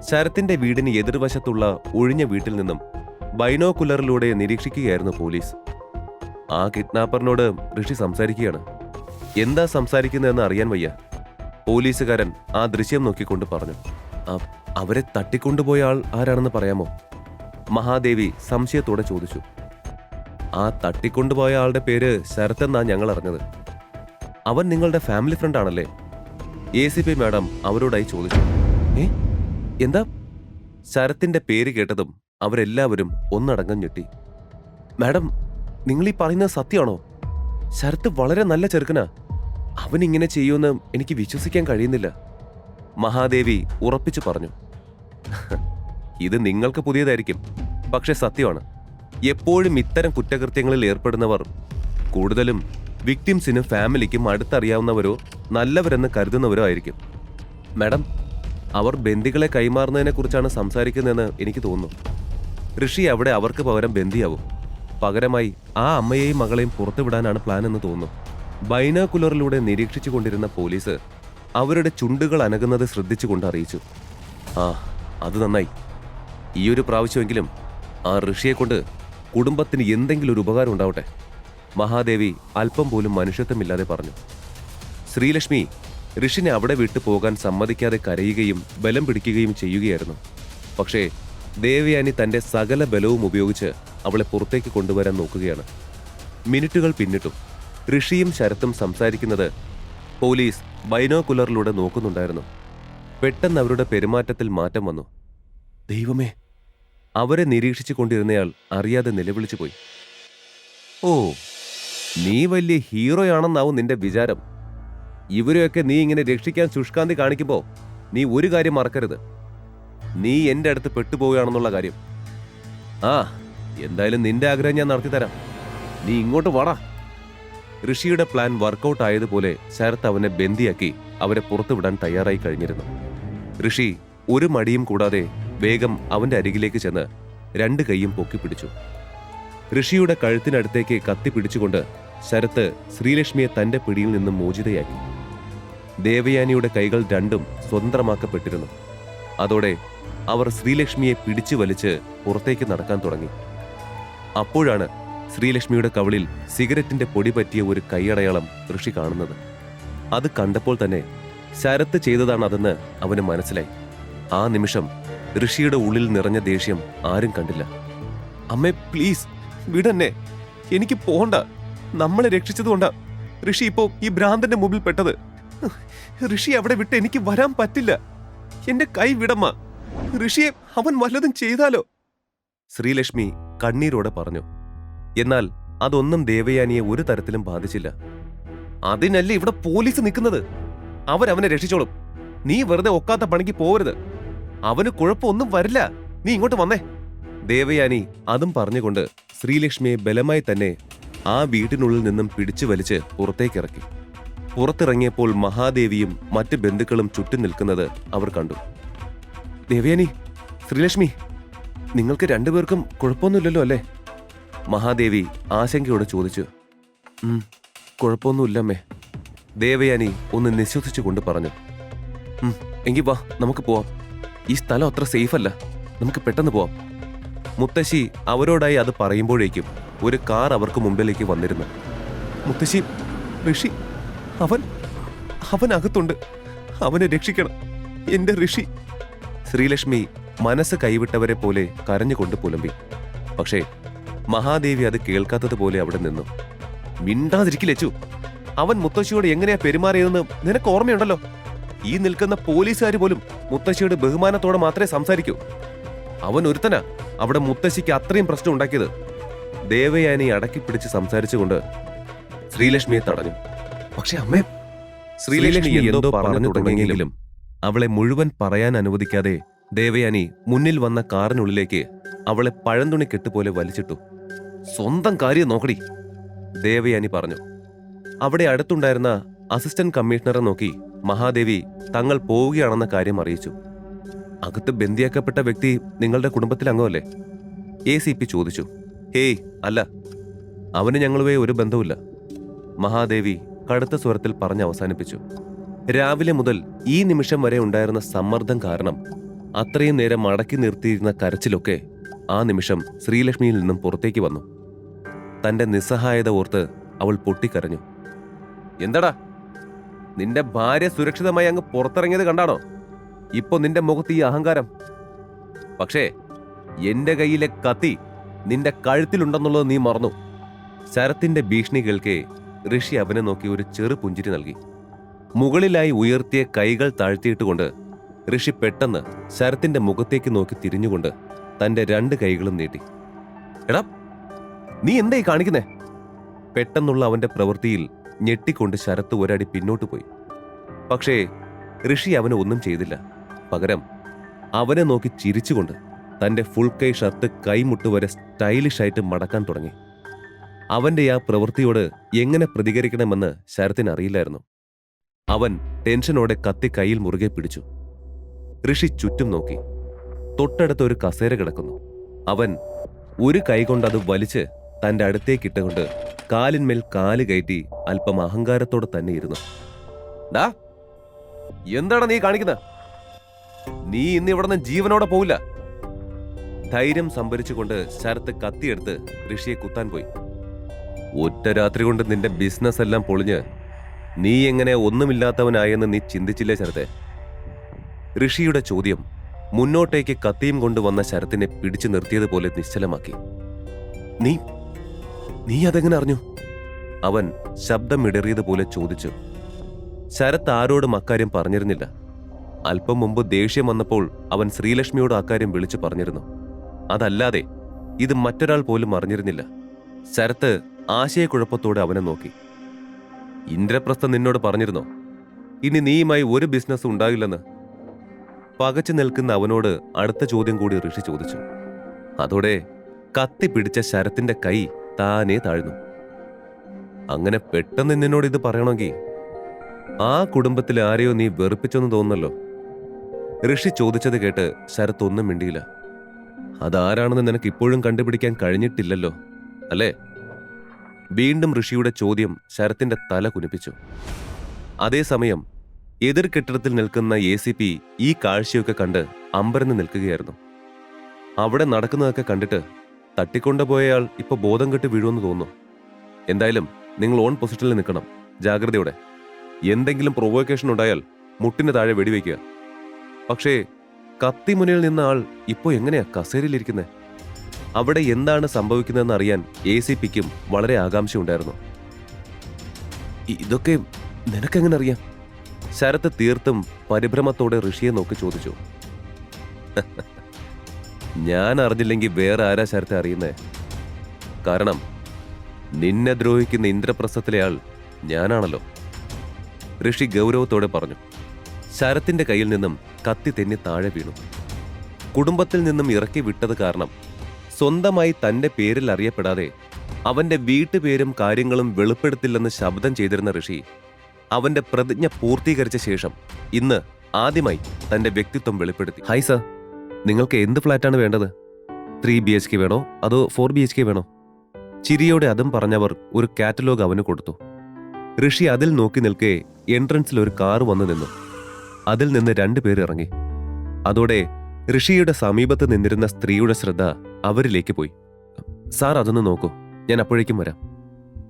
ശരത്തിന്റെ വീടിന് എതിർവശത്തുള്ള ഒഴിഞ്ഞ വീട്ടിൽ നിന്നും ബൈനോക്കുലറിലൂടെ നിരീക്ഷിക്കുകയായിരുന്നു പോലീസ്. ആ കിഡ്നാപ്പറിനോട് ഋഷി സംസാരിക്കുകയാണ്. എന്താ സംസാരിക്കുന്നതെന്ന് അറിയാൻ വയ്യ. പോലീസുകാരൻ ആ ദൃശ്യം നോക്കിക്കൊണ്ട് പറഞ്ഞു. അവരെ തട്ടിക്കൊണ്ടുപോയ ആൾ ആരാണെന്ന് പറയാമോ? മഹാദേവി സംശയത്തോടെ ചോദിച്ചു. ആ തട്ടിക്കൊണ്ടുപോയ ആളുടെ പേര് ശരത് എന്നാ ഞങ്ങൾ അറിഞ്ഞത്. അവൻ നിങ്ങളുടെ ഫാമിലി ഫ്രണ്ട് ആണല്ലേ? ACP മാഡം അവരോടായി ചോദിച്ചു. എന്താ? ശരത്തിന്റെ പേര് കേട്ടതും അവരെല്ലാവരും ഒന്നടങ്കം ഞെട്ടി. മാഡം, നിങ്ങൾ ഈ പറയുന്നത് സത്യമാണോ? ശരത്ത് വളരെ നല്ല ചെറുക്കനാ. അവൻ ഇങ്ങനെ ചെയ്യുമെന്ന് എനിക്ക് വിശ്വസിക്കാൻ കഴിയുന്നില്ല. മഹാദേവി ഉറപ്പിച്ചു പറഞ്ഞു. ഇത് നിങ്ങൾക്ക് പുതിയതായിരിക്കും, പക്ഷെ സത്യമാണ്. എപ്പോഴും ഇത്തരം കുറ്റകൃത്യങ്ങളിൽ ഏർപ്പെടുന്നവർ കൂടുതലും വിക്ടിംസിനും ഫാമിലിക്കും അടുത്തറിയാവുന്നവരോ നല്ലവരെന്ന് കരുതുന്നവരോ ആയിരിക്കും. മാഡം, അവർ ബന്ദികളെ കൈമാറുന്നതിനെ കുറിച്ചാണ് സംസാരിക്കുന്നതെന്ന് എനിക്ക് തോന്നുന്നു. ഋഷി അവിടെ അവർക്ക് പകരം ബന്ദിയാവും. പകരമായി ആ അമ്മയെയും മകളെയും പുറത്തുവിടാനാണ് പ്ലാൻ എന്ന് തോന്നുന്നു. ബൈനോക്കുലറിലൂടെ നിരീക്ഷിച്ചു കൊണ്ടിരുന്ന പോലീസ് അവരുടെ ചുണ്ടുകൾ അനങ്ങുന്നത് ശ്രദ്ധിച്ചുകൊണ്ട് അറിയിച്ചു. അത് നന്നായി. ഈയൊരു പ്രാവശ്യമെങ്കിലും ആ ഋഷിയെ കൊണ്ട് കുടുംബത്തിന് എന്തെങ്കിലും ഒരു ഉപകാരം ഉണ്ടാവട്ടെ. മഹാദേവി അല്പം പോലും മനുഷ്യത്വമില്ലാതെ പറഞ്ഞു. ശ്രീലക്ഷ്മി ഋഷിനെ അവിടെ വിട്ടു പോകാൻ സമ്മതിക്കാതെ കരയുകയും ബലം പിടിക്കുകയും ചെയ്യുകയായിരുന്നു. പക്ഷേ ദേവയാനി തന്റെ സകല ബലവും ഉപയോഗിച്ച് അവളെ പുറത്തേക്ക് കൊണ്ടുവരാൻ നോക്കുകയാണ്. മിനിറ്റുകൾ പിന്നിട്ടും ഋഷിയും ശരത്തും സംസാരിക്കുന്നത് പോലീസ് ബൈനോക്കുലറിലൂടെ നോക്കുന്നുണ്ടായിരുന്നു. പെട്ടെന്ന് അവരുടെ പെരുമാറ്റത്തിൽ മാറ്റം വന്നു. ദൈവമേ! അവരെ നിരീക്ഷിച്ചു കൊണ്ടിരുന്നയാൾ അറിയാതെ നിലവിളിച്ചു പോയി. ഓ, നീ വലിയ ഹീറോയാണെന്നാവും നിന്റെ വിചാരം. ഇവരെയൊക്കെ നീ ഇങ്ങനെ രക്ഷിക്കാൻ ശുഷ്കാന്തി കാണിക്കുമ്പോ നീ ഒരു കാര്യം മറക്കരുത്. നീ എന്റെ അടുത്ത് പെട്ടുപോവുകയാണെന്നുള്ള കാര്യം. ആ, എന്തായാലും നിന്റെ ആഗ്രഹം ഞാൻ നടത്തിത്തരാം. നീ ഇങ്ങോട്ട് വാടാ. ഋഷിയുടെ പ്ലാൻ വർക്കൗട്ട് ആയതുപോലെ ശരത്ത് അവനെ ബന്ദിയാക്കി അവരെ പുറത്തുവിടാൻ തയ്യാറായി കഴിഞ്ഞിരുന്നു. ഋഷി ഒരു മടിയും കൂടാതെ വേഗം അവന്റെ അരികിലേക്ക് ചെന്ന് 2 കൈയും പൊക്കിപ്പിടിച്ചു. ഋഷിയുടെ കഴുത്തിനടുത്തേക്ക് കത്തി പിടിച്ചുകൊണ്ട് ശരത്ത് ശ്രീലക്ഷ്മിയെ തന്റെ പിടിയിൽ നിന്നും മോചിതയാക്കി. ദേവയാനിയുടെ കൈകൾ രണ്ടും സ്വതന്ത്രമാക്കപ്പെട്ടിരുന്നു. അതോടെ അവർ ശ്രീലക്ഷ്മിയെ പിടിച്ചു വലിച്ച് പുറത്തേക്ക് നടക്കാൻ തുടങ്ങി. അപ്പോഴാണ് ശ്രീലക്ഷ്മിയുടെ കവിളിൽ സിഗരറ്റിന്റെ പൊടി പറ്റിയ ഒരു കൈയടയാളം ഋഷി കാണുന്നത്. അത് കണ്ടപ്പോൾ തന്നെ ശരത്ത് ചെയ്തതാണ് അതെന്ന് അവന് മനസ്സിലായി. ആ നിമിഷം ഋഷിയുടെ ഉള്ളിൽ നിറഞ്ഞ ദേഷ്യം ആരും കണ്ടില്ല. അമ്മേ, പ്ലീസ് വിടന്നെ, എനിക്ക് പോണ്ട. നമ്മളെ രക്ഷിച്ചതുകൊണ്ടാ ഋഷി ഇപ്പോ ഈ ഭ്രാന്തന്റെ മുമ്പിൽ പെട്ടത്. ഋഷി അവിടെ വിട്ട് എനിക്ക് വരാൻ പറ്റില്ല. എന്റെ കൈ വിടമ്മ. ഋഷിയെ അവൻ വല്ലതും ചെയ്താലോ? ശ്രീലക്ഷ്മി കണ്ണീരോടെ പറഞ്ഞു. എന്നാൽ അതൊന്നും ദേവയാനിയെ ഒരു തരത്തിലും ബാധിച്ചില്ല. അതിനല്ലേ ഇവിടെ പോലീസ് നിൽക്കുന്നത്. അവരവനെ രക്ഷിച്ചോളും. നീ വെറുതെ ഒക്കാത്ത പണിക്ക് പോവരുത്. അവന് കുഴപ്പമൊന്നും വരില്ല. നീ ഇങ്ങോട്ട് വന്നേ. ദേവയാനി അതും പറഞ്ഞുകൊണ്ട് ശ്രീലക്ഷ്മിയെ ബലമായി തന്നെ ആ വീട്ടിനുള്ളിൽ നിന്നും പിടിച്ചു വലിച്ച് പുറത്തേക്കിറക്കി. പുറത്തിറങ്ങിയപ്പോൾ മഹാദേവിയും മറ്റ് ബന്ധുക്കളും ചുറ്റും നിൽക്കുന്നത് അവർ കണ്ടു. ദേവയാനി, ശ്രീലക്ഷ്മി, നിങ്ങൾക്ക് രണ്ടുപേർക്കും കുഴപ്പമൊന്നുമില്ലല്ലോ അല്ലേ? മഹാദേവി ആശങ്കയോടെ ചോദിച്ചു. കുഴപ്പമൊന്നുമില്ലമ്മേ. ദേവയാനി ഒന്ന് നിശ്വസിച്ചുകൊണ്ട് പറഞ്ഞു. എങ്കിൽ വാ, നമുക്ക് പോവാം. ഈ സ്ഥലം അത്ര സേഫ് അല്ല. നമുക്ക് പെട്ടെന്ന് പോവാം. മുത്തശ്ശി അവരോടായി അത് പറയുമ്പോഴേക്കും ഒരു കാർ അവർക്ക് മുമ്പിലേക്ക് വന്നിരുന്നു. മുത്തശ്ശി, ഋഷി അവൻ അകത്തുണ്ട്. അവനെ രക്ഷിക്കണം, എന്റെ ഋഷി. ശ്രീലക്ഷ്മി മനസ്സ് കൈവിട്ടവരെ പോലെ കരഞ്ഞുകൊണ്ട് പുലമ്പി. പക്ഷേ മഹാദേവി അത് കേൾക്കാത്തതുപോലെ അവിടെ നിന്നു. മിണ്ടാതിരിക്കില്ലച്ചു. അവൻ മുത്തശ്ശിയോട് എങ്ങനെയാ പെരുമാറിയതെന്ന് നിനക്ക് ഓർമ്മയുണ്ടല്ലോ. ഈ നിൽക്കുന്ന പോലീസുകാർ പോലും മുത്തശ്ശിയുടെ ബഹുമാനത്തോടെ മാത്രമേ സംസാരിക്കൂ. അവൻ ഒരുത്തനാ അവിടെ മുത്തശ്ശിക്ക് അത്രയും പ്രശ്നം ഉണ്ടാക്കിയത്. ദേവയാനി അടക്കി പിടിച്ച് സംസാരിച്ചുകൊണ്ട് ശ്രീലക്ഷ്മിയെ തടഞ്ഞു. പക്ഷെ അമ്മേ, ശ്രീലക്ഷ്മി എന്തോ പറഞ്ഞു തുടങ്ങിയെങ്കിലും അവളെ മുഴുവൻ പറയാൻ അനുവദിക്കാതെ ദേവയാനി മുന്നിൽ വന്ന കാറിനുള്ളിലേക്ക് അവളെ പഴന്തുണി കെട്ടുപോലെ വലിച്ചിട്ടു. സ്വന്തം കാര്യം നോക്കടി, ദേവയാനി പറഞ്ഞു. അവിടെ അടുത്തുണ്ടായിരുന്ന അസിസ്റ്റന്റ് കമ്മീഷണറെ നോക്കി മഹാദേവി തങ്ങൾ പോവുകയാണെന്ന കാര്യം അറിയിച്ചു. അകത്ത് ബന്ദിയാക്കപ്പെട്ട വ്യക്തി നിങ്ങളുടെ കുടുംബത്തിലെ അംഗമല്ലേ? ACP ചോദിച്ചു. ഹേയ്, അല്ല, അവന് ഞങ്ങളുമായി ഒരു ബന്ധവുമില്ല, മഹാദേവി കടുത്ത സ്വരത്തിൽ പറഞ്ഞ് അവസാനിപ്പിച്ചു. രാവിലെ മുതൽ ഈ നിമിഷം വരെ ഉണ്ടായിരുന്ന സമ്മർദ്ദം കാരണം അത്രയും നേരം അടക്കി നിർത്തിയിരുന്ന കരച്ചിലൊക്കെ ആ നിമിഷം ശ്രീലക്ഷ്മിയിൽ നിന്നും പുറത്തേക്ക് വന്നു. തന്റെ നിസ്സഹായത ഓർത്ത് അവൾ പൊട്ടിക്കരഞ്ഞു. എന്താടാ, നിന്റെ ഭാര്യ സുരക്ഷിതമായി അങ്ങ് പുറത്തിറങ്ങിയത് കണ്ടാണോ ഇപ്പൊ നിന്റെ മുഖത്ത് ഈ അഹങ്കാരം? പക്ഷേ എന്റെ കയ്യിലെ കത്തി നിന്റെ കഴുത്തിലുണ്ടെന്നുള്ളത് നീ മറന്നു. ശരത്തിന്റെ ഭീഷണി കേൾക്കെ ഋഷി അവനെ നോക്കി ഒരു ചെറു പുഞ്ചിരി നൽകി. മുകളിലായി ഉയർത്തിയ കൈകൾ താഴ്ത്തിയിട്ടുകൊണ്ട് ഋഷി പെട്ടെന്ന് ശരത്തിന്റെ മുഖത്തേക്ക് നോക്കി തിരിഞ്ഞുകൊണ്ട് തന്റെ 2 കൈകളും നീട്ടി. എടാ, നീ എന്തായി കാണിക്കുന്നേ? പെട്ടെന്നുള്ള അവന്റെ പ്രവൃത്തിയിൽ ഞെട്ടിക്കൊണ്ട് ശരത്ത് ഒരടി പിന്നോട്ട് പോയി. പക്ഷേ ഋഷി അവന് ഒന്നും ചെയ്തില്ല. പകരം അവനെ നോക്കി ചിരിച്ചുകൊണ്ട് തന്റെ ഫുൾ കൈ ഷർട്ട് കൈമുട്ടുവരെ സ്റ്റൈലിഷായിട്ട് മടക്കാൻ തുടങ്ങി. അവന്റെ ആ പ്രവൃത്തിയോട് എങ്ങനെ പ്രതികരിക്കണമെന്ന് ശരത്തിന് അറിയില്ലായിരുന്നു. അവൻ ടെൻഷനോടെ കത്തി കൈയിൽ മുറുകെ പിടിച്ചു. ഋഷി ചുറ്റും നോക്കി. തൊട്ടടുത്ത് ഒരു കസേര കിടക്കുന്നു. അവൻ ഒരു കൈകൊണ്ട് അത് വലിച്ച് തന്റെ അടുത്തേക്കിട്ടുകൊണ്ട് കാലിന്മേൽ കാല് കയറ്റി അല്പം അഹങ്കാരത്തോടെ തന്നെ ഇരുന്നു. ഡാ, എന്താണ് നീ കാണിക്കുന്നത്? നീ ഇന്ന് ഇവിടുന്ന് ജീവനോടെ പോവില്ല. ധൈര്യം സംഭരിച്ചുകൊണ്ട് ശരത്ത് കത്തിയെടുത്ത് ഋഷിയെ കുത്താൻ പോയി. ഒറ്റ രാത്രി കൊണ്ട് നിന്റെ ബിസിനസ് എല്ലാം പൊളിഞ്ഞ് നീ എങ്ങനെ ഒന്നുമില്ലാത്തവനായെന്ന് നീ ചിന്തിച്ചില്ലേ ശരത്തെ? ഋഷിയുടെ ചോദ്യം മുന്നോട്ടേക്ക് കത്തിയും കൊണ്ടുവന്ന ശരത്തിനെ പിടിച്ചു നിർത്തിയതുപോലെ നിശ്ചലമാക്കി. നീ നീ അതെങ്ങനെ അറിഞ്ഞു? അവൻ ശബ്ദമിടറിയതുപോലെ ചോദിച്ചു. ശരത്ത് ആരോടും അക്കാര്യം പറഞ്ഞിരുന്നില്ല. അല്പം മുമ്പ് ദേഷ്യം വന്നപ്പോൾ അവൻ ശ്രീലക്ഷ്മിയോട് അക്കാര്യം വിളിച്ചു പറഞ്ഞിരുന്നു. അതല്ലാതെ ഇത് മറ്റൊരാൾ പോലും അറിഞ്ഞിരുന്നില്ല. ശരത്ത് ആശയക്കുഴപ്പത്തോടെ അവനെ നോക്കി. ഇന്ദ്രപ്രസ്ഥ നിന്നോട് പറഞ്ഞിരുന്നോ ഇനി നീയുമായി ഒരു ബിസിനസ് ഉണ്ടാകില്ലെന്ന്? പകച്ചു നിൽക്കുന്ന അവനോട് അടുത്ത ചോദ്യം കൂടി ഋഷി ചോദിച്ചു. അതോടെ കത്തി പിടിച്ച ശരത്തിന്റെ കൈ താനേ താഴ്ന്നു. അങ്ങനെ പെട്ടെന്ന് നിന്നോട് ഇത് പറയണമെങ്കിൽ ആ കുടുംബത്തിൽ ആരെയോ നീ വെറുപ്പിച്ചെന്ന് തോന്നുന്നല്ലോ. ഋഷി ചോദിച്ചത് കേട്ട് ശരത്ത് ഒന്നും മിണ്ടിയില്ല. അതാരാണെന്ന് നിനക്ക് ഇപ്പോഴും കണ്ടുപിടിക്കാൻ കഴിഞ്ഞിട്ടില്ലല്ലോ അല്ലേ? വീണ്ടും ഋഷിയുടെ ചോദ്യം ശരത്തിന്റെ തല കുനിപ്പിച്ചു. അതേസമയം എതിർ കെട്ടിടത്തിൽ നിൽക്കുന്ന ACP ഈ കാഴ്ചയൊക്കെ കണ്ട് അമ്പരന്ന് നിൽക്കുകയായിരുന്നു. അവിടെ നടക്കുന്നതൊക്കെ കണ്ടിട്ട് തട്ടിക്കൊണ്ടുപോയയാൾ ഇപ്പൊ ബോധം കെട്ട് വീഴുമെന്ന് തോന്നുന്നു. എന്തായാലും നിങ്ങൾ ഓൺ പൊസിഷനിൽ നിൽക്കണം, ജാഗ്രതയോടെ. എന്തെങ്കിലും പ്രൊവോക്കേഷൻ ഉണ്ടായാൽ മുട്ടിന് താഴെ വെടിവെക്കുക. പക്ഷേ കത്തിമുനയിൽ നിന്ന ആൾ ഇപ്പോ എങ്ങനെയാ കസേരയിലിരിക്കുന്നത്? അവിടെ എന്താണ് സംഭവിക്കുന്നതെന്ന് അറിയാൻ ACPക്കും വളരെ ആകാംക്ഷയുണ്ടായിരുന്നു. ഇതൊക്കെ നിനക്കെങ്ങനെ അറിയാം? ശരത്ത് തീർത്തും പരിഭ്രമത്തോടെ ഋഷിയെ നോക്കി ചോദിച്ചു. ഞാൻ അറിഞ്ഞില്ലെങ്കിൽ വേറെ ആരാ ശരത്തെ അറിയുന്നേ? കാരണം നിന്നെ ദ്രോഹിക്കുന്ന ഇന്ദ്രപ്രസ്ഥത്തിലെ ആൾ ഞാനാണല്ലോ. ഋഷി ഗൗരവത്തോടെ പറഞ്ഞു. ശരത്തിന്റെ കയ്യിൽ നിന്നും കത്തി തെന്നി താഴെ വീണു. കുടുംബത്തിൽ നിന്നും ഇറക്കി വിട്ടത് കാരണം സ്വന്തമായി തന്റെ പേരിൽ അറിയപ്പെടാതെ അവന്റെ വീട്ടുപേരും കാര്യങ്ങളും വെളിപ്പെടുത്തില്ലെന്ന് ശബ്ദം ചെയ്തിരുന്ന ഋഷി അവന്റെ പ്രതിജ്ഞ പൂർത്തീകരിച്ച ശേഷം ഇന്ന് ആദ്യമായി തന്റെ വ്യക്തിത്വം വെളിപ്പെടുത്തി. ഹായ് സർ, നിങ്ങൾക്ക് എന്ത് ഫ്ലാറ്റാണ് വേണ്ടത്? 3 BHK വേണോ അതോ 4 BHK വേണോ? ചിരിയോടെ അതും പറഞ്ഞവർ ഒരു കാറ്റലോഗ് അവന് കൊടുത്തു. ഋഷി അതിൽ നോക്കി നിൽക്കെ എൻട്രൻസിൽ ഒരു കാർ വന്നു നിന്നു. അതിൽ നിന്ന് 2 പേർ ഇറങ്ങി. അതോടെ ഋഷിയുടെ സമീപത്ത് നിന്നിരുന്ന സ്ത്രീയുടെ ശ്രദ്ധ അവരിലേക്ക് പോയി. സാർ അതൊന്ന് നോക്കൂ, ഞാൻ അപ്പോഴേക്കും വരാം.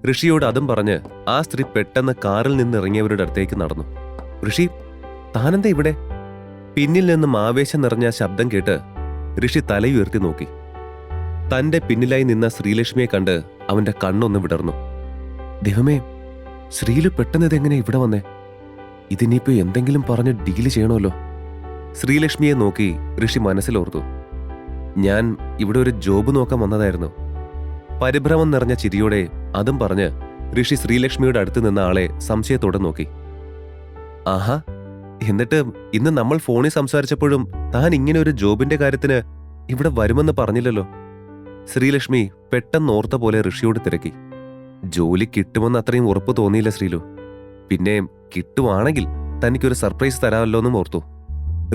ഋഷിയോട് അതും പറഞ്ഞ് ആ സ്ത്രീ പെട്ടെന്ന് കാറിൽ നിന്ന് ഇറങ്ങിയവരുടെ അടുത്തേക്ക് നടന്നു. ഋഷി, താനെന്താ ഇവിടെ? പിന്നിൽ നിന്നും ആവേശം നിറഞ്ഞ ശബ്ദം കേട്ട് ഋഷി തലയുയർത്തി നോക്കി. തന്റെ പിന്നിലായി നിന്ന ശ്രീലക്ഷ്മിയെ കണ്ട് അവന്റെ കണ്ണൊന്ന് വിടർന്നു. ദൈവമേ, ശ്രീലു പെട്ടെന്ന് ഇതെങ്ങനെ ഇവിടെ വന്നേ? ഇതിനിപ്പോ എന്തെങ്കിലും പറഞ്ഞ് ഡീല് ചെയ്യണമല്ലോ. ശ്രീലക്ഷ്മിയെ നോക്കി ഋഷി മനസ്സിലോർത്തു. ഞാൻ ഇവിടെ ഒരു ജോബ് നോക്കാൻ വന്നതായിരുന്നു. പരിഭ്രമം നിറഞ്ഞ ചിരിയോടെ അതും പറഞ്ഞ് ഋഷി ശ്രീലക്ഷ്മിയുടെ അടുത്ത് നിന്ന ആളെ സംശയത്തോടെ നോക്കി. ആഹാ, എന്നിട്ട് ഇന്ന് നമ്മൾ ഫോണിൽ സംസാരിച്ചപ്പോഴും താൻ ഇങ്ങനെ ഒരു ജോബിന്റെ കാര്യത്തിന് ഇവിടെ വരുമെന്ന് പറഞ്ഞില്ലല്ലോ. ശ്രീലക്ഷ്മി പെട്ടെന്ന് ഓർത്ത പോലെ ഋഷിയോട് തിരക്കി. ജോലി കിട്ടുമെന്ന് അത്രയും ഉറപ്പ് തോന്നിയില്ല ശ്രീലു. പിന്നെ കിട്ടുവാണെങ്കിൽ തനിക്കൊരു സർപ്രൈസ് തരാമല്ലോ എന്നും ഓർത്തു.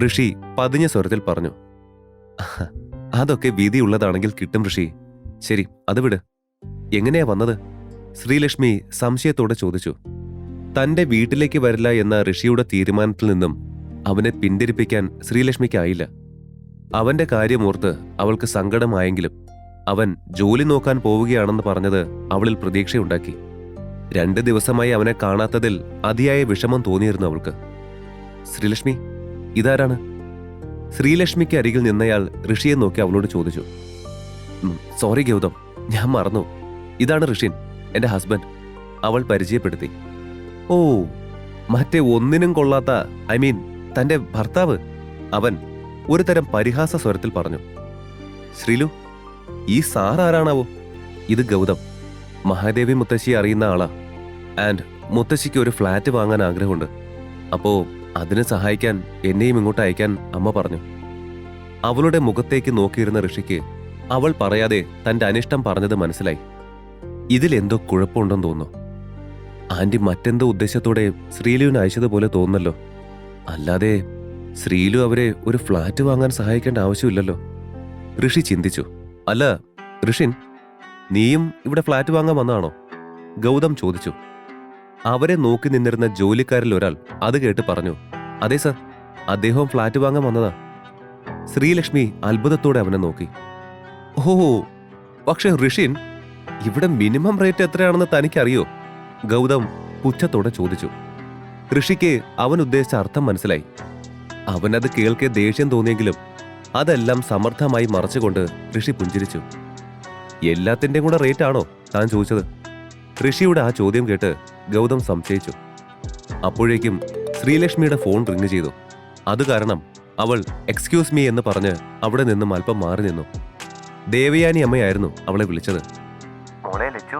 ഋഷി പതിഞ്ഞ സ്വരത്തിൽ പറഞ്ഞു. അതൊക്കെ വിധിയുള്ളതാണെങ്കിൽ കിട്ടും ഋഷി. ശരി, അത് വിട്. എങ്ങനെയാ വന്നത്? ശ്രീലക്ഷ്മി സംശയത്തോടെ ചോദിച്ചു. തന്റെ വീട്ടിലേക്ക് വരില്ല എന്ന ഋഷിയുടെ തീരുമാനത്തിൽ നിന്നും അവനെ പിന്തിരിപ്പിക്കാൻ ശ്രീലക്ഷ്മിക്കായില്ല. അവന്റെ കാര്യമോർത്ത് അവൾക്ക് സങ്കടമായെങ്കിലും അവൻ ജോലി നോക്കാൻ പോവുകയാണെന്ന് പറഞ്ഞത് അവളിൽ പ്രതീക്ഷയുണ്ടാക്കി. 2 ദിവസമായി അവനെ കാണാത്തതിൽ അതിയായ വിഷമം തോന്നിയിരുന്നു അവൾക്ക്. ശ്രീലക്ഷ്മി, ഇതാരാണ്? ശ്രീലക്ഷ്മിക്ക് അരികിൽ നിന്നയാൾ ഋഷിയെ നോക്കി അവളോട് ചോദിച്ചു. സോറി ഗൗതം, ഞാൻ മറന്നു. ഇതാണ് ഋഷിൻ, എന്റെ ഹസ്ബൻഡ്. അവൾ പരിചയപ്പെടുത്തി. ഓ, മറ്റേ ഒന്നിനും കൊള്ളാത്ത, തന്റെ ഭർത്താവ്. അവൻ ഒരു തരം പരിഹാസ സ്വരത്തിൽ പറഞ്ഞു. ശ്രീലു, ഈ സാർ ആരാണാവോ? ഇത് ഗൗതം, മഹാദേവി മുത്തശ്ശിയെ അറിയുന്ന ആളാ. ആൻഡ് മുത്തശ്ശിക്ക് ഒരു ഫ്ലാറ്റ് വാങ്ങാൻ ആഗ്രഹമുണ്ട്. അപ്പോ അതിന് സഹായിക്കാൻ എന്നെയും ഇങ്ങോട്ട് അയക്കാൻ അമ്മ പറഞ്ഞു. അവളുടെ മുഖത്തേക്ക് നോക്കിയിരുന്ന ഋഷിക്ക് അവൾ പറയാതെ തന്റെ അനിഷ്ടം പറഞ്ഞത് മനസ്സിലായി. ഇതിലെന്തോ കുഴപ്പമുണ്ടെന്ന് തോന്നുന്നു. ആന്റി മറ്റെന്തോ ഉദ്ദേശത്തോടെ ശ്രീലുവിന് അയച്ചതുപോലെ തോന്നുന്നല്ലോ. അല്ലാതെ ശ്രീലു അവരെ ഒരു ഫ്ലാറ്റ് വാങ്ങാൻ സഹായിക്കേണ്ട ആവശ്യമില്ലല്ലോ. ഋഷി ചിന്തിച്ചു. അല്ല ഋഷിൻ, നീയും ഇവിടെ ഫ്ലാറ്റ് വാങ്ങാൻ വന്നാണോ? ഗൗതം ചോദിച്ചു. അവരെ നോക്കി നിന്നിരുന്ന ജോലിക്കാരിൽ ഒരാൾ അത് കേട്ട് പറഞ്ഞു. അതെ സർ, അദ്ദേഹവും ഫ്ലാറ്റ് വാങ്ങാൻ വന്നതാ. ശ്രീലക്ഷ്മി അത്ഭുതത്തോടെ അവനെ നോക്കി. ഓ, പക്ഷെ ഋഷിൻ, ഇവിടെ മിനിമം റേറ്റ് എത്രയാണെന്ന് തനിക്കറിയോ? ഗൗതം പുച്ഛത്തോടെ ചോദിച്ചു. ഋഷിക്ക് അവൻ ഉദ്ദേശിച്ച അർത്ഥം മനസ്സിലായി. അവനത് കേൾക്കെ ദേഷ്യം തോന്നിയെങ്കിലും അതെല്ലാം സമർത്ഥമായി മറച്ചുകൊണ്ട് ഋഷി പുഞ്ചിരിച്ചു. എല്ലാത്തിൻ്റെയും കൂടെ റേറ്റ് ആണോ താൻ ചോദിച്ചത്? ഋഷിയുടെ ആ ചോദ്യം കേട്ട് ഗൗതം സംശയിച്ചു. അപ്പോഴേക്കും ശ്രീലക്ഷ്മിയുടെ ഫോൺ റിങ് ചെയ്തു. അത് കാരണം അവൾ എക്സ്ക്യൂസ് മീ എന്ന് പറഞ്ഞ് അവിടെ നിന്നും അല്പം മാറി നിന്നു. ദേവയാനി അമ്മയായിരുന്നു അവളെ വിളിച്ചത്. മോളെ ലച്ചു,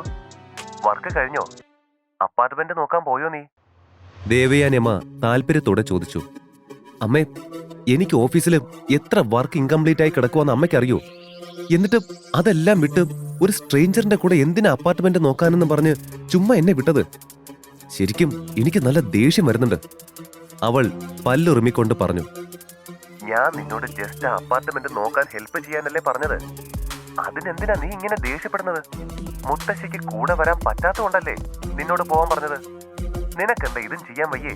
വർക്ക് കഴിഞ്ഞോ? അപ്പാർട്ട്മെന്റ് നോക്കാൻ പോയോ നീ? ദേവയാനി അമ്മ താല്പര്യത്തോടെ ചോദിച്ചു. അമ്മേ, എനിക്ക് ഓഫീസിൽ എത്ര വർക്ക് ഇൻകംപ്ലീറ്റ് ആയി കിടക്കുവാന്ന് അമ്മയ്ക്കറിയോ? എന്നിട്ട് അതെല്ലാം വിട്ട് ഒരു സ്ട്രേഞ്ചറിന്റെ കൂടെ എന്തിനാ അപ്പാർട്ട്മെന്റ് നോക്കാനെന്ന് പറഞ്ഞ് ചുമ്മാ എന്നെ വിട്ടത്? ശരിക്കും എനിക്ക് നല്ല ദേഷ്യം വരുന്നുണ്ട്. അവൾ പല്ലുറുമിക്കൊണ്ട് പറഞ്ഞു. ഞാൻ നിന്നോട് ജസ്റ്റ് അപ്പാർട്ട്മെന്റ് നോക്കാൻ ഹെൽപ്പ് ചെയ്യാനല്ലേ പറഞ്ഞത്. അതിനെന്തിനാ നീ ഇങ്ങനെ ദേഷ്യപ്പെടുന്നത്? മുത്തശ്ശിക്ക് കൂടെ വരാൻ പറ്റാത്തതുകൊണ്ടല്ലേ നിന്നോട് പോവാൻ പറഞ്ഞത്. നിനക്കെന്താ ഇതും ചെയ്യാൻ വയ്യേ?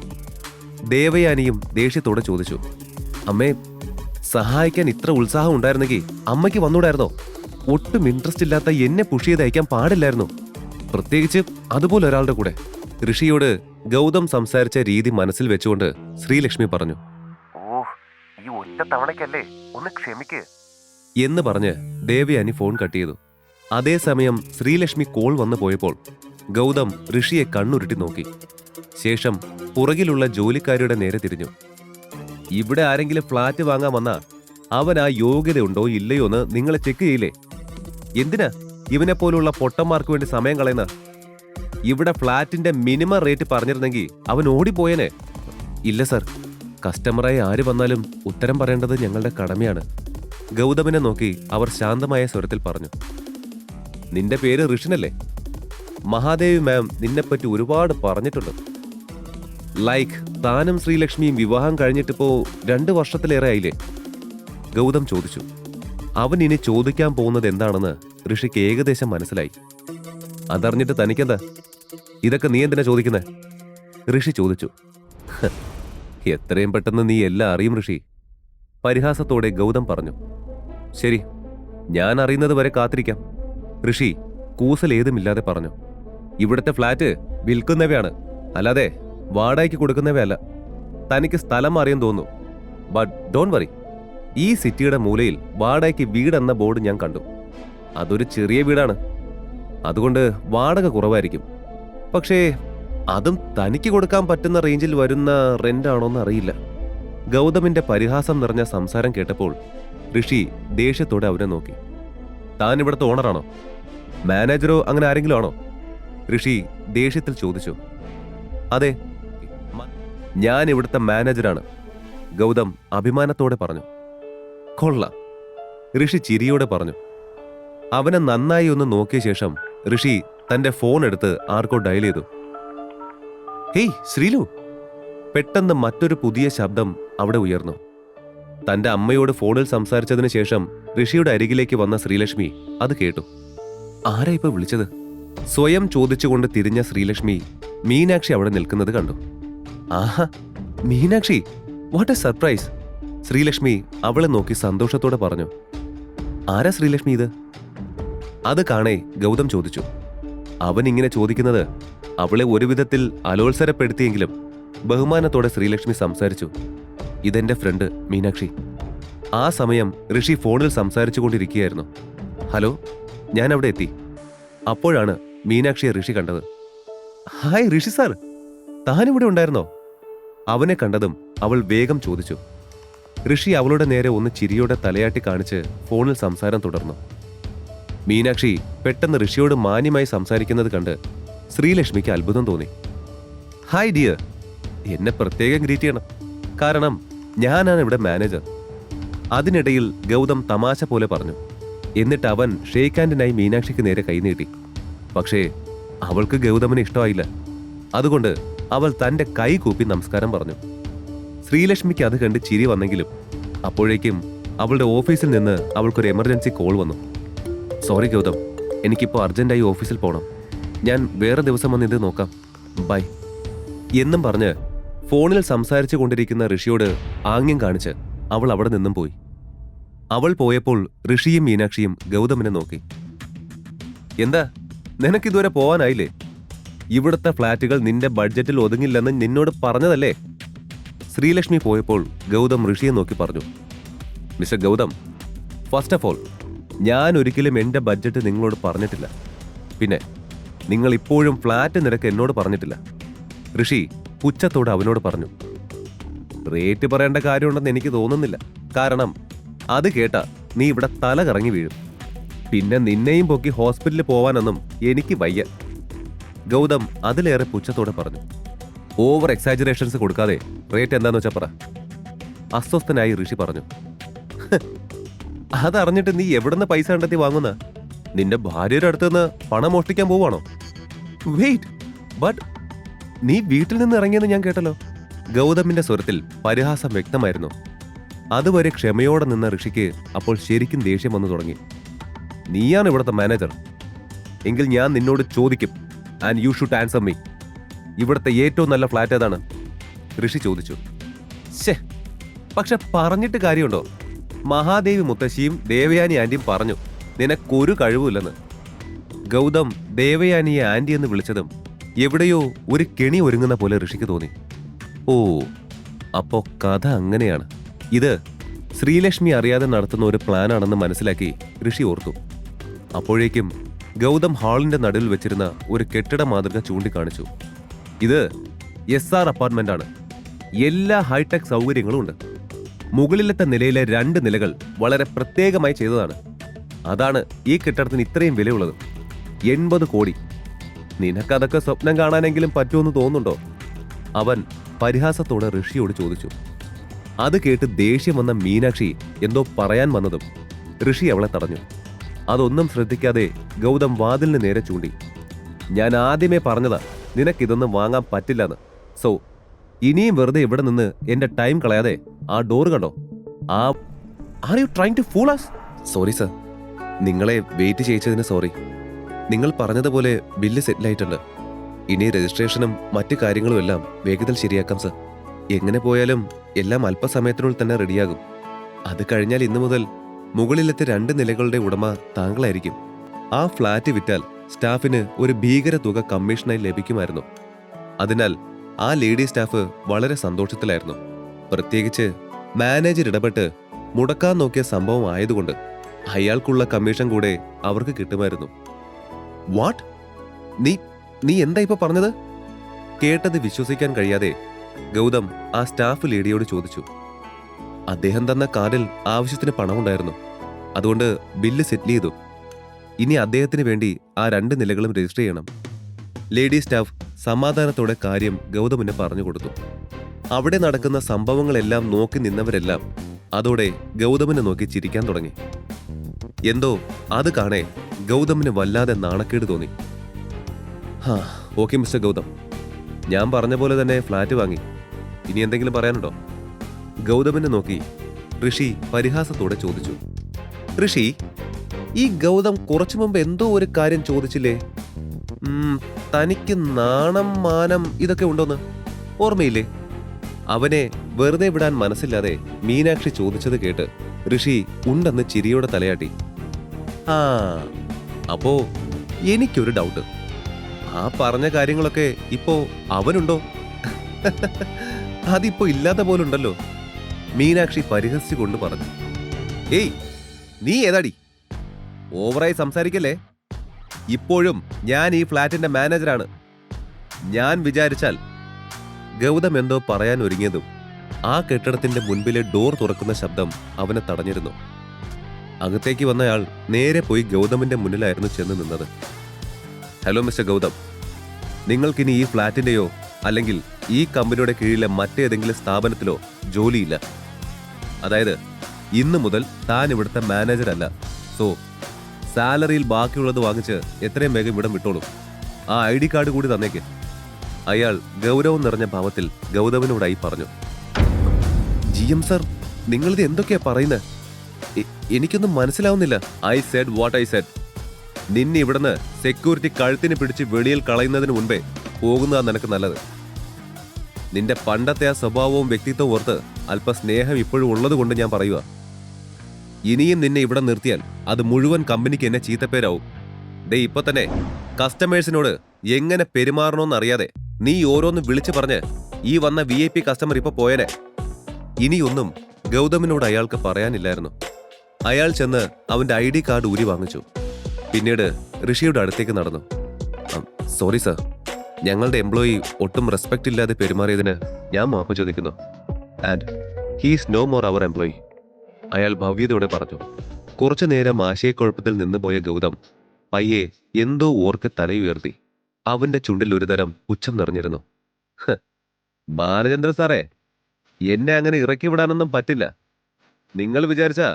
ദേവയാനിയും ദേഷ്യത്തോടെ ചോദിച്ചു. അമ്മേ, സഹായിക്കാൻ ഇത്ര ഉത്സാഹം ഉണ്ടായിരുന്നെങ്കിൽ അമ്മയ്ക്ക് വന്നൂടായിരുന്നോ? ഒട്ടും ഇൻട്രസ്റ്റ് ഇല്ലാത്ത എന്നെ പുഷ് ചെയ്ത് അയക്കാൻ പാടില്ലായിരുന്നു, പ്രത്യേകിച്ച് അതുപോലെ ഒരാളുടെ കൂടെ. ഋഷിയോട് ഗൗതം സംസാരിച്ച രീതി മനസ്സിൽ വെച്ചുകൊണ്ട് ശ്രീലക്ഷ്മി പറഞ്ഞു. ഓഹ്, ഈ ഒറ്റ തവണയ്ക്കല്ലേ, ഒന്ന് ക്ഷമിക്ക് എന്ന് പറഞ്ഞ് ദേവയാനി ഫോൺ കട്ട് ചെയ്തു. അതേസമയം ശ്രീലക്ഷ്മി കോൾ വന്നു പോയപ്പോൾ ഗൗതം ഋഷിയെ കണ്ണുരുട്ടി നോക്കി. ശേഷം പുറകിലുള്ള ജോലിക്കാരുടെ നേരെ തിരിഞ്ഞു. ഇവിടെ ആരെങ്കിലും ഫ്ലാറ്റ് വാങ്ങാൻ വന്നാ അവൻ ആ യോഗ്യതയുണ്ടോ ഇല്ലയോ എന്ന് നിങ്ങളെ ചെക്ക് ചെയ്യില്ലേ? എന്തിനാ ഇവനെ പോലുള്ള പൊട്ടന്മാർക്ക് വേണ്ടി സമയം കളയുന്ന? ഇവിടെ ഫ്ലാറ്റിന്റെ മിനിമം റേറ്റ് പറഞ്ഞിരുന്നെങ്കിൽ അവൻ ഓടിപ്പോയേനെ. ഇല്ല സർ, കസ്റ്റമറായി ആര് വന്നാലും ഉത്തരം പറയേണ്ടത് ഞങ്ങളുടെ കടമയാണ്. ഗൗതമിനെ നോക്കി അവർ ശാന്തമായ സ്വരത്തിൽ പറഞ്ഞു. നിന്റെ പേര് ഋഷിനല്ലേ? മഹാദേവി മാം നിന്നെപ്പറ്റി ഒരുപാട് പറഞ്ഞിട്ടുണ്ട്. ലൈക്ക് താനും ശ്രീലക്ഷ്മിയും വിവാഹം കഴിഞ്ഞിട്ടിപ്പോ 2 വർഷത്തിലേറെ ആയില്ലേ? ഗൗതം ചോദിച്ചു. അവൻ ഇനി ചോദിക്കാൻ പോകുന്നത് എന്താണെന്ന് ഋഷിക്ക് ഏകദേശം മനസ്സിലായി. അതറിഞ്ഞിട്ട് തനിക്കെന്താ? ഇതൊക്കെ നീ എന്തിനാ ചോദിക്കുന്നേ? ഋഷി ചോദിച്ചു. എത്രയും പെട്ടെന്ന് നീ എല്ലാം അറിയും ഋഷി, പരിഹാസത്തോടെ ഗൗതം പറഞ്ഞു. ശരി, ഞാൻ അറിയുന്നത് വരെ കാത്തിരിക്കാം, ഋഷി കൂസലേതുമില്ലാതെ പറഞ്ഞു. ഇവിടുത്തെ ഫ്ലാറ്റ് വിൽക്കുന്നവയാണ്, അല്ലാതെ വാടകയ്ക്ക് കൊടുക്കുന്നവയല്ല. തനിക്ക് സ്ഥലം അറിയാൻ തോന്നുന്നു. ബട്ട് ഡോണ്ട് വറി, ഈ സിറ്റിയുടെ മൂലയിൽ വാടകയ്ക്ക് വീടെന്ന ബോർഡ് ഞാൻ കണ്ടു. അതൊരു ചെറിയ വീടാണ്, അതുകൊണ്ട് വാടക കുറവായിരിക്കും. പക്ഷേ അതും തനിക്ക് കൊടുക്കാൻ പറ്റുന്ന റേഞ്ചിൽ വരുന്ന റെന്റ് ആണോന്ന് അറിയില്ല. ഗൗതമിന്റെ പരിഹാസം നിറഞ്ഞ സംസാരം കേട്ടപ്പോൾ ഋഷി ദേഷ്യത്തോടെ അവനെ നോക്കി. താൻ ഇവിടുത്തെ ഓണറാണോ? മാനേജറോ അങ്ങനെ ആരെങ്കിലും ആണോ? ഋഷി ദേഷ്യത്തിൽ ചോദിച്ചു. അതെ, ഞാൻ ഇവിടുത്തെ മാനേജറാണ്, ഗൗതം അഭിമാനത്തോടെ പറഞ്ഞു. കൊള്ളാം, ഋഷി ചിരിയോടെ പറഞ്ഞു. അവനെ നന്നായി ഒന്ന് നോക്കിയ ശേഷം ഋഷി തന്റെ ഫോൺ എടുത്ത് ആർക്കോ ഡയൽ ചെയ്തു. ഹേയ് ശ്രീലു! പെട്ടെന്ന് മറ്റൊരു പുതിയ ശബ്ദം അവിടെ ഉയർന്നു. തന്റെ അമ്മയോട് ഫോണിൽ സംസാരിച്ചതിന് ശേഷം ഋഷിയുടെ അരികിലേക്ക് വന്ന ശ്രീലക്ഷ്മി അത് കേട്ടു. ആരാ ഇപ്പൊ വിളിച്ചത്? സ്വയം ചോദിച്ചുകൊണ്ട് തിരിഞ്ഞ ശ്രീലക്ഷ്മി മീനാക്ഷി അവിടെ നിൽക്കുന്നത് കണ്ടു. ആഹാ, Meenakshi, what a surprise! Sreelakshmi അവളെ നോക്കി സന്തോഷത്തോടെ പറഞ്ഞു. ആരാ ശ്രീലക്ഷ്മി ഇത്? അത് കാണേ ഗൗതം ചോദിച്ചു. അവൻ ഇങ്ങനെ ചോദിക്കുന്നത് അവളെ ഒരു വിധത്തിൽ അലോത്സരപ്പെടുത്തിയെങ്കിലും ബഹുമാനത്തോടെ ശ്രീലക്ഷ്മി സംസാരിച്ചു. ഇതെന്റെ ഫ്രണ്ട് മീനാക്ഷി. ആ സമയം ഋഷി ഫോണിൽ സംസാരിച്ചു കൊണ്ടിരിക്കുകയായിരുന്നു. ഹലോ, ഞാൻ അവിടെ എത്തി. അപ്പോഴാണ് മീനാക്ഷിയെ ഋഷി കണ്ടത്. ഹായ് ഋഷി സാർ, താനിവിടെ ഉണ്ടായിരുന്നോ? അവനെ കണ്ടതും അവൾ വേഗം ചോദിച്ചു. ഋഷി അവളുടെ നേരെ ഒന്ന് ചിരിയോടെ തലയാട്ടി കാണിച്ച് ഫോണിൽ സംസാരം തുടർന്നു. മീനാക്ഷി പെട്ടെന്ന് ഋഷിയോട് മാന്യമായി സംസാരിക്കുന്നത് കണ്ട് ശ്രീലക്ഷ്മിക്ക് അത്ഭുതം തോന്നി. ഹായ് ഡിയർ, എന്നെ പ്രത്യേകം ഗ്രീറ്റ് ചെയ്യണം, കാരണം ഞാനാണ് ഇവിടെ മാനേജർ. അതിനിടയിൽ ഗൗതം തമാശ പോലെ പറഞ്ഞു. എന്നിട്ട് അവൻ ഷേക്ക് ഹാൻഡിനായി മീനാക്ഷിക്ക് നേരെ കൈനീട്ടി. പക്ഷേ അവൾക്ക് ഗൗതമിനെ ഇഷ്ടമായില്ല. അതുകൊണ്ട് അവൾ തന്റെ കൈ കൂപ്പി നമസ്കാരം പറഞ്ഞു. ശ്രീലക്ഷ്മിക്ക് അത് കണ്ട് ചിരി വന്നെങ്കിലും അപ്പോഴേക്കും അവളുടെ ഓഫീസിൽ നിന്ന് അവൾക്കൊരു എമർജൻസി കോൾ വന്നു. സോറി ഗൗതം, എനിക്കിപ്പോൾ അർജന്റായി ഓഫീസിൽ പോകണം, ഞാൻ വേറെ ദിവസം വന്ന് ഇത് നോക്കാം, ബൈ എന്നും പറഞ്ഞ് ഫോണിൽ സംസാരിച്ചു കൊണ്ടിരിക്കുന്ന ഋഷിയോട് ആംഗ്യം കാണിച്ച് അവൾ അവിടെ നിന്നും പോയി. അവൾ പോയപ്പോൾ ഋഷിയും മീനാക്ഷിയും ഗൗതമിനെ നോക്കി. എന്താ, നിനക്കിതുവരെ പോവാനായില്ലേ? ഇവിടുത്തെ ഫ്ലാറ്റുകൾ നിന്റെ ബഡ്ജറ്റിൽ ഒതുങ്ങില്ലെന്ന് നിന്നോട് പറഞ്ഞതല്ലേ? ശ്രീലക്ഷ്മി പോയപ്പോൾ ഗൗതം ഋഷിയെ നോക്കി പറഞ്ഞു, mister Gautham, first of all ഞാൻ ഒരിക്കലും എൻ്റെ ബഡ്ജറ്റ് നിങ്ങളോട് പറഞ്ഞിട്ടില്ല. പിന്നെ നിങ്ങൾ ഇപ്പോഴും ഫ്ലാറ്റ് നിരക്ക് എന്നോട് പറഞ്ഞിട്ടില്ല. ഋഷി പുച്ഛത്തോട് അവനോട് പറഞ്ഞു. റേറ്റ് പറയേണ്ട കാര്യമുണ്ടെന്ന് എനിക്ക് തോന്നുന്നില്ല. കാരണം അത് കേട്ടാ നീ ഇവിടെ തല കറങ്ങി വീഴും. പിന്നെ നിന്നെയും പൊക്കി ഹോസ്പിറ്റലിൽ പോവാനൊന്നും എനിക്ക് വയ്യ. ഗൗതം അതിലേറെ പുച്ഛത്തോടെ പറഞ്ഞു. ഓവർ എക്സാജറേഷൻസ് കൊടുക്കാതെ റേറ്റ് എന്താന്ന് വെച്ചാ പറ. അസ്വസ്ഥനായി ഋഷി പറഞ്ഞു. അതറിഞ്ഞിട്ട് നീ എവിടുന്ന് പൈസ കണ്ടെത്തി വാങ്ങുന്ന? നിന്റെ ഭാര്യയുടെ അടുത്തുനിന്ന് പണം മോഷ്ടിക്കാൻ പോവാണോ? വെയിറ്റ്, ബട്ട് നീ വീട്ടിൽ നിന്ന് ഇറങ്ങിയെന്ന് ഞാൻ കേട്ടല്ലോ. ഗൗതമിന്റെ സ്വരത്തിൽ പരിഹാസം വ്യക്തമായിരുന്നു. അതുവരെ ക്ഷമയോടെ നിന്ന ഋഷിക്ക് അപ്പോൾ ശരിക്കും ദേഷ്യം വന്നു തുടങ്ങി. നീയാണ് ഇവിടുത്തെ മാനേജർ എങ്കിൽ ഞാൻ നിന്നോട് ചോദിക്കും, and you should answer me. ഇവിടുത്തെ ഏറ്റവും നല്ല ഫ്ലാറ്റ് ഏതാണ്? ഋഷി ചോദിച്ചു. ശേ, പക്ഷെ പറഞ്ഞിട്ട് കാര്യമുണ്ടോ? മഹാദേവി മുത്തശ്ശിയും ദേവയാനി ആന്റിയും പറഞ്ഞു നിനക്കൊരു കഴിവുമില്ലെന്ന്. ഗൗതം ദേവയാനിയെ ആന്റി എന്ന് വിളിച്ചതും എവിടെയോ ഒരു കെണി ഒരുങ്ങുന്ന പോലെ ഋഷിക്ക് തോന്നി. ഓ, അപ്പോ കഥ അങ്ങനെയാണ്. ഇത് ശ്രീലക്ഷ്മി അറിയാതെ നടത്തുന്ന ഒരു പ്ലാനാണെന്ന് മനസ്സിലാക്കി ഋഷി ഓർത്തു. അപ്പോഴേക്കും ഗൗതം ഹാളിന്റെ നടുവിൽ വെച്ചിരുന്ന ഒരു കെട്ടിട മാതൃക ചൂണ്ടിക്കാണിച്ചു. ഇത് SR അപ്പാർട്ട്മെന്റ് ആണ്. എല്ലാ ഹൈടെക് സൗകര്യങ്ങളും ഉണ്ട്. മുകളിലത്തെ നിലയിലെ 2 നിലകൾ വളരെ പ്രത്യേകമായി ചെയ്തതാണ്. അതാണ് ഈ കെട്ടിടത്തിന് ഇത്രയും വിലയുള്ളത്. 80 കോടി. നിനക്കതൊക്കെ സ്വപ്നം കാണാനെങ്കിലും പറ്റുമെന്ന് തോന്നുന്നുണ്ടോ? അവൻ പരിഹാസത്തോടെ ഋഷിയോട് ചോദിച്ചു. അത് കേട്ട് ദേഷ്യം വന്ന മീനാക്ഷി എന്തോ പറയാൻ വന്നതും ഋഷി അവളെ തടഞ്ഞു. അതൊന്നും ശ്രദ്ധിക്കാതെ ഗൗതം വാതിലിന് നേരെ ചൂണ്ടി. ഞാൻ ആദ്യമേ പറഞ്ഞതാ നിനക്കിതൊന്നും വാങ്ങാൻ പറ്റില്ലെന്ന്. സോ ഇനിയും വെറുതെ ഇവിടെ നിന്ന് എന്റെ ടൈം കളയാതെ ആ ഡോർ കണ്ടോ? Are you trying to fool us? Sorry sir, നിങ്ങളെ വെയിറ്റ് ചെയ്യിച്ചതിന് സോറി. നിങ്ങൾ പറഞ്ഞതുപോലെ ബില്ല് സെറ്റിലായിട്ടുണ്ട്. ഇനി രജിസ്ട്രേഷനും മറ്റു കാര്യങ്ങളും എല്ലാം വേഗത്തിൽ ശരിയാക്കാം സർ. എങ്ങനെ പോയാലും എല്ലാം അല്പസമയത്തിനുള്ളിൽ തന്നെ റെഡിയാകും. അത് കഴിഞ്ഞാൽ ഇന്നു മുതൽ മുകളിലത്തെ 2 നിലകളുടെ ഉടമ താങ്കളായിരിക്കും. ആ ഫ്ലാറ്റ് വിറ്റാൽ സ്റ്റാഫിന് ഒരു ഭീകര തുക കമ്മീഷനായി ലഭിക്കുമായിരുന്നു. അതിനാൽ ആ ലേഡി സ്റ്റാഫ് വളരെ സന്തോഷത്തിലായിരുന്നു. പ്രത്യേകിച്ച് മാനേജർ ഇടപെട്ട് മുടക്കാൻ നോക്കിയ സംഭവം ആയതുകൊണ്ട് അയാൾക്കുള്ള കമ്മീഷൻ കൂടെ അവർക്ക് കിട്ടുമായിരുന്നു. വാട്ട്? നീ എന്താ ഇപ്പൊ പറഞ്ഞത്? കേട്ടത് വിശ്വസിക്കാൻ കഴിയാതെ ഗൗതം ആ സ്റ്റാഫ് ലേഡിയോട് ചോദിച്ചു. അദ്ദേഹം തന്ന കാർഡിൽ ആവശ്യത്തിന് പണമുണ്ടായിരുന്നു. അതുകൊണ്ട് ബില്ല് സെറ്റിൽ ചെയ്തു. ഇനി അദ്ദേഹത്തിന് വേണ്ടി ആ 2 നിലകളും രജിസ്റ്റർ ചെയ്യണം. ലേഡി സ്റ്റാഫ് സമാധാനത്തോടെ കാര്യം ഗൗതമിന് പറഞ്ഞു കൊടുത്തു. അവിടെ നടക്കുന്ന സംഭവങ്ങളെല്ലാം നോക്കി നിന്നവരെല്ലാം അതോടെ ഗൗതമിനെ നോക്കി ചിരിക്കാൻ തുടങ്ങി. എന്തോ അത് കാണേ ഗൗതമിന് വല്ലാതെ നാണക്കേട് തോന്നി. ഓക്കെ മിസ്റ്റർ ഗൗതം, ഞാൻ പറഞ്ഞ പോലെ തന്നെ ഫ്ലാറ്റ് വാങ്ങി. ഇനി എന്തെങ്കിലും പറയാനുണ്ടോ? ഗൗതമിനെ നോക്കി ഋഷി പരിഹാസത്തോടെ ചോദിച്ചു. ഋഷി, ഈ ഗൗതം കുറച്ചു മുമ്പ് എന്തോ ഒരു കാര്യം ചോദിച്ചില്ലേ? തനിക്ക് നാണം മാനം ഇതൊക്കെ ഉണ്ടോന്ന് ഓർമ്മയില്ലേ? അവനെ വെറുതെ വിടാൻ മനസ്സില്ലാതെ മീനാക്ഷി ചോദിച്ചത് കേട്ട് ഋഷി ഉണ്ടെന്ന് ചിരിയോടെ തലയാട്ടി. അപ്പോ എനിക്കൊരു ഡൗട്ട്. ആ പറഞ്ഞ കാര്യങ്ങളൊക്കെ ഇപ്പോ അവനുണ്ടോ? അതിപ്പോ ഇല്ലാത്ത പോലുണ്ടല്ലോ. മീനാക്ഷി പരിഹസിച്ചുകൊണ്ട് പറഞ്ഞു. ഏയ്, നീ ഏതാടി? ഓവറായി സംസാരിക്കല്ലേ. ഇപ്പോഴും ഞാൻ ഈ ഫ്ലാറ്റിന്റെ മാനേജറാണ്. ഞാൻ വിചാരിച്ചാൽ. ഗൗതം എന്തോ പറയാൻ ഒരുങ്ങിയതും ആ കെട്ടിടത്തിന്റെ മുൻപിലെ ഡോർ തുറക്കുന്ന ശബ്ദം അവനെ തടഞ്ഞിരുന്നു. അകത്തേക്ക് വന്നയാൾ നേരെ പോയി ഗൗതമിന്റെ മുന്നിലായിരുന്നു ചെന്ന് നിന്നത്. ഹലോ മിസ്റ്റർ ഗൗതം, നിങ്ങൾക്കിനി ഈ ഫ്ലാറ്റിന്റെയോ അല്ലെങ്കിൽ ഈ കമ്പനിയുടെ കീഴിലെ മറ്റേതെങ്കിലും സ്ഥാപനത്തിലോ ജോലിയില്ല. അതായത് ഇന്നു മുതൽ താൻ ഇവിടുത്തെ മാനേജർ അല്ല. സോ സാലറിയിൽ ബാക്കിയുള്ളത് വാങ്ങിച്ച് എത്രയും വേഗം ഇവിടം വിട്ടോളൂ. ആ ID കാർഡ് കൂടി തന്നേക്ക്. അയാൾ ഗൗരവം നിറഞ്ഞ ഭാവത്തിൽ ഗൗതമിനോടായി പറഞ്ഞു. GM സർ, നിങ്ങളിത് എന്തൊക്കെയാ പറയുന്നത്? എനിക്കൊന്നും മനസ്സിലാവുന്നില്ല. I said what I said. നിന്നെ ഇവിടുന്ന് സെക്യൂരിറ്റി കഴുത്തിന് പിടിച്ച് വെളിയിൽ കളയുന്നതിന് മുൻപേ പോകുന്നതാ നിനക്ക് നല്ലത്. നിന്റെ പണ്ടത്തെ ആ സ്വഭാവവും വ്യക്തിത്വവും ഓർത്ത് അല്പ സ്നേഹം ഇപ്പോഴും ഉള്ളത് കൊണ്ട് ഞാൻ പറയുക. ഇനിയും നിന്നെ ഇവിടെ നിർത്തിയാൽ അത് മുഴുവൻ കമ്പനിക്ക് എന്നെ ചീത്തപ്പേരാവും. ഇപ്പൊ തന്നെ കസ്റ്റമേഴ്സിനോട് എങ്ങനെ പെരുമാറണമെന്നറിയാതെ നീ ഓരോന്ന് വിളിച്ചു പറഞ്ഞ് ഈ വന്ന VIP കസ്റ്റമർ ഇപ്പൊ പോയനെ. ഇനിയൊന്നും ഗൗതമിനോട് അയാൾക്ക് പറയാനില്ലായിരുന്നു. അയാൾ ചെന്ന് അവന്റെ ID കാർഡ് ഊരി വാങ്ങിച്ചു. പിന്നീട് ഋഷിയുടെ അടുത്തേക്ക് നടന്നു. സോറി സർ, ഞങ്ങളുടെ എംപ്ലോയി ഒട്ടും റെസ്പെക്ട് ഇല്ലാതെ പെരുമാറിയതിന് ഞാൻ മാപ്പ് ചോദിക്കുന്നു. And he's no more our employee. അയാൾ ഭവ്യതയോടെ പറഞ്ഞു. കുറച്ചു നേരം ആശയക്കുഴപ്പത്തിൽ നിന്നുപോയ ഗൗതം പയ്യെ എന്തോ ഓർക്ക് തലയുയർത്തി. അവന്റെ ചുണ്ടിൽ ഒരുതരം പുച്ഛം നിറഞ്ഞിരുന്നു. ബാലചന്ദ്ര സാറേ, എന്നെ അങ്ങനെ ഇറക്കി വിടാനൊന്നും പറ്റില്ല. നിങ്ങൾ വിചാരിച്ചാ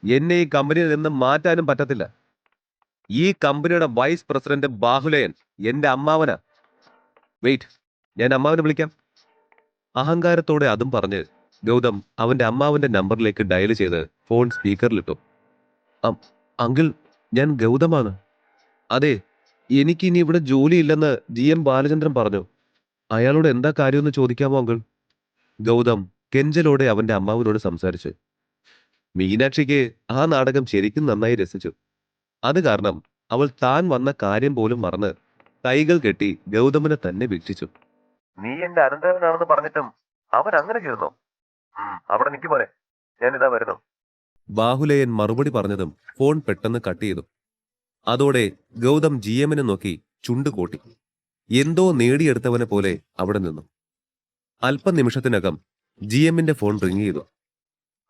എന്നെ ഈ കമ്പനിയിൽ നിന്ന് മാറ്റാനും പറ്റത്തില്ല. ഈ കമ്പനിയുടെ വൈസ് പ്രസിഡന്റ് ബാഹുലയൻ എന്റെ അമ്മാവനാ. വെയിറ്റ്, ഞാൻ അമ്മാവനെ വിളിക്കാം. അഹങ്കാരത്തോടെ അതും പറഞ്ഞ് ഗൗതം അവന്റെ അമ്മാവന്റെ നമ്പറിലേക്ക് ഡയൽ ചെയ്ത് ഫോൺ സ്പീക്കറിലിട്ടു. അങ്കിൾ, ഞാൻ ഗൗതമാണ്. അതെ, എനിക്കിനി ഇവിടെ ജോലിയില്ലെന്ന് GM ബാലചന്ദ്രൻ പറഞ്ഞു. അയാളോട് എന്താ കാര്യമെന്ന് ചോദിക്കാമോ അങ്കിൾ? ഗൗതം കെഞ്ചലോടെ അവന്റെ അമ്മാവനോട് സംസാരിച്ചു. മീനാക്ഷിക്ക് ആ നാടകം ശരിക്കും നന്നായി രസിച്ചു. അത് കാരണം അവൾ താൻ വന്ന കാര്യം പോലും മറന്ന് കൈകൾ കെട്ടി ഗൗതമിനെ തന്നെ വീക്ഷിച്ചു. നീ എന്റെ അനന്തരവനാണെന്ന് പറഞ്ഞിട്ടും അവൻ അങ്ങനെ ചെയ്തോ? അവിടെ നിൽക്കും പോലെ, ഞാനിതാ വരുന്നു. ബാഹുലയൻ മറുപടി പറഞ്ഞതും ഫോൺ പെട്ടെന്ന് കട്ട് ചെയ്തു. അതോടെ ഗൗതം GMനെ നോക്കി ചുണ്ടുകൂട്ടി. എന്തോ നേടിയെടുത്തവനെ പോലെ അവിടെ നിന്നു. അല്പനിമിഷത്തിനകം GMന്റെ ഫോൺ റിങ് ചെയ്തു.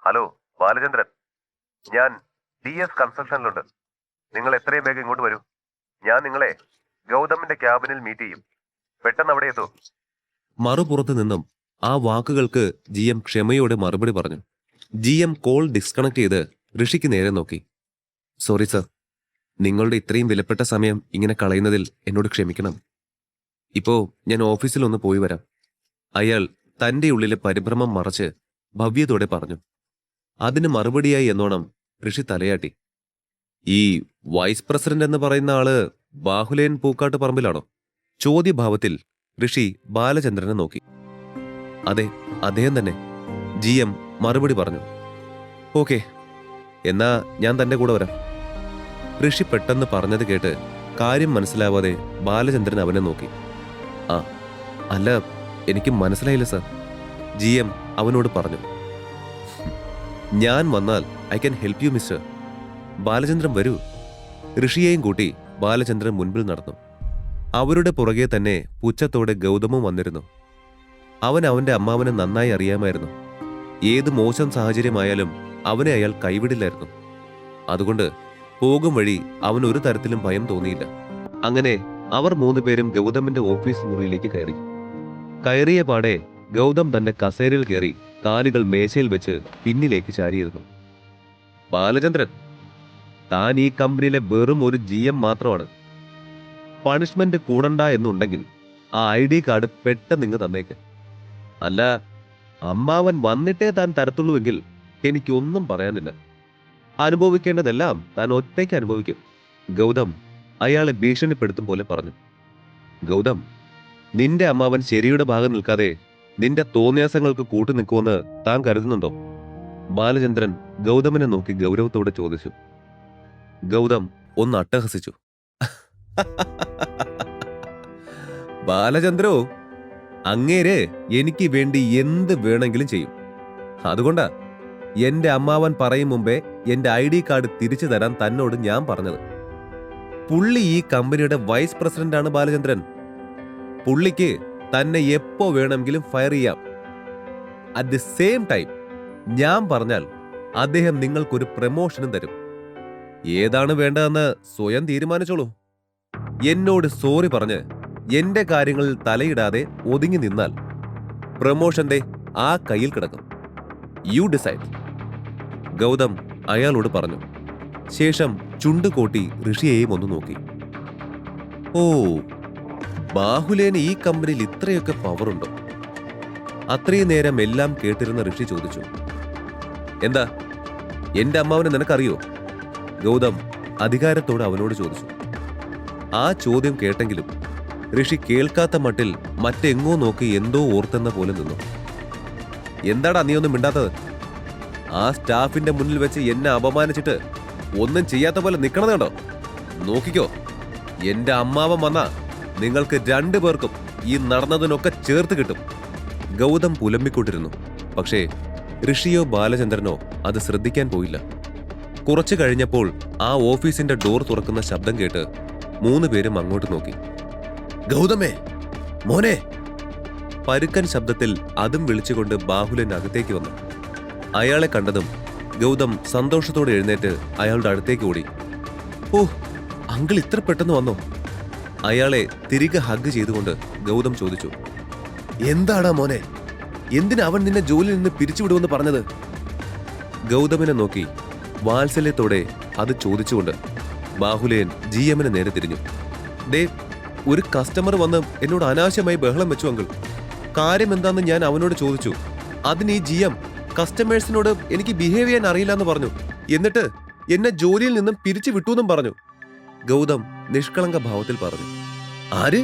ഹലോ ബാലചന്ദ്രൻ, ഞാൻ DS കൺസ്ട്രക്ഷനിലുണ്ട്. നിങ്ങൾ എത്രയും വേഗം ഇങ്ങോട്ട് വരൂ. ഞാൻ നിങ്ങളെ ഗൗതമിന്റെ ക്യാബിനിൽ മീറ്റ് ചെയ്യും. പെട്ടെന്ന് അവിടെ എത്തൂ. മറുപുറത്തു നിന്നും ആ വാക്കുകൾക്ക് GM ക്ഷമയോടെ മറുപടി പറഞ്ഞു. GM കോൾ ഡിസ്കണക്ട് ചെയ്ത് ഋഷിക്ക് നേരെ നോക്കി. സോറി സർ, നിങ്ങളുടെ ഇത്രയും വിലപ്പെട്ട സമയം ഇങ്ങനെ കളയുന്നതിൽ എന്നോട് ക്ഷമിക്കണം. ഇപ്പോ ഞാൻ ഓഫീസിൽ ഒന്ന് പോയി വരാം. അയാൾ തന്റെ ഉള്ളിലെ പരിഭ്രമം മറച്ച് ഭവ്യതയോടെ പറഞ്ഞു. അതിന് മറുപടിയായി എന്നോണം ഋഷി തലയാട്ടി. ഈ വൈസ് പ്രസിഡന്റ് എന്ന് പറയുന്ന ആള് ബാഹുലയൻ പൂക്കാട്ട് പറമ്പിലാണോ? ചോദ്യഭാവത്തിൽ ഋഷി ബാലചന്ദ്രനെ നോക്കി. അതെ, അദ്ദേഹം തന്നെ. GM മറുപടി പറഞ്ഞു. ഓക്കെ, എന്നാ ഞാൻ തന്റെ കൂടെ വരാം. ഋഷി പെട്ടെന്ന് പറഞ്ഞത് കേട്ട് കാര്യം മനസ്സിലാവാതെ ബാലചന്ദ്രൻ അവനെ നോക്കി. അല്ല, എനിക്ക് മനസ്സിലായില്ല സർ, GM അവനോട് പറഞ്ഞു. ഞാൻ വന്നാൽ I can help you mister. Balachandran വരൂ. ഋഷിയെയും കൂട്ടി ബാലചന്ദ്രൻ മുൻപിൽ നടന്നു. അവരുടെ പുറകെ തന്നെ പുച്ഛത്തോടെ ഗൗതമും വന്നിരുന്നു. അവൻ അവന്റെ അമ്മാവനെ നന്നായി അറിയാമായിരുന്നു. ഏത് മോശം സാഹചര്യമായാലും അവനെ അയാൾ കൈവിടില്ലായിരുന്നു. അതുകൊണ്ട് പോകും വഴി അവൻ ഒരു തരത്തിലും ഭയം തോന്നിയില്ല. അങ്ങനെ അവർ 3 പേരും ഗൗതമിന്റെ ഓഫീസ് മുറിയിലേക്ക് കയറി. കയറിയ പാടെ ഗൗതം തന്റെ കസേരയിൽ കയറി കാലുകൾ മേശയിൽ വെച്ച് പിന്നിലേക്ക് ചാരിയിരുന്നു. ബാലചന്ദ്രൻ, താൻ ഈ കമ്പനിയിലെ വെറും ഒരു GM മാത്രമാണ്. പണിഷ്മെന്റ് കൂടണ്ട എന്നുണ്ടെങ്കിൽ ആ ID കാർഡ് പെട്ടെന്ന് ഇങ്ങ് തന്നേക്ക്. അല്ല, അമ്മാവൻ വന്നിട്ടേ താൻ തരത്തുള്ളൂവെങ്കിൽ എനിക്കൊന്നും പറയാനില്ല. അനുഭവിക്കേണ്ടതെല്ലാം താൻ ഒറ്റയ്ക്ക് അനുഭവിക്കും. ഗൗതം അയാളെ ഭീഷണിപ്പെടുത്തും പോലെ പറഞ്ഞു. ഗൗതം, നിന്റെ അമ്മാവൻ ശരിയുടെ ഭാഗം നിൽക്കാതെ നിന്റെ തോന്നിയാസങ്ങൾക്ക് കൂട്ടുനിൽക്കുമെന്ന് താൻ കരുതുന്നുണ്ടോ? ബാലചന്ദ്രൻ ഗൗതമിനെ നോക്കി ഗൗരവത്തോടെ ചോദിച്ചു. ഗൗതം ഒന്ന് അട്ടഹസിച്ചു. ബാലചന്ദ്രോ, അങ്ങേര് എനിക്ക് വേണ്ടി എന്ത് വേണമെങ്കിലും ചെയ്യും. അതുകൊണ്ടാ എന്റെ അമ്മാവൻ പറയും മുമ്പേ എന്റെ ID കാർഡ് തിരിച്ചു തരാൻ തന്നോട് ഞാൻ പറഞ്ഞത്. പുള്ളി ഈ കമ്പനിയുടെ വൈസ് പ്രസിഡന്റാണ് ബാലചന്ദ്രൻ. പുള്ളിക്ക് തന്നെ എപ്പോ വേണമെങ്കിലും ഫയർ ചെയ്യാം. അറ്റ് ദി സെയിം ടൈം ഞാൻ പറഞ്ഞാൽ അദ്ദേഹം നിങ്ങൾക്കൊരു പ്രമോഷനും തരും. ഏതാണ് വേണ്ടതെന്ന് സ്വയം തീരുമാനിച്ചോളൂ. എന്നോട് സോറി പറഞ്ഞ് എന്റെ കാര്യങ്ങളിൽ തലയിടാതെ ഒതുങ്ങി നിന്നാൽ പ്രമോഷന്റെ ആ കയ്യിൽ കിടക്കും. You decide. ഗൗതം അയാളോട് പറഞ്ഞു. ശേഷം ചുണ്ടുകൂട്ടി ഋഷിയെയും ഒന്ന് നോക്കി. ഓ, ബാഹുലേന് ഈ കമ്പനിയിൽ ഇത്രയൊക്കെ പവറുണ്ടോ? അത്രയും നേരം എല്ലാം കേട്ടിരുന്ന ഋഷി ചോദിച്ചു. എന്താ, എന്റെ അമ്മാവനെ നിനക്കറിയോ? ഗൗതം അധികാരത്തോടെ അവനോട് ചോദിച്ചു. ആ ചോദ്യം കേട്ടെങ്കിലും ഋഷി കേൾക്കാത്ത മട്ടിൽ മറ്റെങ്ങോ നോക്കി എന്തോ ഓർത്തെന്ന പോലെ നിന്നു. എന്താടാ നീ ഒന്നും മിണ്ടാത്തത്? ആ സ്റ്റാഫിന്റെ മുന്നിൽ വെച്ച് എന്നെ അപമാനിച്ചിട്ട് ഒന്നും ചെയ്യാത്ത പോലെ നിക്കണത് കണ്ടോ? നോക്കിക്കോ, എന്റെ അമ്മാവൻ വന്നാ നിങ്ങൾക്ക് രണ്ടുപേർക്കും ഈ നടന്നതിനൊക്കെ ചേർത്ത് കിട്ടും. ഗൗതം പുലമ്പിക്കൊണ്ടിരുന്നു. പക്ഷേ ഋഷിയോ ബാലചന്ദ്രനോ അത് ശ്രദ്ധിക്കാൻ പോയില്ല. കുറച്ചു കഴിഞ്ഞപ്പോൾ ആ ഓഫീസിന്റെ ഡോർ തുറക്കുന്ന ശബ്ദം കേട്ട് 3 പേരും അങ്ങോട്ട് നോക്കി. ഗൗതമേ, മോനെ! പരുക്കൻ ശബ്ദത്തിൽ അതും വിളിച്ചുകൊണ്ട് ബാഹുലൻ അകത്തേക്ക് വന്നു. അയാളെ കണ്ടതും ഗൗതം സന്തോഷത്തോടെ എഴുന്നേറ്റ് അയാളുടെ അടുത്തേക്ക് ഓടി. ഓ, അങ്കിൾ ഇത്ര പെട്ടെന്ന് വന്നോ? അയാളെ തിരികെ ഹഗ് ചെയ്തുകൊണ്ട് ഗൗതം ചോദിച്ചു. എന്താടാ മോനെ, എന്തിനാ അവൻ നിന്നെ ജോലിയിൽ നിന്ന് പിരിച്ചുവിടുമെന്ന് പറഞ്ഞത്? ഗൗതമിനെ നോക്കി വാത്സല്യത്തോടെ അത് ചോദിച്ചുകൊണ്ട് ബാഹുലയൻ GM-ന് നേരെ തിരിഞ്ഞു. ദേ, ഒരു കസ്റ്റമർ വന്ന് എന്നോട് അനാവശ്യമായി ബഹളം വെച്ചു അങ്കിൾ. കാര്യം എന്താന്ന് ഞാൻ അവനോട് ചോദിച്ചു. അതിന് ഈ GM കസ്റ്റമേഴ്സിനോട് എനിക്ക് ബിഹേവ് ചെയ്യാൻ അറിയില്ല എന്ന് പറഞ്ഞു. എന്നിട്ട് എന്നെ ജോലിയിൽ നിന്നും പിരിച്ചു വിട്ടൂന്നും പറഞ്ഞു. ഗൗതം നിഷ്കളങ്ക ഭാവത്തിൽ പറഞ്ഞു. ആര്?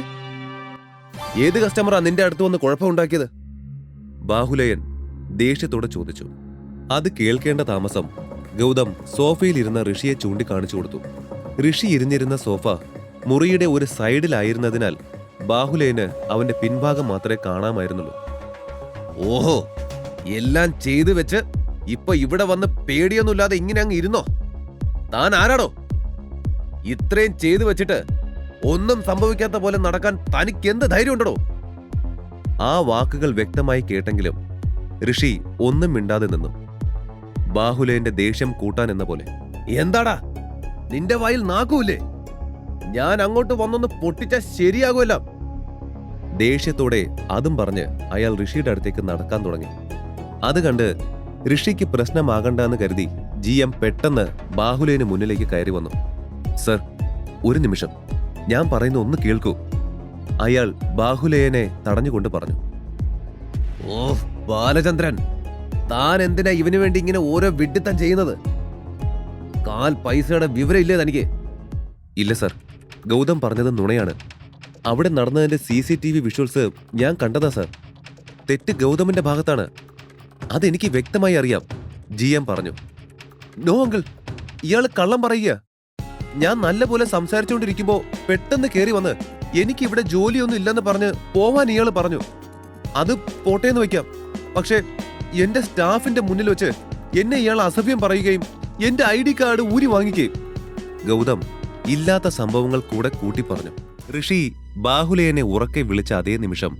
ഏത് കസ്റ്റമറാ നിന്റെ അടുത്ത് വന്ന് കുഴപ്പമുണ്ടാക്കിയത്? ബാഹുലയൻ ദേഷ്യത്തോടെ ചോദിച്ചു. അത് കേൾക്കേണ്ട താമസം ഗൗതം സോഫയിലിരുന്ന ഋഷിയെ ചൂണ്ടിക്കാണിച്ചു കൊടുത്തു. ഋഷി ഇരുന്നിരുന്ന സോഫ മുറിയുടെ ഒരു സൈഡിലായിരുന്നതിനാൽ ബാഹുലയന് അവന്റെ പിൻഭാഗം മാത്രമേ കാണാമായിരുന്നുള്ളൂ. ഓഹോ, എല്ലാം ചെയ്തു വെച്ച് ഇപ്പൊ ഇവിടെ വന്ന് പേടിയൊന്നുമില്ലാതെ ഇങ്ങനെ അങ്ങ് ഇരുന്നോ? താൻ ആരാടോ? ഇത്രയും ചെയ്തു വെച്ചിട്ട് ഒന്നും സംഭവിക്കാത്ത പോലെ നടക്കാൻ തനിക്ക് എന്ത് ധൈര്യമുണ്ടോ? ആ വാക്കുകൾ വ്യക്തമായി കേട്ടെങ്കിലും ഋഷി ഒന്നും മിണ്ടാതെ നിന്നു. ബാഹുലയന്റെ ദേഷ്യം കൂട്ടാൻ എന്ന പോലെ. എന്താടാ, നിന്റെ വായിൽ നാക്കൂല്ലേ? ഞാൻ അങ്ങോട്ട് വന്നൊന്ന് പൊട്ടിച്ച ശരിയാകുമല്ല. ദേഷ്യത്തോടെ അതും പറഞ്ഞ് അയാൾ ഋഷിയുടെ അടുത്തേക്ക് നടക്കാൻ തുടങ്ങി. അത് കണ്ട് ഋഷിക്ക് പ്രശ്നമാകണ്ടെന്ന് കരുതി GM പെട്ടെന്ന് ബാഹുലയന് മുന്നിലേക്ക് കയറി വന്നു. സർ, ഒരു നിമിഷം, ഞാൻ പറയുന്ന ഒന്ന് കേൾക്കൂ. അയാൾ ബാഹുലയനെ തടഞ്ഞുകൊണ്ട് പറഞ്ഞു. ഓ ബാലചന്ദ്രൻ, താൻ എന്തിനാ ഇവന് വേണ്ടി ഇങ്ങനെ ഓരോ വിഡ്ഢിത്തം ചെയ്യുന്നത്? കാൽ പൈസയുടെ വിവരം ഇല്ലേ തനിക്ക്? ഇല്ല സർ, ഗൗതം പറഞ്ഞത് നുണയാണ്. അവിടെ നടന്നതിന്റെ CCTV വിഷ്വൽസ് ഞാൻ കണ്ടതാ സർ. തെറ്റ് ഗൗതമിന്റെ ഭാഗത്താണ്, അതെനിക്ക് വ്യക്തമായി അറിയാം, GM പറഞ്ഞു. നോ അങ്കിൾ, ഇയാള് കള്ളം പറയുക. ഞാൻ നല്ലപോലെ സംസാരിച്ചുകൊണ്ടിരിക്കുമ്പോ പെട്ടെന്ന് കയറി വന്ന് എനിക്ക് ഇവിടെ ജോലിയൊന്നും ഇല്ലെന്ന് പറഞ്ഞ് പോവാൻ ഇയാള് പറഞ്ഞു. അത് പോട്ടേന്ന് വെക്കാം, പക്ഷെ എന്റെ സ്റ്റാഫിന്റെ മുന്നിൽ വെച്ച് എന്നെ ഇയാൾ അസഭ്യം പറയുകയും എന്റെ ID കാർഡ് ഊരി വാങ്ങിക്കുകയും. ഗൗതം ഇല്ലാത്ത സംഭവങ്ങൾ കൂടെ കൂട്ടി പറഞ്ഞു. ഋഷി ബാഹുലയനെ ഉറക്കെ വിളിച്ച അതേ നിമിഷം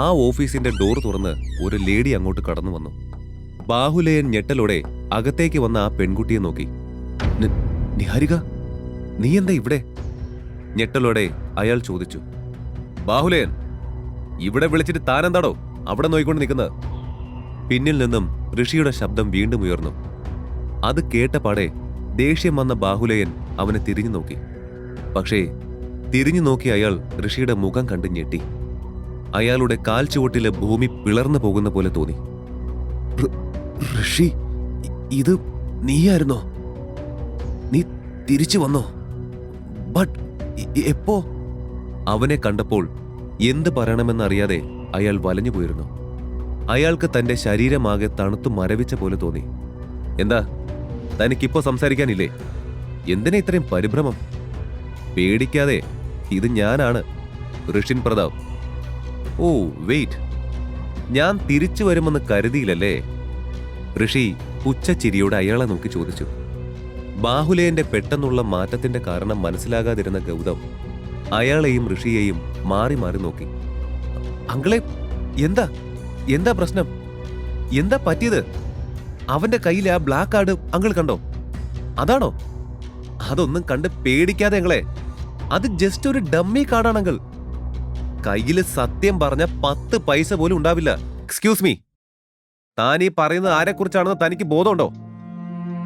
ആ ഓഫീസിന്റെ ഡോർ തുറന്ന് ഒരു ലേഡി അങ്ങോട്ട് കടന്നു വന്നു. ബാഹുലയൻ ഞെട്ടലോടെ അകത്തേക്ക് വന്ന ആ പെൺകുട്ടിയെ നോക്കി. നിഹാരിക, നീ എന്താ ഇവിടെ? ഞെട്ടലോടെ അയാൾ ചോദിച്ചു. ബാഹുലയൻ, ഇവിടെ വിളിച്ചിട്ട് താനെന്താടോ അവിടെ നോയിക്കൊണ്ട് നിൽക്കുന്നത്? പിന്നിൽ നിന്നും ഋഷിയുടെ ശബ്ദം വീണ്ടും ഉയർന്നു. അത് കേട്ടപാടെ ദേഷ്യം വന്ന ബാഹുലയൻ അവനെ തിരിഞ്ഞു നോക്കി. പക്ഷേ തിരിഞ്ഞു നോക്കി അയാൾ ഋഷിയുടെ മുഖം കണ്ട് ഞെട്ടി. അയാളുടെ കാൽ ചുവട്ടിലെ ഭൂമി പിളർന്നു പോകുന്ന പോലെ തോന്നി. ഋഷി, ഇത് നീയായിരുന്നോ? നീ തിരിച്ചു വന്നോ? ബട്ട് എപ്പോ? അവനെ കണ്ടപ്പോൾ എന്ത് പറയണമെന്നറിയാതെ അയാൾ വലഞ്ഞു പോയിരുന്നു. അയാൾക്ക് തന്റെ ശരീരമാകെ തണുത്തു മരവിച്ച പോലെ തോന്നി. എന്താ, തനിക്കിപ്പോ സംസാരിക്കാനില്ലേ? എന്തിനാ ഇത്രയും പരിഭ്രമം? പേടിക്കാതെ, ഇത് ഞാനാണ്, ഋഷിൻ പ്രതാപ്. ഓ വെയിറ്റ്, ഞാൻ തിരിച്ചു വരുമെന്ന് കരുതിയില്ലല്ലേ? ഋഷി പുച്ഛച്ചിരിയോടെ അയാളെ നോക്കി ചോദിച്ചു. ബാഹുലയന്റെ പെട്ടെന്നുള്ള മാറ്റത്തിന്റെ കാരണം മനസ്സിലാകാതിരുന്ന ഗൗതം അയാളെയും ഋഷിയെയും മാറി മാറി നോക്കി. അങ്കിളെ, എന്താ എന്താ പ്രശ്നം? എന്താ പറ്റിയത്? അവന്റെ കയ്യിലെ ആ ബ്ലാക്ക് കാർഡ് അങ്കിൾ കണ്ടോ? അതാണോ? അതൊന്നും കണ്ട് പേടിക്കാതെ അങ്ങളെ, അത് ജസ്റ്റ് ഒരു ഡമ്മി കാർഡാണ് അങ്കിൾ. കയ്യില് സത്യം പറഞ്ഞ 10 പൈസ പോലും ഉണ്ടാവില്ല. എക്സ്ക്യൂസ് മീ, താൻ ഈ പറയുന്നത് ആരെക്കുറിച്ചാണെന്ന് തനിക്ക് ബോധമുണ്ടോ?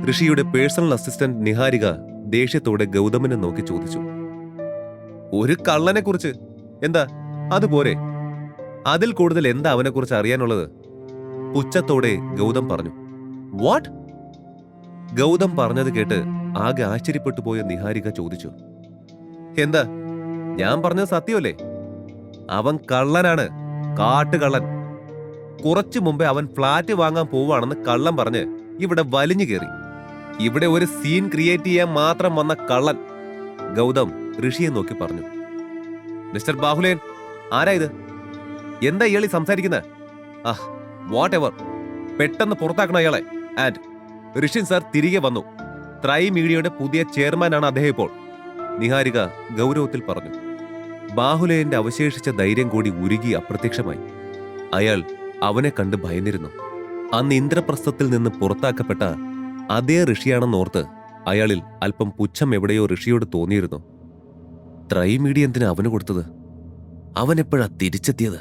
ഋഷിയുടെ പേഴ്സണൽ അസിസ്റ്റന്റ് നിഹാരിക ദേഷ്യത്തോടെ ഗൗതമിനെ നോക്കി ചോദിച്ചു. ഒരു കള്ളനെ കുറിച്ച് എന്താ അതുപോരെ? അതിൽ കൂടുതൽ എന്താ അവനെക്കുറിച്ച് അറിയാനുള്ളത്? പുച്ഛത്തോടെ ഗൗതം പറഞ്ഞു. വാട്ട്? ഗൗതം പറഞ്ഞത് കേട്ട് ആകെ ആശ്ചര്യപ്പെട്ടു പോയ നിഹാരിക ചോദിച്ചു. എന്താ, ഞാൻ പറഞ്ഞത് സത്യമല്ലേ? അവൻ കള്ളനാണ്, കാട്ടുകള്ളൻ. കുറച്ചു മുമ്പേ അവൻ ഫ്ലാറ്റ് വാങ്ങാൻ പോവാണെന്ന് കള്ളം പറഞ്ഞ് ഇവിടെ വലിഞ്ഞു കയറി. ഇവിടെ ഒരു സീൻ ക്രിയേറ്റ് ചെയ്യാൻ മാത്രം വന്ന കള്ളൻ, ഗൗതം ഋഷിയെ നോക്കി പറഞ്ഞു. മിസ്റ്റർ ബാഹുലേൻ, ആരാ ഇത്? എന്താ ഇയാളി സംസാരിക്കുന്നത്? വാട്ട് എവർ, പെട്ടെന്ന് പുറത്താക്കണം അയാളെ. ആൻഡ് ഋഷിൻ സാർ തിരികെ വന്നു. ത്രൈ മീഡിയയുടെ പുതിയ ചെയർമാനാണ് അദ്ദേഹം ഇപ്പോൾ. നിഹാരിക ഗൗരവത്തിൽ പറഞ്ഞു. ബാഹുലേയന്റെ അവശേഷിച്ച ധൈര്യം കൂടി ഉരുകി അപ്രത്യക്ഷമായി. അയാൾ അവനെ കണ്ട് ഭയന്നിരുന്നു. അന്ന് ഇന്ദ്രപ്രസ്ഥത്തിൽ നിന്ന് പുറത്താക്കപ്പെട്ട അതേ ഋഷിയാണെന്നോർത്ത് അയാളിൽ അല്പം പുച്ഛം എവിടെയോ ഋഷിയോട് തോന്നിയിരുന്നു. ത്രൈ മീഡിയ എന്തിനാ അവന് കൊടുത്തത്? അവൻ എപ്പോഴാ തിരിച്ചെത്തിയത്?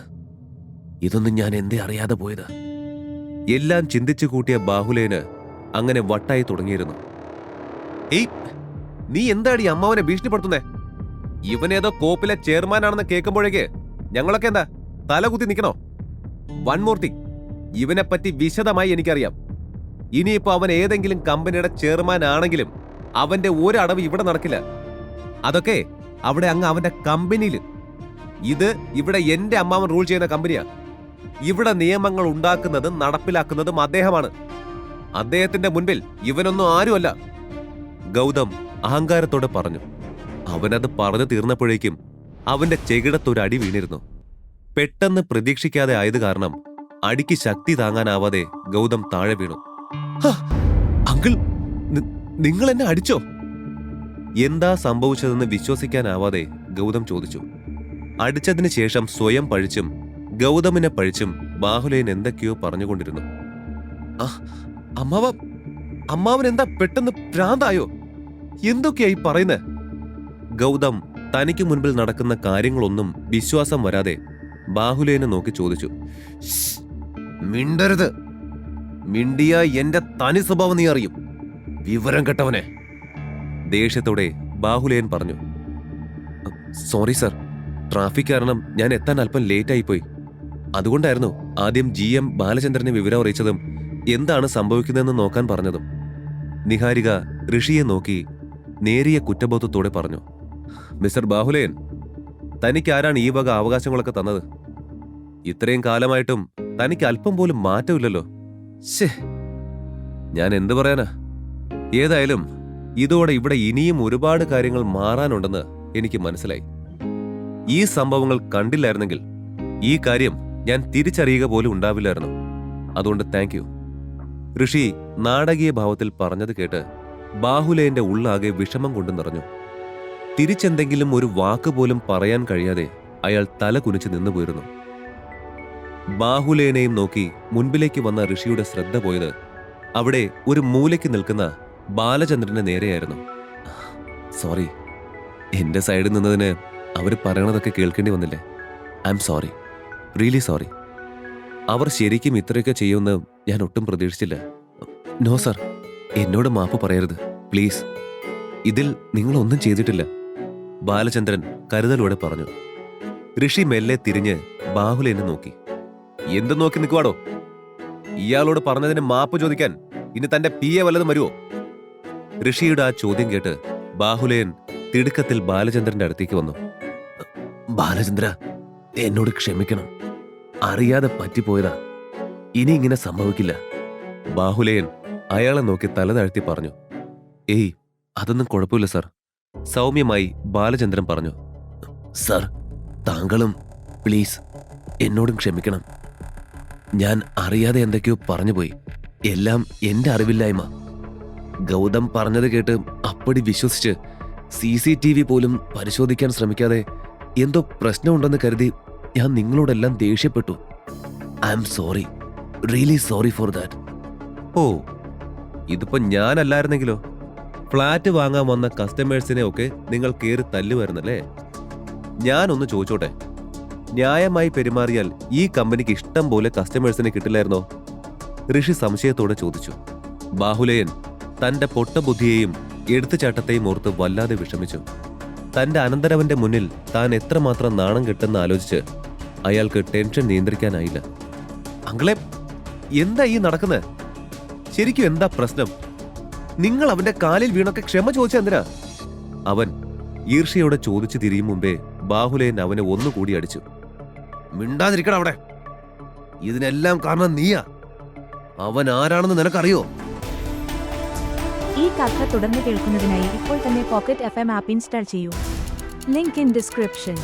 ഇതൊന്നും ഞാൻ എന്തേ അറിയാതെ പോയത്? എല്ലാം ചിന്തിച്ചു കൂട്ടിയ ബാഹുലേന് അങ്ങനെ വട്ടായി തുടങ്ങിയിരുന്നു. ഏയ്, നീ എന്താടി അമ്മാവനെ ഭീഷണിപ്പെടുത്തുന്നേ? ഇവനേതോ കോപ്പിലെ ചെയർമാനാണെന്ന് കേൾക്കുമ്പോഴേക്ക് ഞങ്ങളൊക്കെ എന്താ തലകുത്തി നിൽക്കണോ? വൺ മോർ തിങ്, ഇവനെപ്പറ്റി വിശദമായി എനിക്കറിയാം. ഇനിയിപ്പോ അവൻ ഏതെങ്കിലും കമ്പനിയുടെ ചെയർമാൻ ആണെങ്കിലും അവന്റെ ഒരടവ് ഇവിടെ നടക്കില്ല. അതൊക്കെ അവിടെ അങ്ങ് അവന്റെ കമ്പനിയിൽ. ഇത് ഇവിടെ എന്റെ അമ്മാവൻ റൂൾ ചെയ്യുന്ന കമ്പനിയാ. ഇവിടെ നിയമങ്ങൾ ഉണ്ടാക്കുന്നതും നടപ്പിലാക്കുന്നതും അദ്ദേഹമാണ്. അദ്ദേഹത്തിന്റെ മുൻപിൽ ഇവനൊന്നും ആരുമല്ല. ഗൗതം അഹങ്കാരത്തോടെ പറഞ്ഞു. അവനത് പറഞ്ഞു തീർന്നപ്പോഴേക്കും അവന്റെ ചെകിടത്തൊരു അടി വീണിരുന്നു. പെട്ടെന്ന് പ്രതീക്ഷിക്കാതെ ആയത് കാരണം അടിക്ക് ശക്തി താങ്ങാനാവാതെ ഗൗതം താഴെ വീണു. അങ്കിൾ, നിങ്ങൾ എന്നെ അടിച്ചോ? എന്താ സംഭവിച്ചതെന്ന് വിശ്വസിക്കാനാവാതെ ഗൗതം ചോദിച്ചു. അടിച്ചതിന് ശേഷം സ്വയം പഴിച്ചും ഗൗതമിനെ പഴിച്ചും ബാഹുലേൻ എന്തൊക്കെയോ പറഞ്ഞുകൊണ്ടിരുന്നു. അമ്മാവൻ എന്താ പെട്ടെന്ന് ഭ്രാന്തായോ? എന്തൊക്കെയായി പറയുന്നേ? ഗൗതം തനിക്ക് മുൻപിൽ നടക്കുന്ന കാര്യങ്ങളൊന്നും വിശ്വാസം വരാതെ ബാഹുലേനെ നോക്കി ചോദിച്ചു. മിണ്ടരുത്. മിണ്ടിയ എന്റെ തനി സ്വഭാവം നീ അറിയും, വിവരം കെട്ടവനെ. ദേഷ്യത്തോടെ ബാഹുലേൻ പറഞ്ഞു. സോറി സർ, ട്രാഫിക് കാരണം ഞാൻ എത്താൻ അല്പം ലേറ്റായിപ്പോയി. അതുകൊണ്ടായിരുന്നു ആദ്യം GM ബാലചന്ദ്രനെ വിവരം അറിയിച്ചതും എന്താണ് സംഭവിക്കുന്നതെന്ന് നോക്കാൻ പറഞ്ഞതും. നിഹാരിക ഋഷിയെ നോക്കി നേരിയ കുറ്റബോധത്തോടെ പറഞ്ഞു. മിസ്റ്റർ ബാഹുലേൻ, തനിക്ക് ആരാണ് ഈ വക അവകാശങ്ങളൊക്കെ തന്നത്? ഇത്രയും കാലമായിട്ടും തനിക്ക് അല്പം പോലും മാറ്റമില്ലല്ലോ. ശേ, ഞാൻ എന്തു പറയാനാ? ഏതായാലും ഇതോടെ ഇവിടെ ഇനിയും ഒരുപാട് കാര്യങ്ങൾ മാറാനുണ്ടെന്ന് എനിക്ക് മനസ്സിലായി. ഈ സംഭവങ്ങൾ കണ്ടില്ലായിരുന്നെങ്കിൽ ഈ കാര്യം ഞാൻ തിരിച്ചറിയുക പോലും ഉണ്ടാവില്ലായിരുന്നു. അതുകൊണ്ട് താങ്ക് യു. ഋഷി നാടകീയ ഭാവത്തിൽ പറഞ്ഞത് കേട്ട് ബാഹുലേന്റെ ഉള്ളാകെ വിഷമം കൊണ്ട് നിറഞ്ഞു. തിരിച്ചെന്തെങ്കിലും ഒരു വാക്ക് പോലും പറയാൻ കഴിയാതെ അയാൾ തല കുനിച്ച് നിന്നുപോയിരുന്നു. ബാഹുലേനെയും നോക്കി മുൻപിലേക്ക് വന്ന ഋഷിയുടെ ശ്രദ്ധ പോയത് അവിടെ ഒരു മൂലയ്ക്ക് നിൽക്കുന്ന ബാലചന്ദ്രന്റെ നേരെയായിരുന്നു. സോറി, എന്റെ സൈഡിൽ നിന്നതിന് അവര് പറയണതൊക്കെ കേൾക്കേണ്ടി വന്നില്ലേ? I'm sorry, really sorry. അവർ ശരിക്കും ഇത്രയൊക്കെ ചെയ്യുമെന്ന് ഞാൻ ഒട്ടും പ്രതീക്ഷിച്ചില്ല. നോ സർ, എന്നോട് മാപ്പ് പറയരുത് പ്ലീസ്. ഇതിൽ നിങ്ങളൊന്നും ചെയ്തിട്ടില്ല, ബാലചന്ദ്രൻ കരുതലോടെ പറഞ്ഞു. ഋഷി മെല്ലെ തിരിഞ്ഞ് ബാഹുലേനെ നോക്കി. എന്ത് നോക്കി നിൽക്കുവാടോ? ഇയാളോട് പറഞ്ഞതിന് മാപ്പ് ചോദിക്കാൻ ഇനി തന്റെ PA വല്ലതും വരുമോ? ഋഷിയുടെ ആ ചോദ്യം കേട്ട് ബാഹുലേൻ തിടുക്കത്തിൽ ബാലചന്ദ്രന്റെ അടുത്തേക്ക് വന്നു. ബാലചന്ദ്ര, എന്നോട് ക്ഷമിക്കണം, അറിയാതെ പറ്റിപ്പോയതാ. ഇനി ഇങ്ങനെ സംഭവിക്കില്ല. ബാഹുലേൻ അയാളെ നോക്കി തല താഴ്ത്തി പറഞ്ഞു. ഏയ്, അതൊന്നും കുഴപ്പമില്ല സർ, സൗമ്യമായി ബാലചന്ദ്രൻ പറഞ്ഞു. സർ, താങ്കളും പ്ലീസ് എന്നോടും ക്ഷമിക്കണം. ഞാൻ അറിയാതെ എന്തൊക്കെയോ പറഞ്ഞുപോയി. എല്ലാം എന്റെ അറിവില്ലായ്മ. ഗൗതം പറഞ്ഞത് കേട്ട് അപ്പടി വിശ്വസിച്ച് CCTV പോലും പരിശോധിക്കാൻ ശ്രമിക്കാതെ എന്തോ പ്രശ്നമുണ്ടെന്ന് കരുതി ഞാൻ നിങ്ങളോടെല്ലാം ദേഷ്യപ്പെട്ടു. I'm sorry, really sorry for that. ഓ, ഇതിപ്പോ ഞാനല്ലായിരുന്നെങ്കിലോ? ഫ്ലാറ്റ് വാങ്ങാൻ വന്ന കസ്റ്റമേഴ്സിനെ ഒക്കെ നിങ്ങൾ കേറി തല്ലുവായിരുന്നല്ലേ? ഞാനൊന്ന് ചോദിച്ചോട്ടെ, ന്യായമായി പെരുമാറിയാൽ ഈ കമ്പനിക്ക് ഇഷ്ടം പോലെ കസ്റ്റമേഴ്സിനെ കിട്ടില്ലായിരുന്നോ? ഋഷി സംശയത്തോടെ ചോദിച്ചു. ബാഹുലേയൻ തന്റെ പൊട്ടബുദ്ധിയെയും എടുത്തുചാട്ടത്തെയും ഓർത്ത് വല്ലാതെ വിഷമിച്ചു. തന്റെ അനന്തരവന്റെ മുന്നിൽ താൻ എത്രമാത്രം നാണം കെട്ടെന്ന് ആലോചിച്ച് അയാൾക്ക് ടെൻഷൻ നിയന്ത്രിക്കാനായില്ല. അങ്കിളെ, എന്താ ഈ നടക്കുന്നത്? ശരിക്കും എന്താ പ്രശ്നം? നിങ്ങൾ അവന്റെ കാലിൽ വീണൊക്കെ ക്ഷമ ചോദിച്ച എന്തിനാ? അവൻ ഈർഷ്യയോടെ ചോദിച്ചു തിരിയും മുമ്പേ ബാഹുലേയൻ അവനെ ഒന്നുകൂടി അടിച്ചു. മിണ്ടാതിരിക്കണം അവിടെ. ഇതിനെല്ലാം കാരണം നീയാ. അവൻ ആരാണെന്ന് നിനക്കറിയോ? ഈ കഥ തുടർന്ന് കേൾക്കുന്നതിനായി ഇപ്പോൾ തന്നെ പോക്കറ്റ് FM ആപ്പ് ഇൻസ്റ്റാൾ ചെയ്യൂ. Link in description.